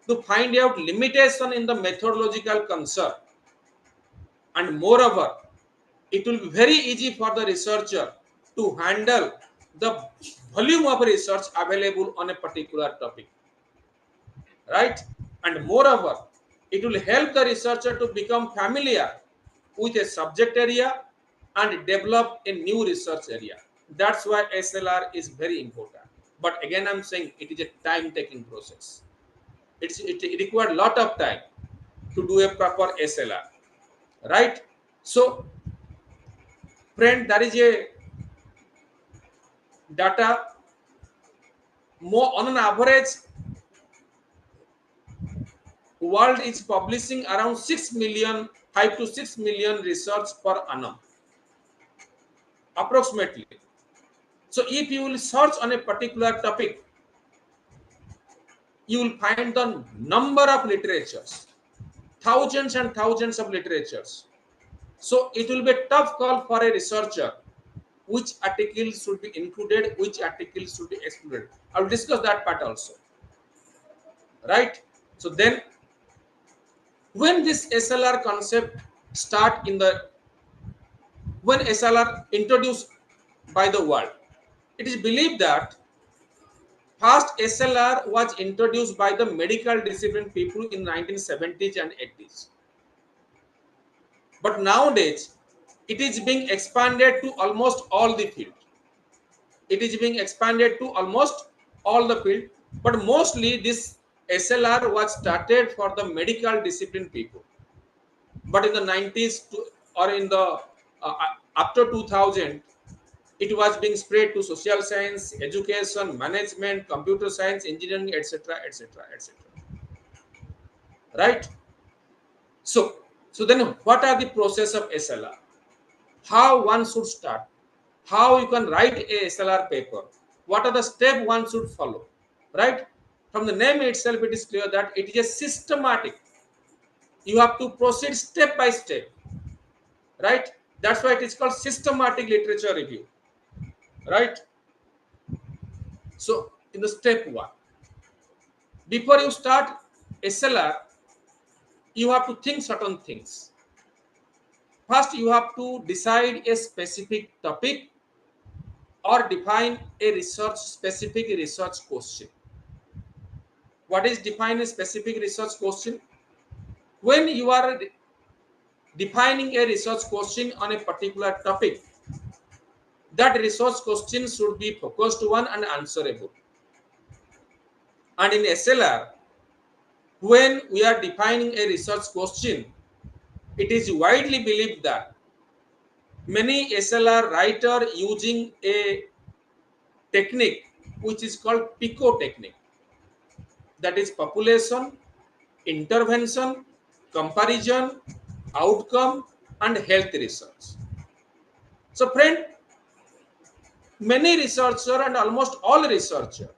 S13: to find out limitation in the methodological concept. And moreover, it will be very easy for the researcher to handle the volume of research available on a particular topic. Right? And moreover, it will help the researcher to become familiar with a subject area and develop a new research area. That's why SLR is very important. But again, I'm saying it is a time-taking process. It requires a lot of time to do a proper SLR. Right? So, friend, there is a data more on an average world is publishing around 6 million, 5 to 6 million research per annum, approximately. So if you will search on a particular topic, you will find the number of literatures, thousands and thousands of literatures. So it will be a tough call for a researcher which article should be included, which article should be excluded. I will discuss that part also. Right? So then, when this SLR concept start when SLR introduced by the world, it is believed that first SLR was introduced by the medical discipline people in 1970s and 80s. But nowadays, it is being expanded to almost all the field. It is being expanded to almost all the field, but mostly this SLR was started for the medical discipline people. But in the 90s or in the after 2000, it was being spread to social science, education, management, computer science, engineering, etc., etc., etc. Right? So then what are the process of SLR? How one should start? How you can write a SLR paper? What are the steps one should follow? Right? From the name itself, it is clear that it is a systematic. You have to proceed step by step. Right? That's why it is called systematic literature review. Right? So in the step one, before you start SLR, you have to think certain things. First, you have to decide a specific topic or define a specific research question. What is define a specific research question? When you are defining a research question on a particular topic, that research question should be focused one and answerable. And in SLR, when we are defining a research question, it is widely believed that many SLR writers using a technique which is called PICO technique, that is population, intervention, comparison, outcome, and health research. So friend, many researchers and almost all researchers,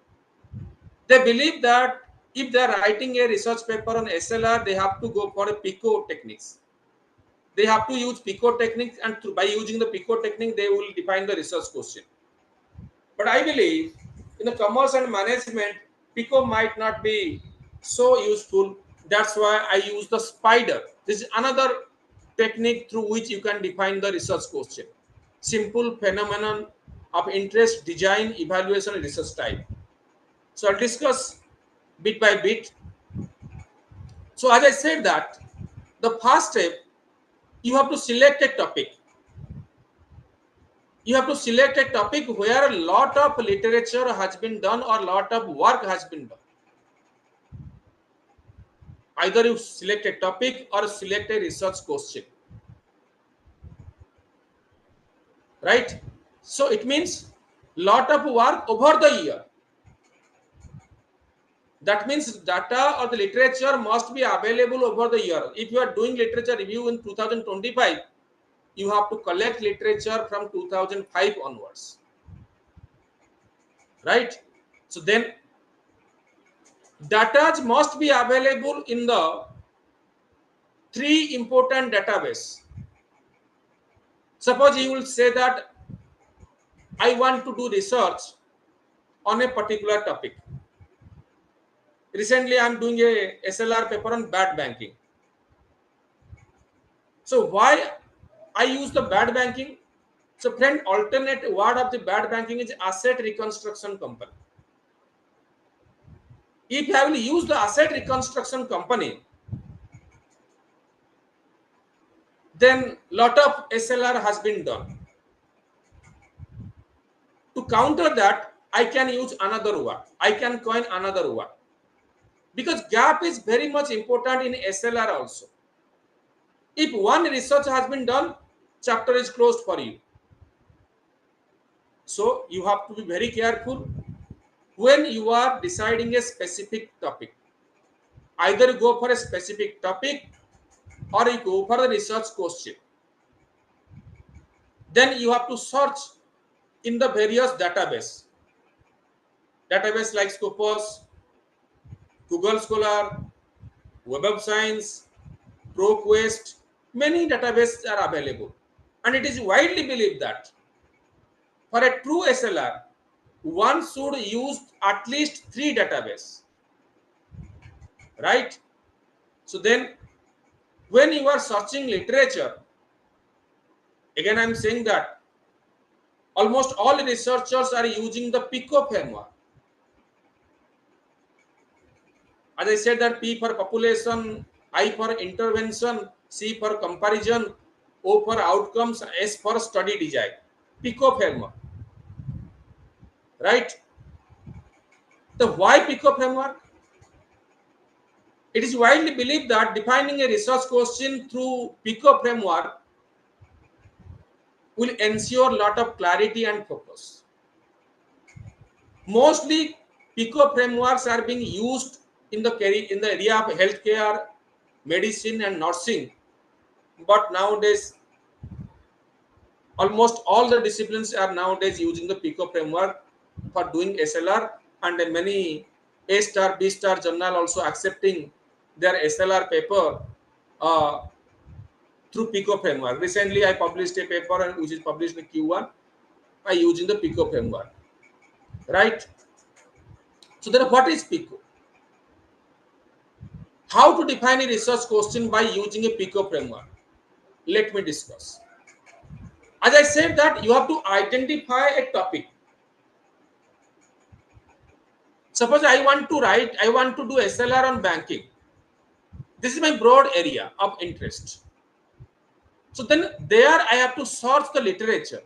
S13: they believe that if they are writing a research paper on SLR, they have to go for a PICO techniques. They have to use PICO techniques, and by using the PICO technique, they will define the research question. But I believe in the commerce and management, PICO might not be so useful. That's why I use the spider. This is another technique through which you can define the research question. Simple phenomenon of interest, design, evaluation, and research type. So I'll discuss bit by bit. So as I said that, the first step, you have to select a topic. You have to select a topic where a lot of literature has been done or a lot of work has been done. Either you select a topic or select a research question. Right? So it means lot of work over the year. That means data or the literature must be available over the year. If you are doing literature review in 2025, you have to collect literature from 2005 onwards. Right? So then data must be available in the three important database. Suppose you will say that I want to do research on a particular topic. Recently, I am doing a SLR paper on bad banking. So why I use the bad banking? So friend, alternate word of the bad banking is asset reconstruction company. If I will use the asset reconstruction company, then lot of SLR has been done. To counter that, I can use another word. I can coin another word. Because gap is very much important in SLR also. If one research has been done, chapter is closed for you. So you have to be very careful when you are deciding a specific topic. Either you go for a specific topic or you go for the research question. Then you have to search in the various database like Scopus, Google Scholar, Web of Science, ProQuest. Many databases are available, and it is widely believed that for a true SLR, one should use at least 3 databases, right? So then, when you are searching literature, again I am saying that almost all researchers are using the PICO framework. As I said, that P for population, I for intervention, C for comparison, O for outcomes, S for study design. PICO framework, right? The why PICO framework? It is widely believed that defining a research question through PICO framework will ensure a lot of clarity and focus. Mostly, PICO frameworks are being used in the area of healthcare, medicine, and nursing. But nowadays, almost all the disciplines are nowadays using the PICO framework for doing SLR, and many A-star, B-star journal also accepting their SLR paper through PICO framework. Recently, I published a paper which is published in Q1 by using the PICO framework, right? So then what is PICO? How to define a research question by using a PICO framework? Let me discuss. As I said that you have to identify a topic. Suppose I want to do SLR on banking. This is my broad area of interest. So then there I have to search the literature.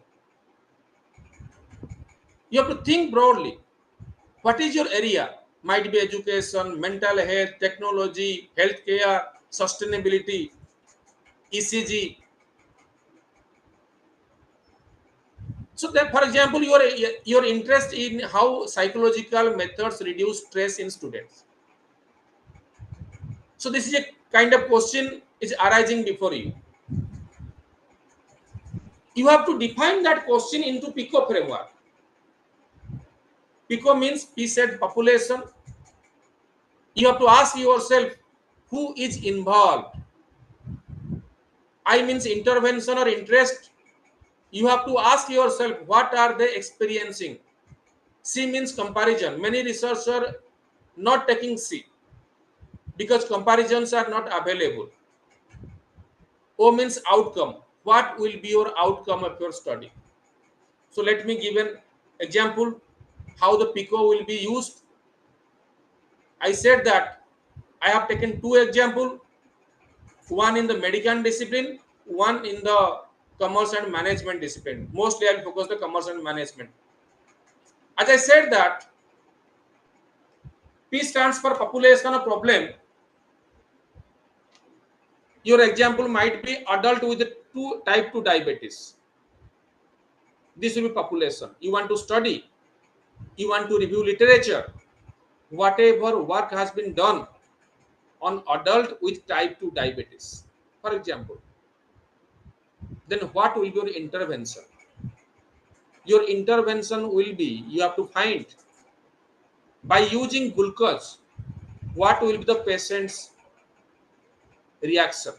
S13: You have to think broadly. What is your area? Might be education, mental health, technology, healthcare, sustainability, ECG. So that, for example, your interest in how psychological methods reduce stress in students. So this is a kind of question is arising before you. You have to define that question into PICO framework. PICO means P said population. You have to ask yourself who is involved. I means intervention or interest. You have to ask yourself what are they experiencing. C means comparison. Many researchers are not taking C because comparisons are not available. O means outcome. What will be your outcome of your study? So let me give an example how the PICO will be used. I said that I have taken 2 examples, one in the medical discipline, one in the commerce and management discipline. Mostly I will focus the commerce and management. As I said that P stands for population of problem. Your example might be adult with type 2 diabetes. This will be population. You want to study, you want to review literature, whatever work has been done on adult with type 2 diabetes, for example. Then what will be your intervention? Your intervention will be, you have to find by using glucose, what will be the patient's reaction.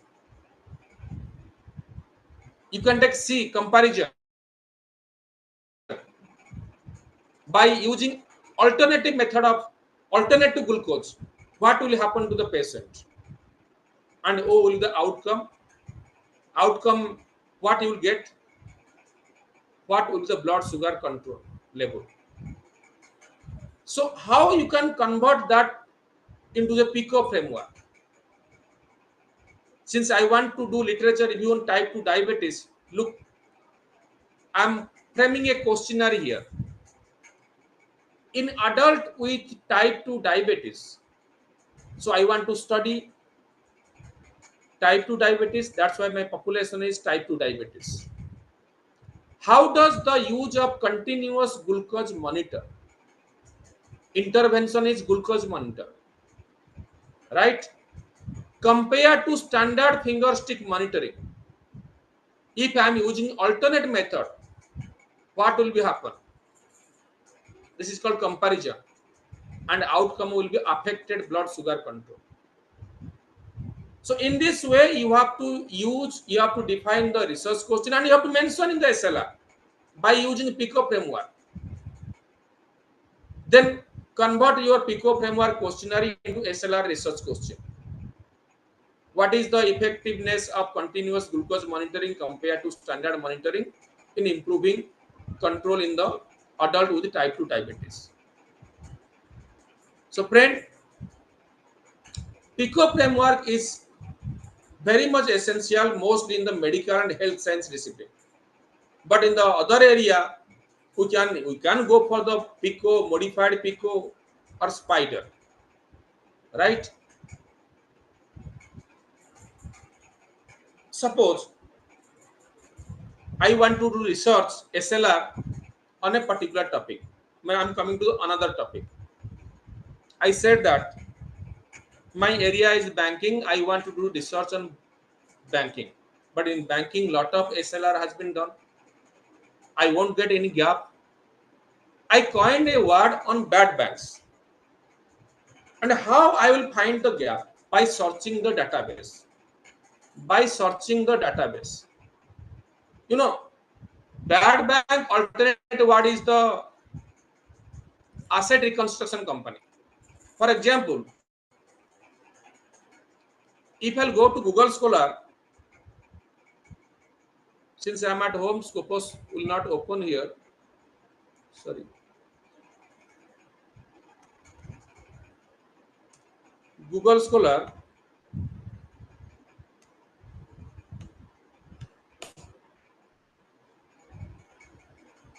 S13: You can take C, comparison. By using alternative method of alternative glucose, what will happen to the patient? And O will be the outcome. Outcome, what you will get? What will be the blood sugar control level? So how you can convert that into the PICO framework? Since I want to do literature review on type 2 diabetes, look, I'm framing a questionnaire here. In adult with type 2 diabetes, so I want to study type 2 diabetes. That's why my population is type 2 diabetes. How does the use of continuous glucose monitor? Intervention is glucose monitor, right? Compared to standard finger stick monitoring, if I am using alternate method, what will be happen? This is called comparison, and outcome will be affected blood sugar control. So in this way, you have to define the research question, and you have to mention in the SLR by using PICO framework. Then convert your PICO framework questionnaire into SLR research question. What is the effectiveness of continuous glucose monitoring compared to standard monitoring in improving control in the adult with type 2 diabetes? So friend, PICO framework is very much essential mostly in the medical and health science discipline. But in the other area, we can go for the PICO, modified PICO or spider, right? Suppose I want to do research SLR on a particular topic. When I'm coming to another topic, I said that my area is banking. I want to do research on banking, but in banking, lot of SLR has been done. I won't get any gap. I coined a word on bad banks. And how I will find the gap? By searching the database. By searching the database. You know, bad bank alternate word is the asset reconstruction company. For example, if I'll go to Google Scholar, since I'm at home, Scopus will not open here. Sorry. Google Scholar.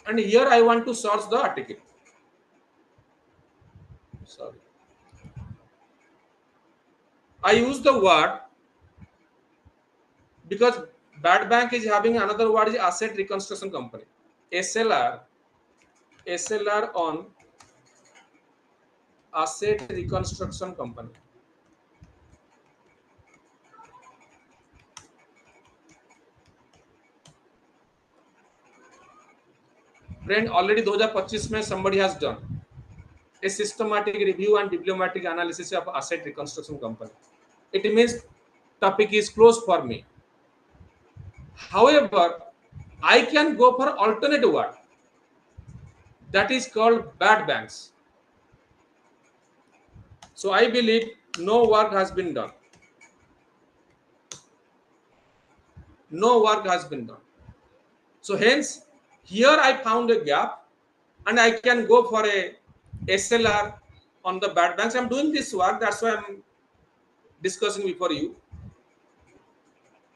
S13: And here I want to search the article. Sorry. I use the word because bad bank is having another word is asset reconstruction company. SLR on asset reconstruction company. Friend, already 2025 में somebody has done a systematic review and diplomatic analysis of asset reconstruction company. It means topic is closed for me. However, I can go for alternate word that is called bad banks. So I believe no work has been done. No work has been done. So hence, here I found a gap and I can go for a SLR on the bad banks. I'm doing this work. That's why I'm discussing before you.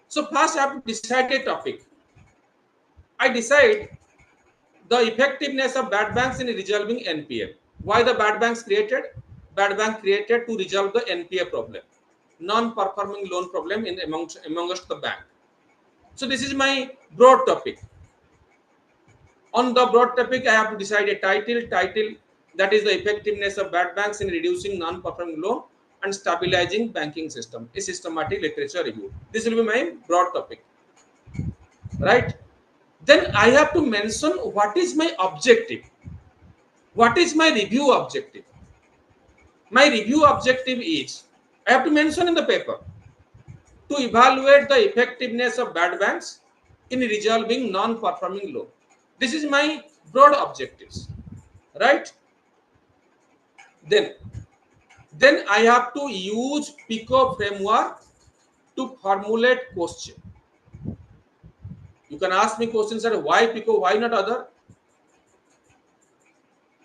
S13: So first I have to decide a topic. I decide the effectiveness of bad banks in resolving NPA. Why the bad banks created? Bad bank created to resolve the NPA problem, non-performing loan problem in amongst the bank. So this is my broad topic. On the broad topic, I have to decide a title that is the effectiveness of bad banks in reducing non-performing loan and stabilizing banking system, a systematic literature review. This will be my broad topic, right? Then I have to mention what is my objective. What is my review objective? My review objective is, I have to mention in the paper, to evaluate the effectiveness of bad banks in resolving non-performing loan. This is my broad objectives, right? Then I have to use PICO framework to formulate question. You can ask me questions that why PICO, why not other?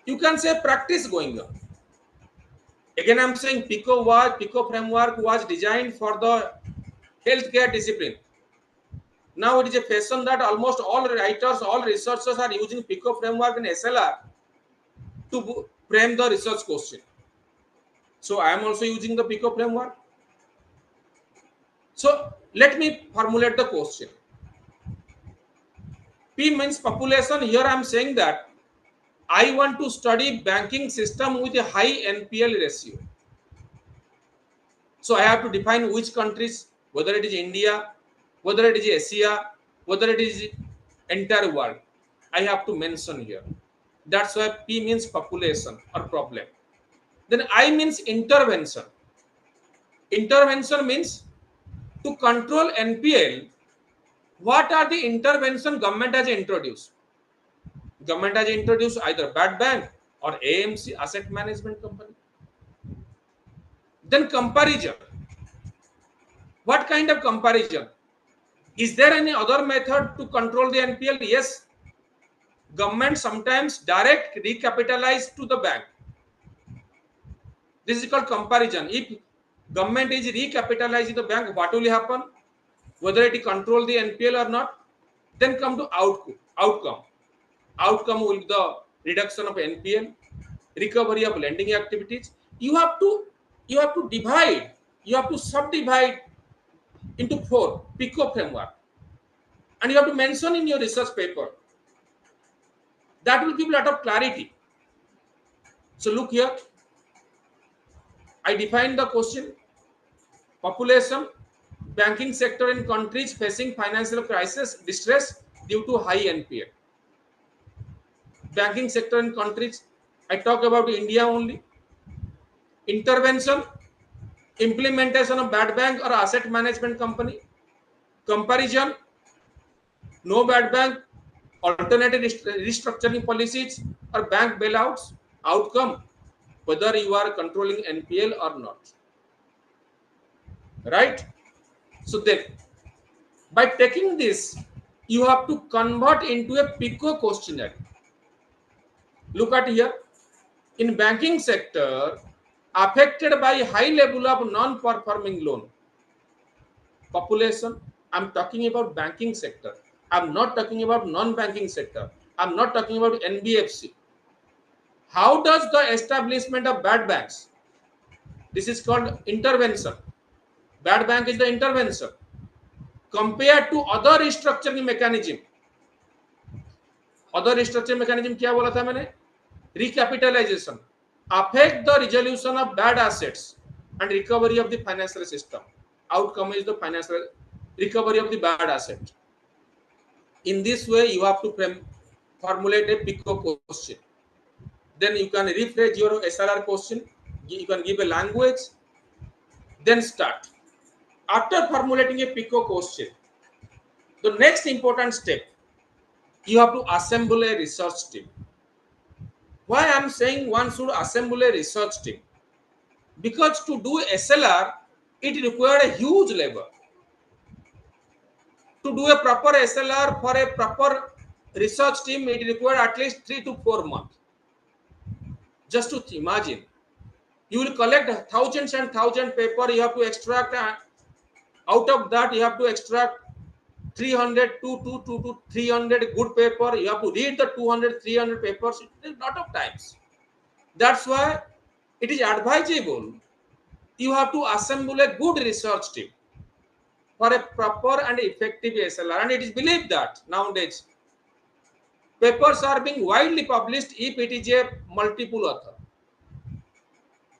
S13: You can say practice going on. Again, I'm saying PICO framework was designed for the healthcare discipline. Now it is a fashion that almost all writers, all researchers are using PICO framework and SLR to frame the research question. So I am also using the PICO framework. So let me formulate the question. P means population. Here I am saying that I want to study banking system with a high NPL ratio. So I have to define which countries, whether it is India, whether it is Asia, whether it is entire world. I have to mention here. That's why P means population or problem. Then I means intervention. Intervention means to control NPL. What are the intervention government has introduced? Government has introduced either bad bank or AMC, asset management company. Then comparison. What kind of comparison? Is there any other method to control the NPL? Yes. Government sometimes direct recapitalize to the bank. This is called comparison. If government is recapitalizing the bank, what will happen? Whether it control the NPL or not, then come to outcome. Outcome will be the reduction of NPL, recovery of lending activities. You have to divide, you have to subdivide into 4 PICO framework, and you have to mention in your research paper. That will give a lot of clarity. So look here, I define the question. Population, banking sector in countries facing financial crisis, distress due to high NPL. Banking sector in countries, I talk about India only. Intervention, implementation of bad bank or asset management company. Comparison, no bad bank, alternative restructuring policies or bank bailouts. Outcome, whether you are controlling NPL or not. Right? So then, by taking this, you have to convert into a PICO questionnaire. Look at here. In banking sector, affected by high level of non-performing loan. Population, I'm talking about banking sector. I'm not talking about non-banking sector. I'm not talking about NBFC. How does the establishment of bad banks? This is called intervention. Bad bank is the intervention. Compared to other restructuring mechanism. Other restructuring mechanism क्या बोला था मैंने? Recapitalization. Affect the resolution of bad assets and recovery of the financial system. Outcome is the financial recovery of the bad asset. In this way, you have to formulate a PICO question. Then you can rephrase your SRR question. You can give a language. Then start. After formulating a PICO question, the next important step, you have to assemble a research team. Why I am saying one should assemble a research team? Because to do SLR, it required a huge labor. To do a proper SLR for a proper research team, it required at least 3 to 4 months. Just to imagine, you will collect thousands and thousands paper. You have to extract, out of that you have to extract 300 to 300 good paper. You have to read the 200, 300 papers. It is a lot of times. That's why it is advisable. You have to assemble a good research team for a proper and effective SLR. And it is believed that nowadays papers are being widely published if it is a multiple author.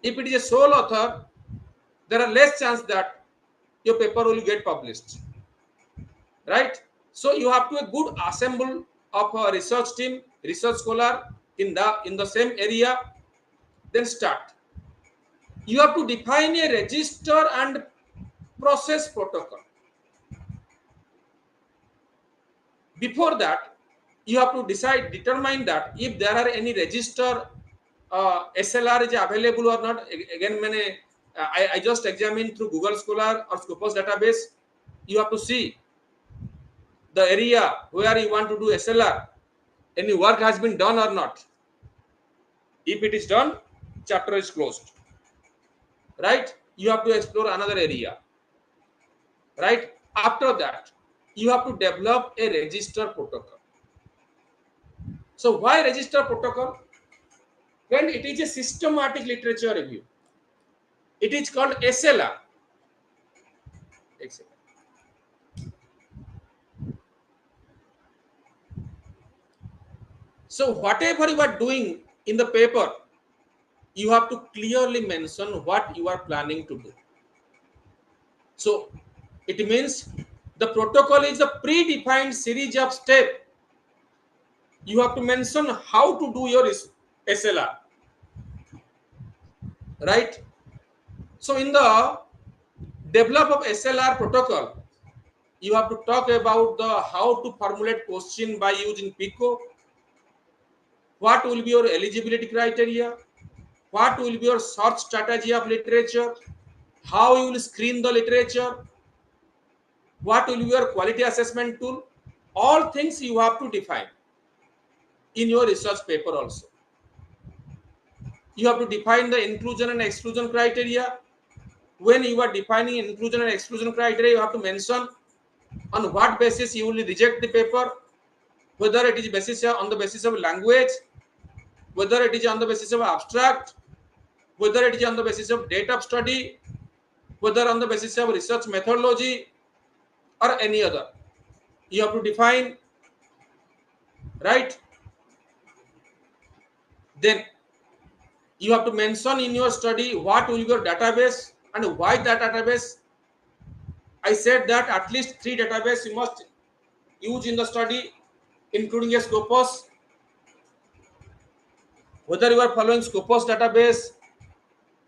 S13: If it is a sole author, there are less chance that your paper will get published. Right? So you have to a good assemble of a research team, research scholar in the same area. Then start. You have to define a register and process protocol. Before that, you have to determine that if there are any register SLR is available or not. Again, I just examined through Google Scholar or Scopus database. You have to see the area where you want to do SLR. Any work has been done or not. If it is done, chapter is closed. Right? You have to explore another area. Right? After that, you have to develop a register protocol. So why register protocol? When it is a systematic literature review, it is called SLR. So whatever you are doing in the paper, you have to clearly mention what you are planning to do. So it means the protocol is a predefined series of steps you have to mention how to do your SLR, right? So in the develop of SLR protocol, you have to talk about the how to formulate question by using PICO, what will be your eligibility criteria, what will be your search strategy of literature, how you will screen the literature, what will be your quality assessment tool. All things you have to define in your research paper also. You have to define the inclusion and exclusion criteria. When you are defining inclusion and exclusion criteria, you have to mention on what basis you will reject the paper, whether it is on the basis of language, whether it is on the basis of abstract, whether it is on the basis of date of study, whether on the basis of research methodology or any other. You have to define, right? Then you have to mention in your study what will be your database and why that database. I said that at least 3 databases you must use in the study, including a Scopus. Whether you are following Scopus database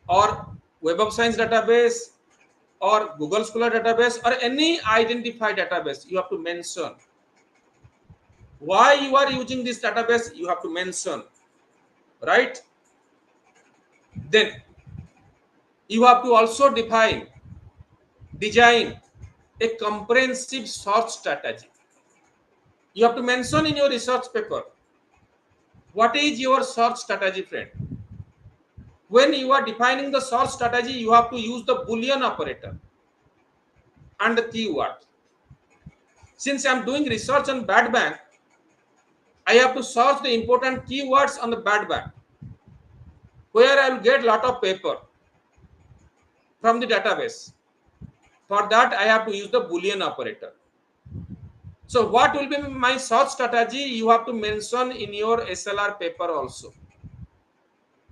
S13: or Web of Science database or Google Scholar database or any identified database, you have to mention why you are using this database. You have to mention, right? Then you have to also design a comprehensive search strategy. You have to mention in your research paper what is your search strategy, friend. When you are defining the search strategy, you have to use the Boolean operator and the keyword. Since I am doing research on bad bank, I have to search the important keywords on the bad bank, where I will get lot of paper from the database. For that, I have to use the Boolean operator. So what will be my search strategy? You have to mention in your SLR paper also.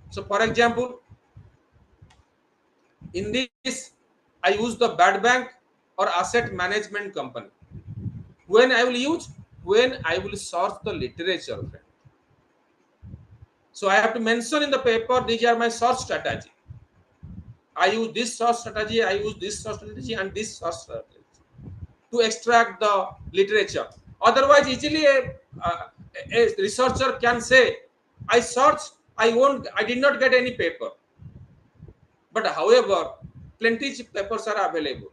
S13: So for example, in this, I use the bad bank or asset management company. When I will search the literature. So I have to mention in the paper, these are my search strategy. I use this search strategy, I use this search strategy and this search strategy to extract the literature. Otherwise, easily a researcher can say, I searched, I did not get any paper. But however, plenty of papers are available.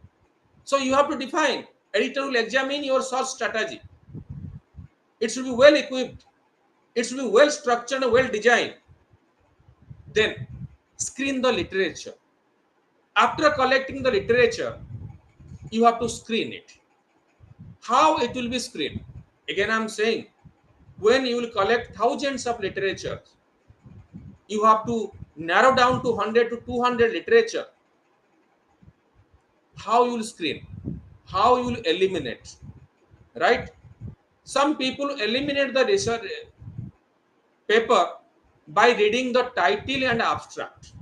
S13: So you have to define, editor will examine your search strategy. It should be well equipped. It should be well structured and well designed. Then screen the literature. After collecting the literature, you have to screen it. How it will be screened? Again, I am saying, when you will collect thousands of literature, you have to narrow down to 100 to 200 literature. How you will screen? How you will eliminate? Right? Some people eliminate the research paper by reading the title and abstract.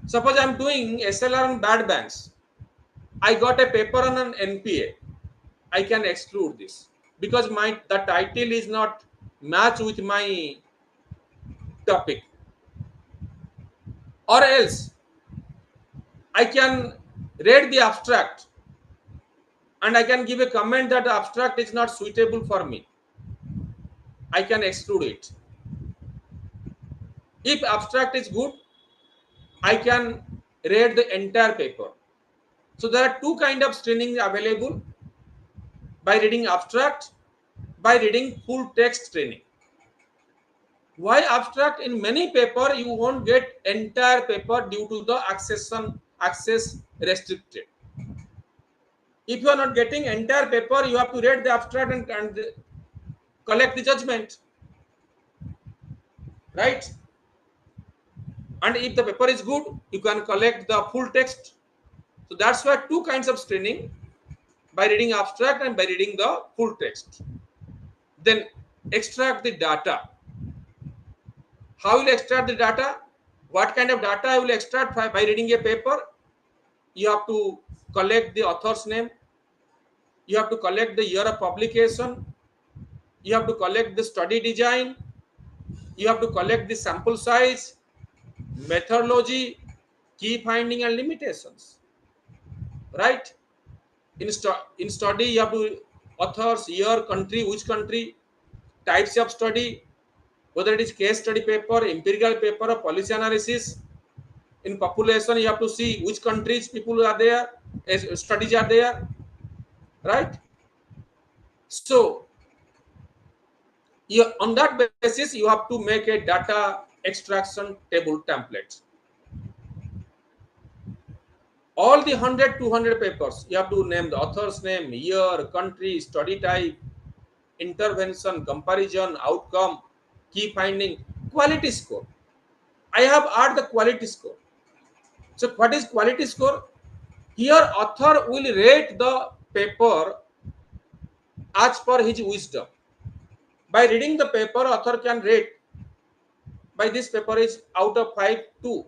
S13: Suppose I am doing SLR on bad banks. I got a paper on an NPA. I can exclude this because the title is not match with my topic. Or else I can read the abstract and I can give a comment that the abstract is not suitable for me. I can exclude it. If abstract is good, I can read the entire paper. So there are two kinds of screening available: by reading abstract, by reading full text screening. Why abstract? In many paper you won't get entire paper due to the access restricted. If you are not getting entire paper, you have to read the abstract and collect the judgment, right? And if the paper is good, you can collect the full text. So that's why two kinds of screening: by reading abstract and by reading the full text. Then extract the data. How will you extract the data? What kind of data I will extract by reading a paper? You have to collect the author's name. You have to collect the year of publication. you have to collect the study design, you have to collect the sample size, methodology, key finding and limitations, right? In study, you have to authors, year, country, which country, types of study, whether it is case study paper, empirical paper, or policy analysis. In population, you have to see which countries people are there, studies are there, right? So on that basis, you have to make a data extraction table template. All the 100, 200 papers, you have to name the author's name, year, country, study type, intervention, comparison, outcome, key finding, quality score. I have added the quality score. So what is quality score? Here author will rate the paper as per his wisdom. By reading the paper, author can rate by this paper is out of 5 2,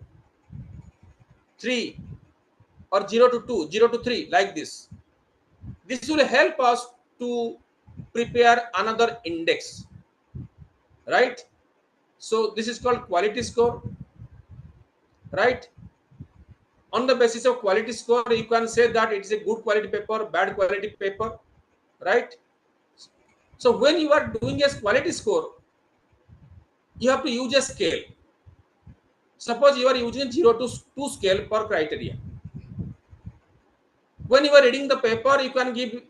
S13: 3, or 0 to 2, 0 to 3, like this. This will help us to prepare another index, right? So this is called quality score, right? On the basis of quality score, you can say that it's a good quality paper, bad quality paper, right? So when you are doing a quality score, you have to use a scale. Suppose you are using 0 to 2 scale per criteria. When you are reading the paper, you can give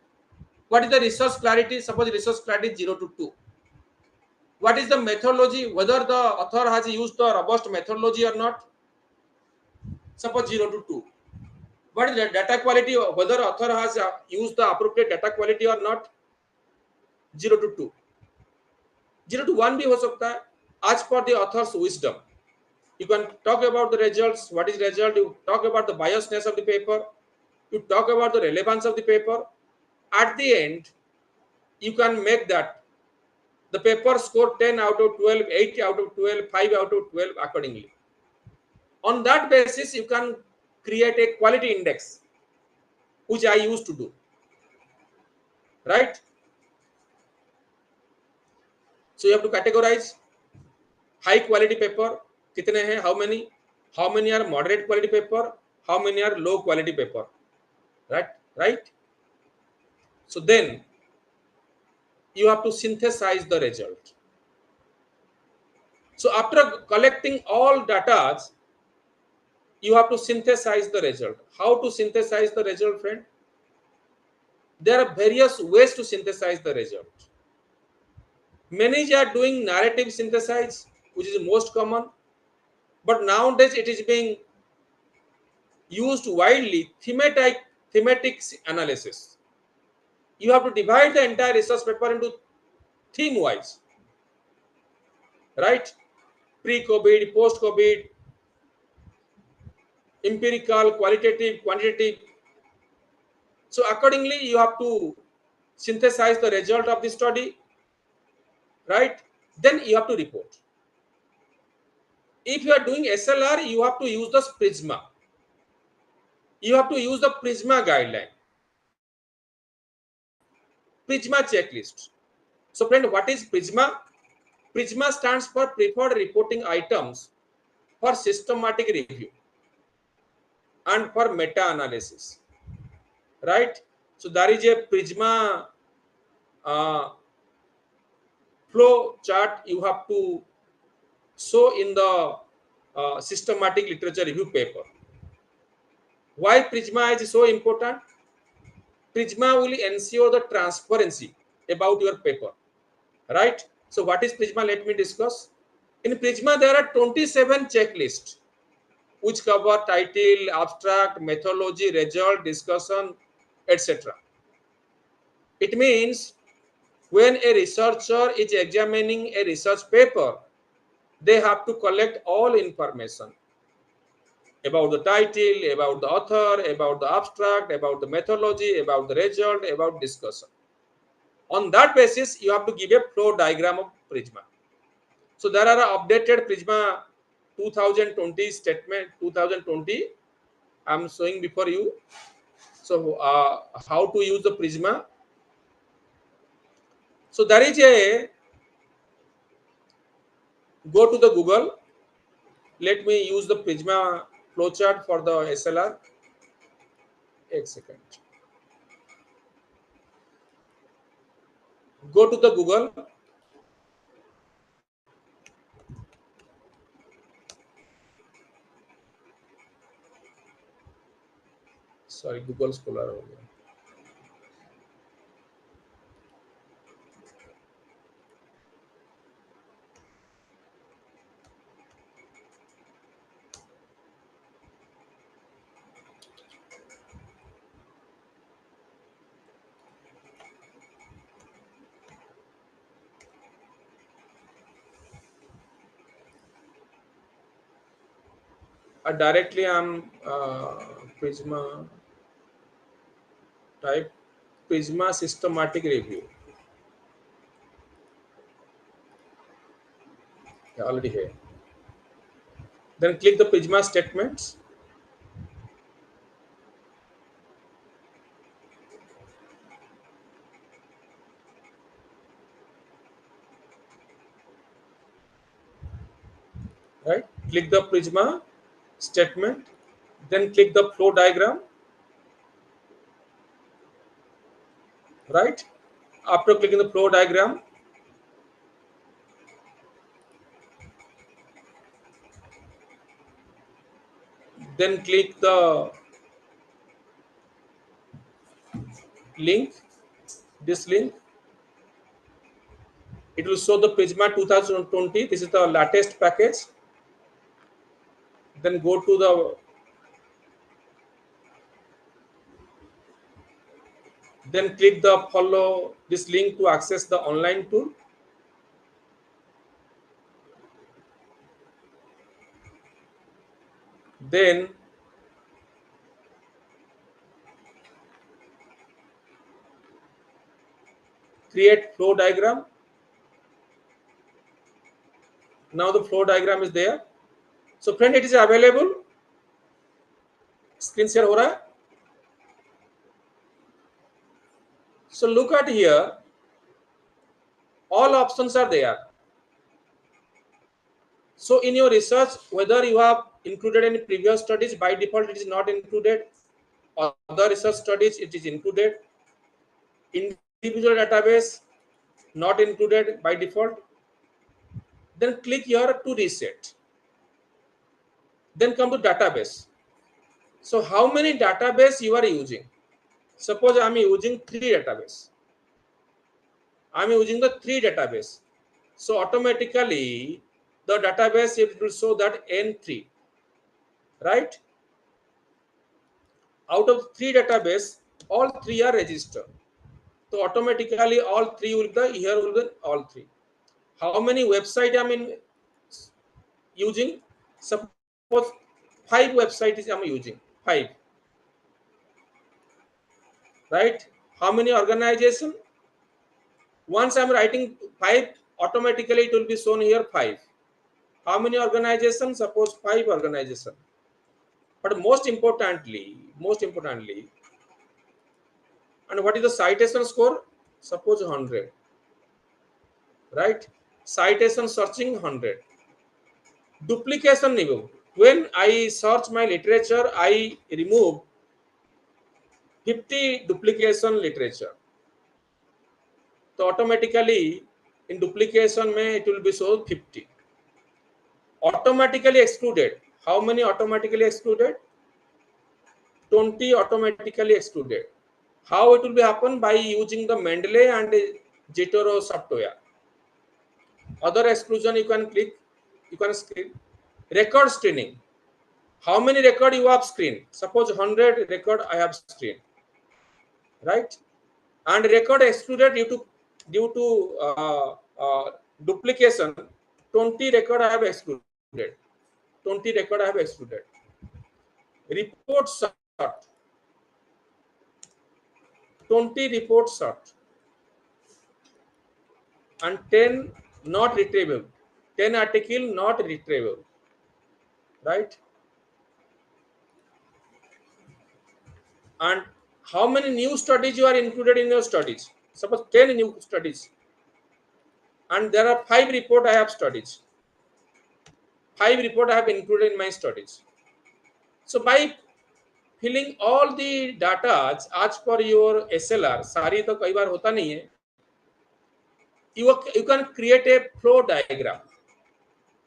S13: what is the resource clarity. Suppose resource clarity is 0 to 2. What is the methodology, whether the author has used the robust methodology or not. Suppose 0 to 2. What is the data quality, whether author has used the appropriate data quality or not. 0 to 2. 0 to 1 भी हो सकता है, as per the author's wisdom. You can talk about the results, what is result, you talk about the biasness of the paper, you talk about the relevance of the paper. At the end, you can make that the paper score 10 out of 12, 8 out of 12, 5 out of 12 accordingly. On that basis, you can create a quality index, which I used to do, right? So you have to categorize high quality paper, kitne hain, how many are moderate quality paper, how many are low quality paper, right? So then you have to synthesize the result. So after collecting all data, you have to synthesize the result. How to synthesize the result, friend? There are various ways to synthesize the result. Many are doing narrative synthesis, which is most common, but nowadays it is being used widely, thematic analysis. You have to divide the entire research paper into theme wise, right? Pre-COVID, post-COVID, empirical, qualitative, quantitative. So accordingly, you have to synthesize the result of the study, right? Then you have to report. If you are doing SLR, you have to use the Prisma. You have to use the Prisma guideline, Prisma checklist. So friend, what is Prisma? Prisma stands for Preferred Reporting Items for Systematic Review and for meta-analysis, right? So there is a Prisma flow chart you have to show in the systematic literature review paper. Why Prisma is so important? Prisma will ensure the transparency about your paper, right? So what is Prisma? Let me discuss. In Prisma, there are 27 checklists which cover title, abstract, methodology, result, discussion, etc. It means when a researcher is examining a research paper, they have to collect all information about the title, about the author, about the abstract, about the methodology, about the result, about discussion. On that basis, you have to give a flow diagram of Prisma. So there are updated Prisma 2020 statement, 2020. I'm showing before you. So how to use the Prisma? So there is a, go to the Google. Let me use the Prisma flowchart for the SLR. 1 second. Go to the Google. Sorry, Google Scholar. Directly I'm Prisma, type Prisma systematic review. Yeah, already here. Then click the Prisma statements. Right? Click the Prisma statement. Then click the flow diagram. Right? After clicking the flow diagram, then click the link, this link. It will show the Prisma 2020. This is the latest package. Then go to the, then click the follow this link to access the online tool. Then create flow diagram. Now the flow diagram is there. So friend, it is available. Screen share हो रहा है. So look at here. All options are there. So in your research, whether you have included any previous studies, by default it is not included. Other research studies, it is included. Individual database, not included by default. Then click here to reset. Then come to database. So how many database you are using? Suppose I am using 3 database. I am using the 3 database. So automatically the database, it will show that N3, right? Out of 3 database, all 3 are registered. So automatically all 3 will be here, will be all 3. How many website I am using? Suppose 5 websites I am using, 5. Right? How many organization? Once I am writing 5, automatically it will be shown here 5. How many organizations? Suppose 5 organization. But most importantly, and what is the citation score? Suppose 100. Right? Citation searching 100. Duplication remove. When I search my literature, I remove 50 duplication literature. So automatically in duplication it will be shown 50. Automatically excluded. How many automatically excluded? 20 automatically excluded. How it will be happen? By using the Mendeley and Jitoro software. Other exclusion you can click, you can screen. Record screening. How many record you have screen? Suppose 100 record I have screen. Right? And record excluded due to duplication. 20 record I have excluded. 20 record I have excluded. Report sort. 20 report sort. And 10 not retrievable. 10 article not retrievable. Right? And how many new studies you are included in your studies? Suppose 10 new studies. and there are 5 reports I have studied. 5 reports I have included in my studies. So by filling all the data as per your SLR, सारी तो कई बार होता नहीं है, you can create a flow diagram.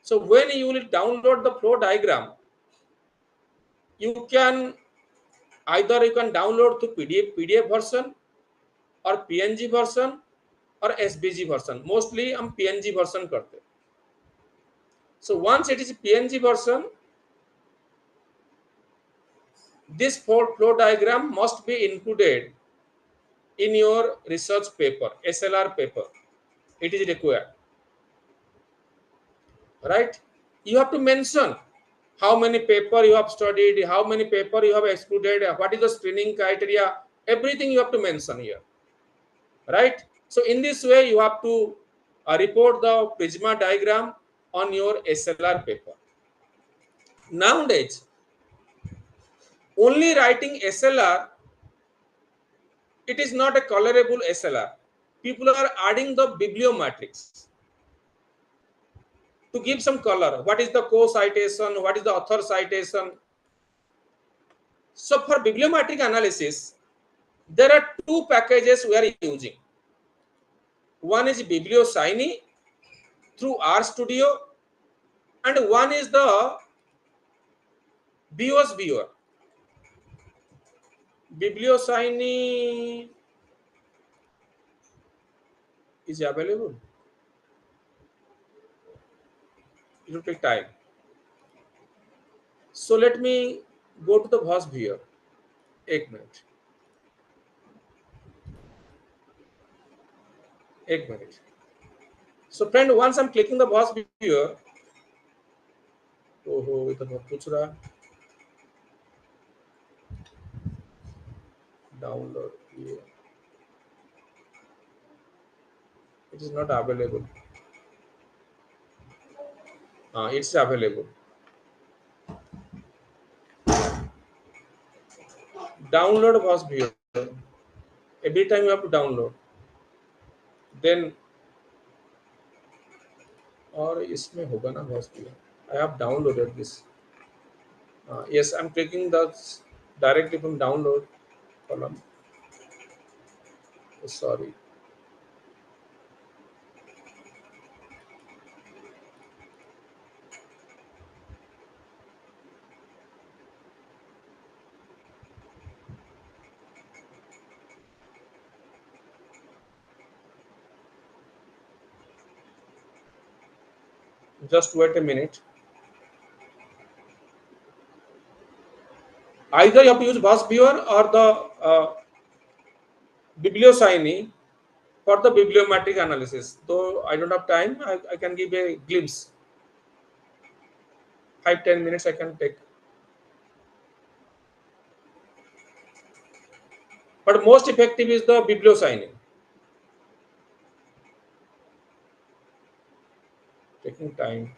S13: So when you will download the flow diagram, you can either download to PDF version or PNG version or SVG version. Mostly हम PNG version करते. So once it is PNG version, this flow diagram must be included in your research paper, SLR paper. It is required, right? You have to mention how many paper you have studied, how many paper you have excluded, what is the screening criteria, everything you have to mention here, right? So in this way, you have to report the Prisma diagram on your SLR paper. Nowadays, only writing SLR, it is not a colorable SLR. People are adding the bibliometrics to give some color. What is the co-citation? What is the author citation? So for bibliometric analysis, there are 2 packages we are using. One is BiblioSigny through RStudio, and one is the BOS Viewer. BiblioSigny is available. It will take time. So let me go to the BOS Viewer. 1 minute. 1 minute. So friend, once I'm clicking the BOS Viewer, oh, इधर बहुत पूछ रहा है. Download here. It is not available. It's available. Download BOS Viewer. Every time you have to download. Then और इसमें होगा ना BOS Viewer. I have downloaded this. Yes, I'm clicking the directly from download column. Oh, sorry. Just wait a minute. Either you have to use BOS Viewer or the BiblioSigny for the bibliometric analysis. Though I don't have time, I can give a glimpse. 5-10 minutes I can take. But most effective is the BiblioSigny. Taking time.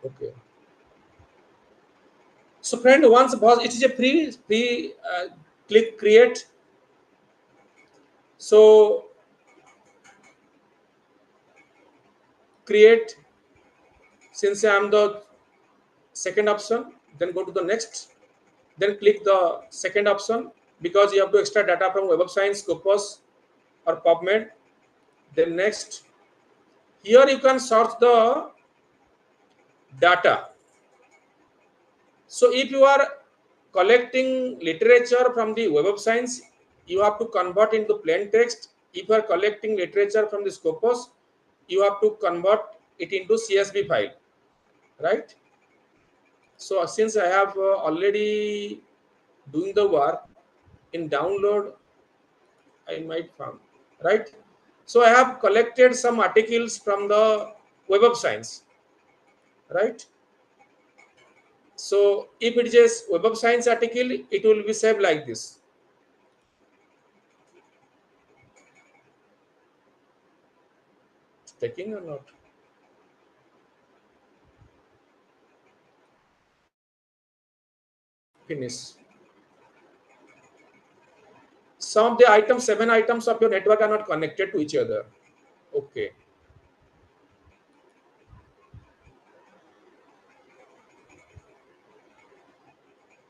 S13: Okay. So friend, once BOS, it is a free click create. So create, since I am the second option, then go to the next, then click the second option because you have to extract data from Web of Science, Scopus or PubMed. Then next, here you can search the data. So if you are collecting literature from the Web of Science, you have to convert into plain text. If you are collecting literature from the Scopus, you have to convert it into CSV file, right? So since I have already doing the work in download, I might found, right? So I have collected some articles from the Web of Science, right? So if it is a Web of Science article, it will be saved like this. taking or not? Finish. Some of the items, 7 items of your network are not connected to each other. Okay.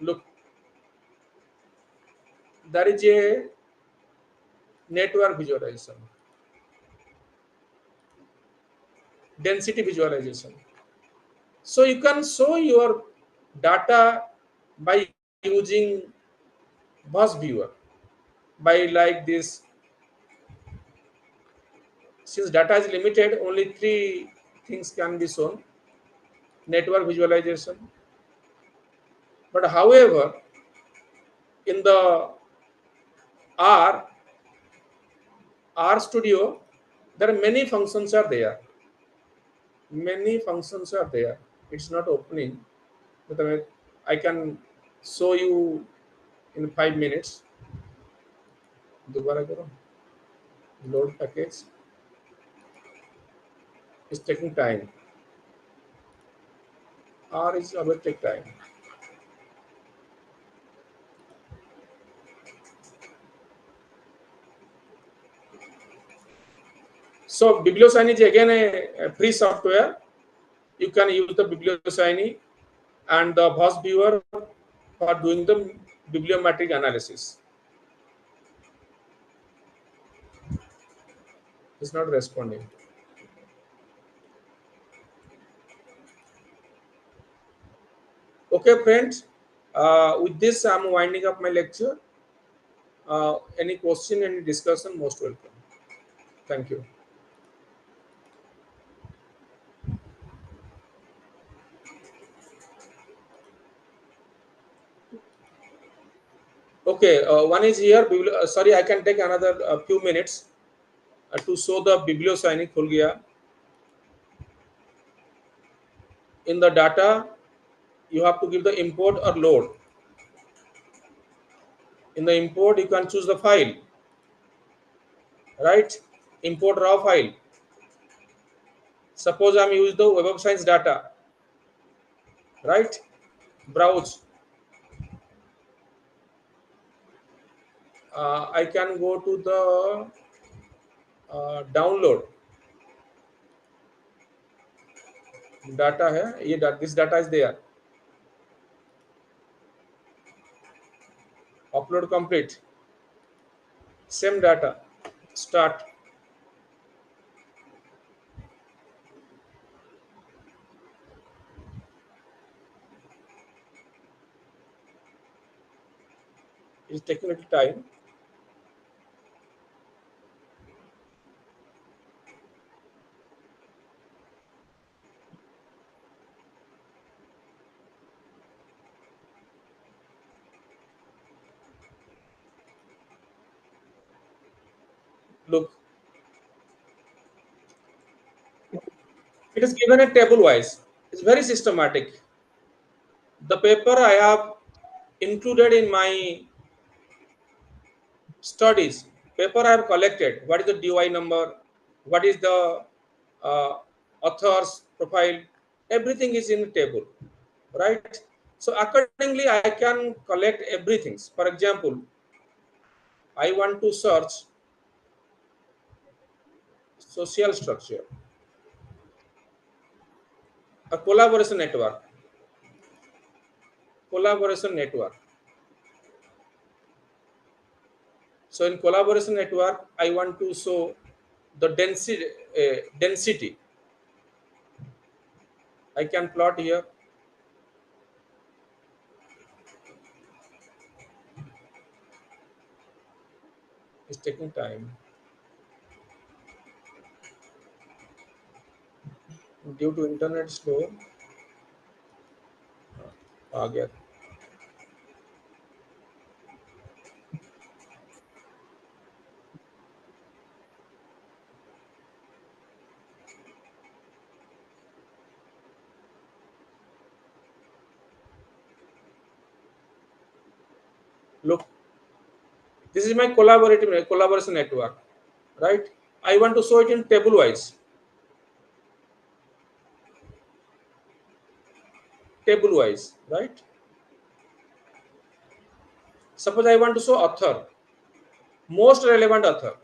S13: Look, there is a network visualization, density visualization. So you can show your data by using bus viewer, by like this. Since data is limited, only 3 things can be shown: network visualization. But however, in the R Studio, there are many functions are there. Many functions are there. It's not opening, but I can show you in 5 minutes. दोबारा करो. Load package. It's taking time. R is about take time. So Bibliosign is again a free software. You can use the Bibliosign and the Boss Viewer for doing the bibliometric analysis. It's not responding. Okay, friends. With this, I'm winding up my lecture. Any question, any discussion, most welcome. Thank you. Okay, one is here. Sorry, I can take another few minutes to show the Bibliosign khul gaya. In the data, you have to give the import or load. In the import, you can choose the file, right? Import raw file. Suppose I'm using the Web of Science data, right? Browse. I can go to the download. Data hai, this data is there. Upload complete. Same data. Start. It's taking a little time. Look, it is given a table wise. It's very systematic. The paper I have included in my studies, paper I have collected, what is the DOI number, what is the author's profile, everything is in the table, right? So accordingly, I can collect everything. For example, I want to search social structure, a collaboration network. So in collaboration network, I want to show the density. I can plot here. It's taking time. Due to internet slow. आ गया. Look, this is my collaboration network, right? I want to show it in table wise. table wise, right? Suppose I want to show author, most relevant author,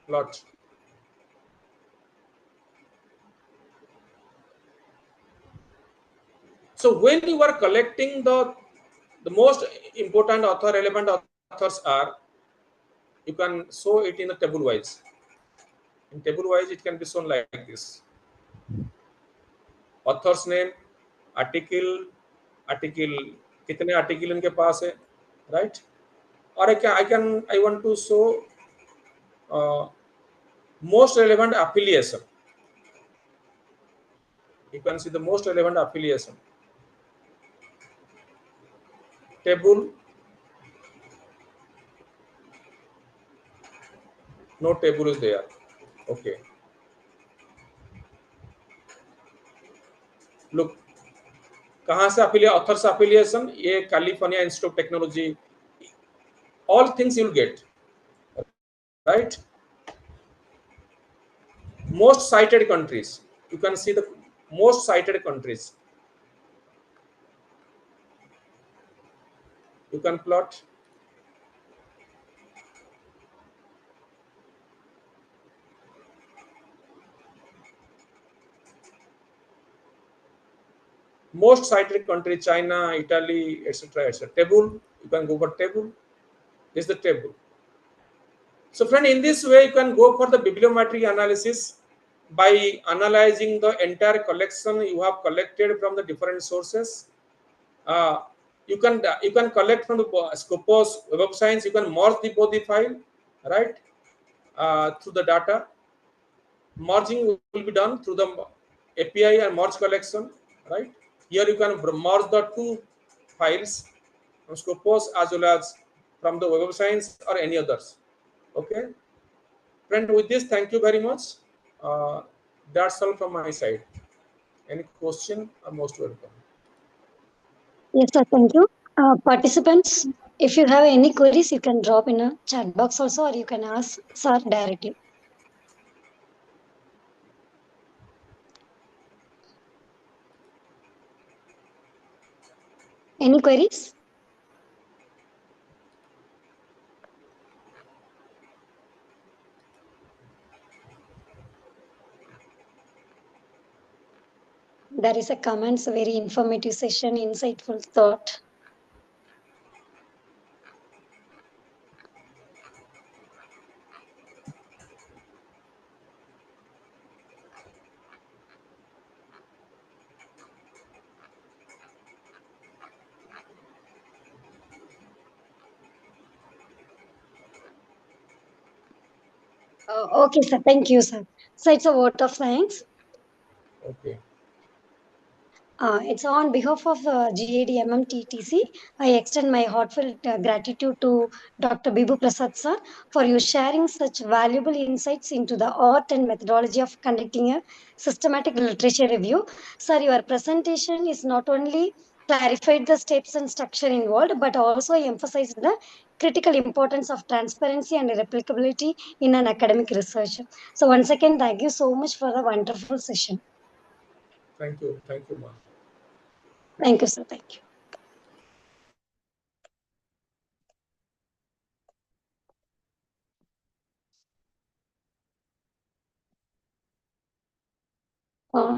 S13: plot. So when you are collecting the most important author, relevant authors are, you can show it in the table wise. In table wise, it can be shown like this: author's name, article, कितने article इनके पास है, right? Or I want to show most relevant affiliation. You can see the most relevant affiliation. Table, no table is there. Okay. Look, कहाँ से affiliate, authors affiliation, ये California Institute of Technology, all things you'll get, right? Most cited countries, you can see the most cited countries. You can plot. Most cited country, China, Italy, etc. etc. Table, you can go for table. This is the table. So friend, in this way, you can go for the bibliometric analysis by analyzing the entire collection you have collected from the different sources. You can collect from the Scopus, Web of Science. You can merge both the file, right? Through the data. Merging will be done through the API and merge collection, right? Here you can merge the two files from Scopus as well as from the Web of Science or any others. Okay, friend, with this, thank you very much. That's all from my side. Any question are most welcome.
S14: Yes, sir. Thank you. Participants, if you have any queries, you can drop in a chat box also, or you can ask sir directly. Any queries? There is a comments, very informative session, insightful thought. Okay, sir. Thank you, sir. So it's a vote of thanks.
S13: Okay.
S14: It's on behalf of GAD-MMTTC. I extend my heartfelt gratitude to Dr. Bibu Prasad sir for you sharing such valuable insights into the art and methodology of conducting a systematic literature review. Sir, your presentation is not only clarified the steps and structure involved, but also emphasized the critical importance of transparency and replicability in an academic research. So once again, thank you so much for the wonderful session.
S13: Thank you, ma'am.
S14: Thank you, sir. Thank you.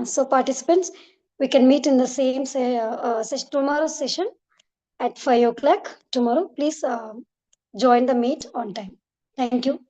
S14: So participants, we can meet in the same tomorrow's session at 5 o'clock tomorrow. Please join the meet on time. Thank you.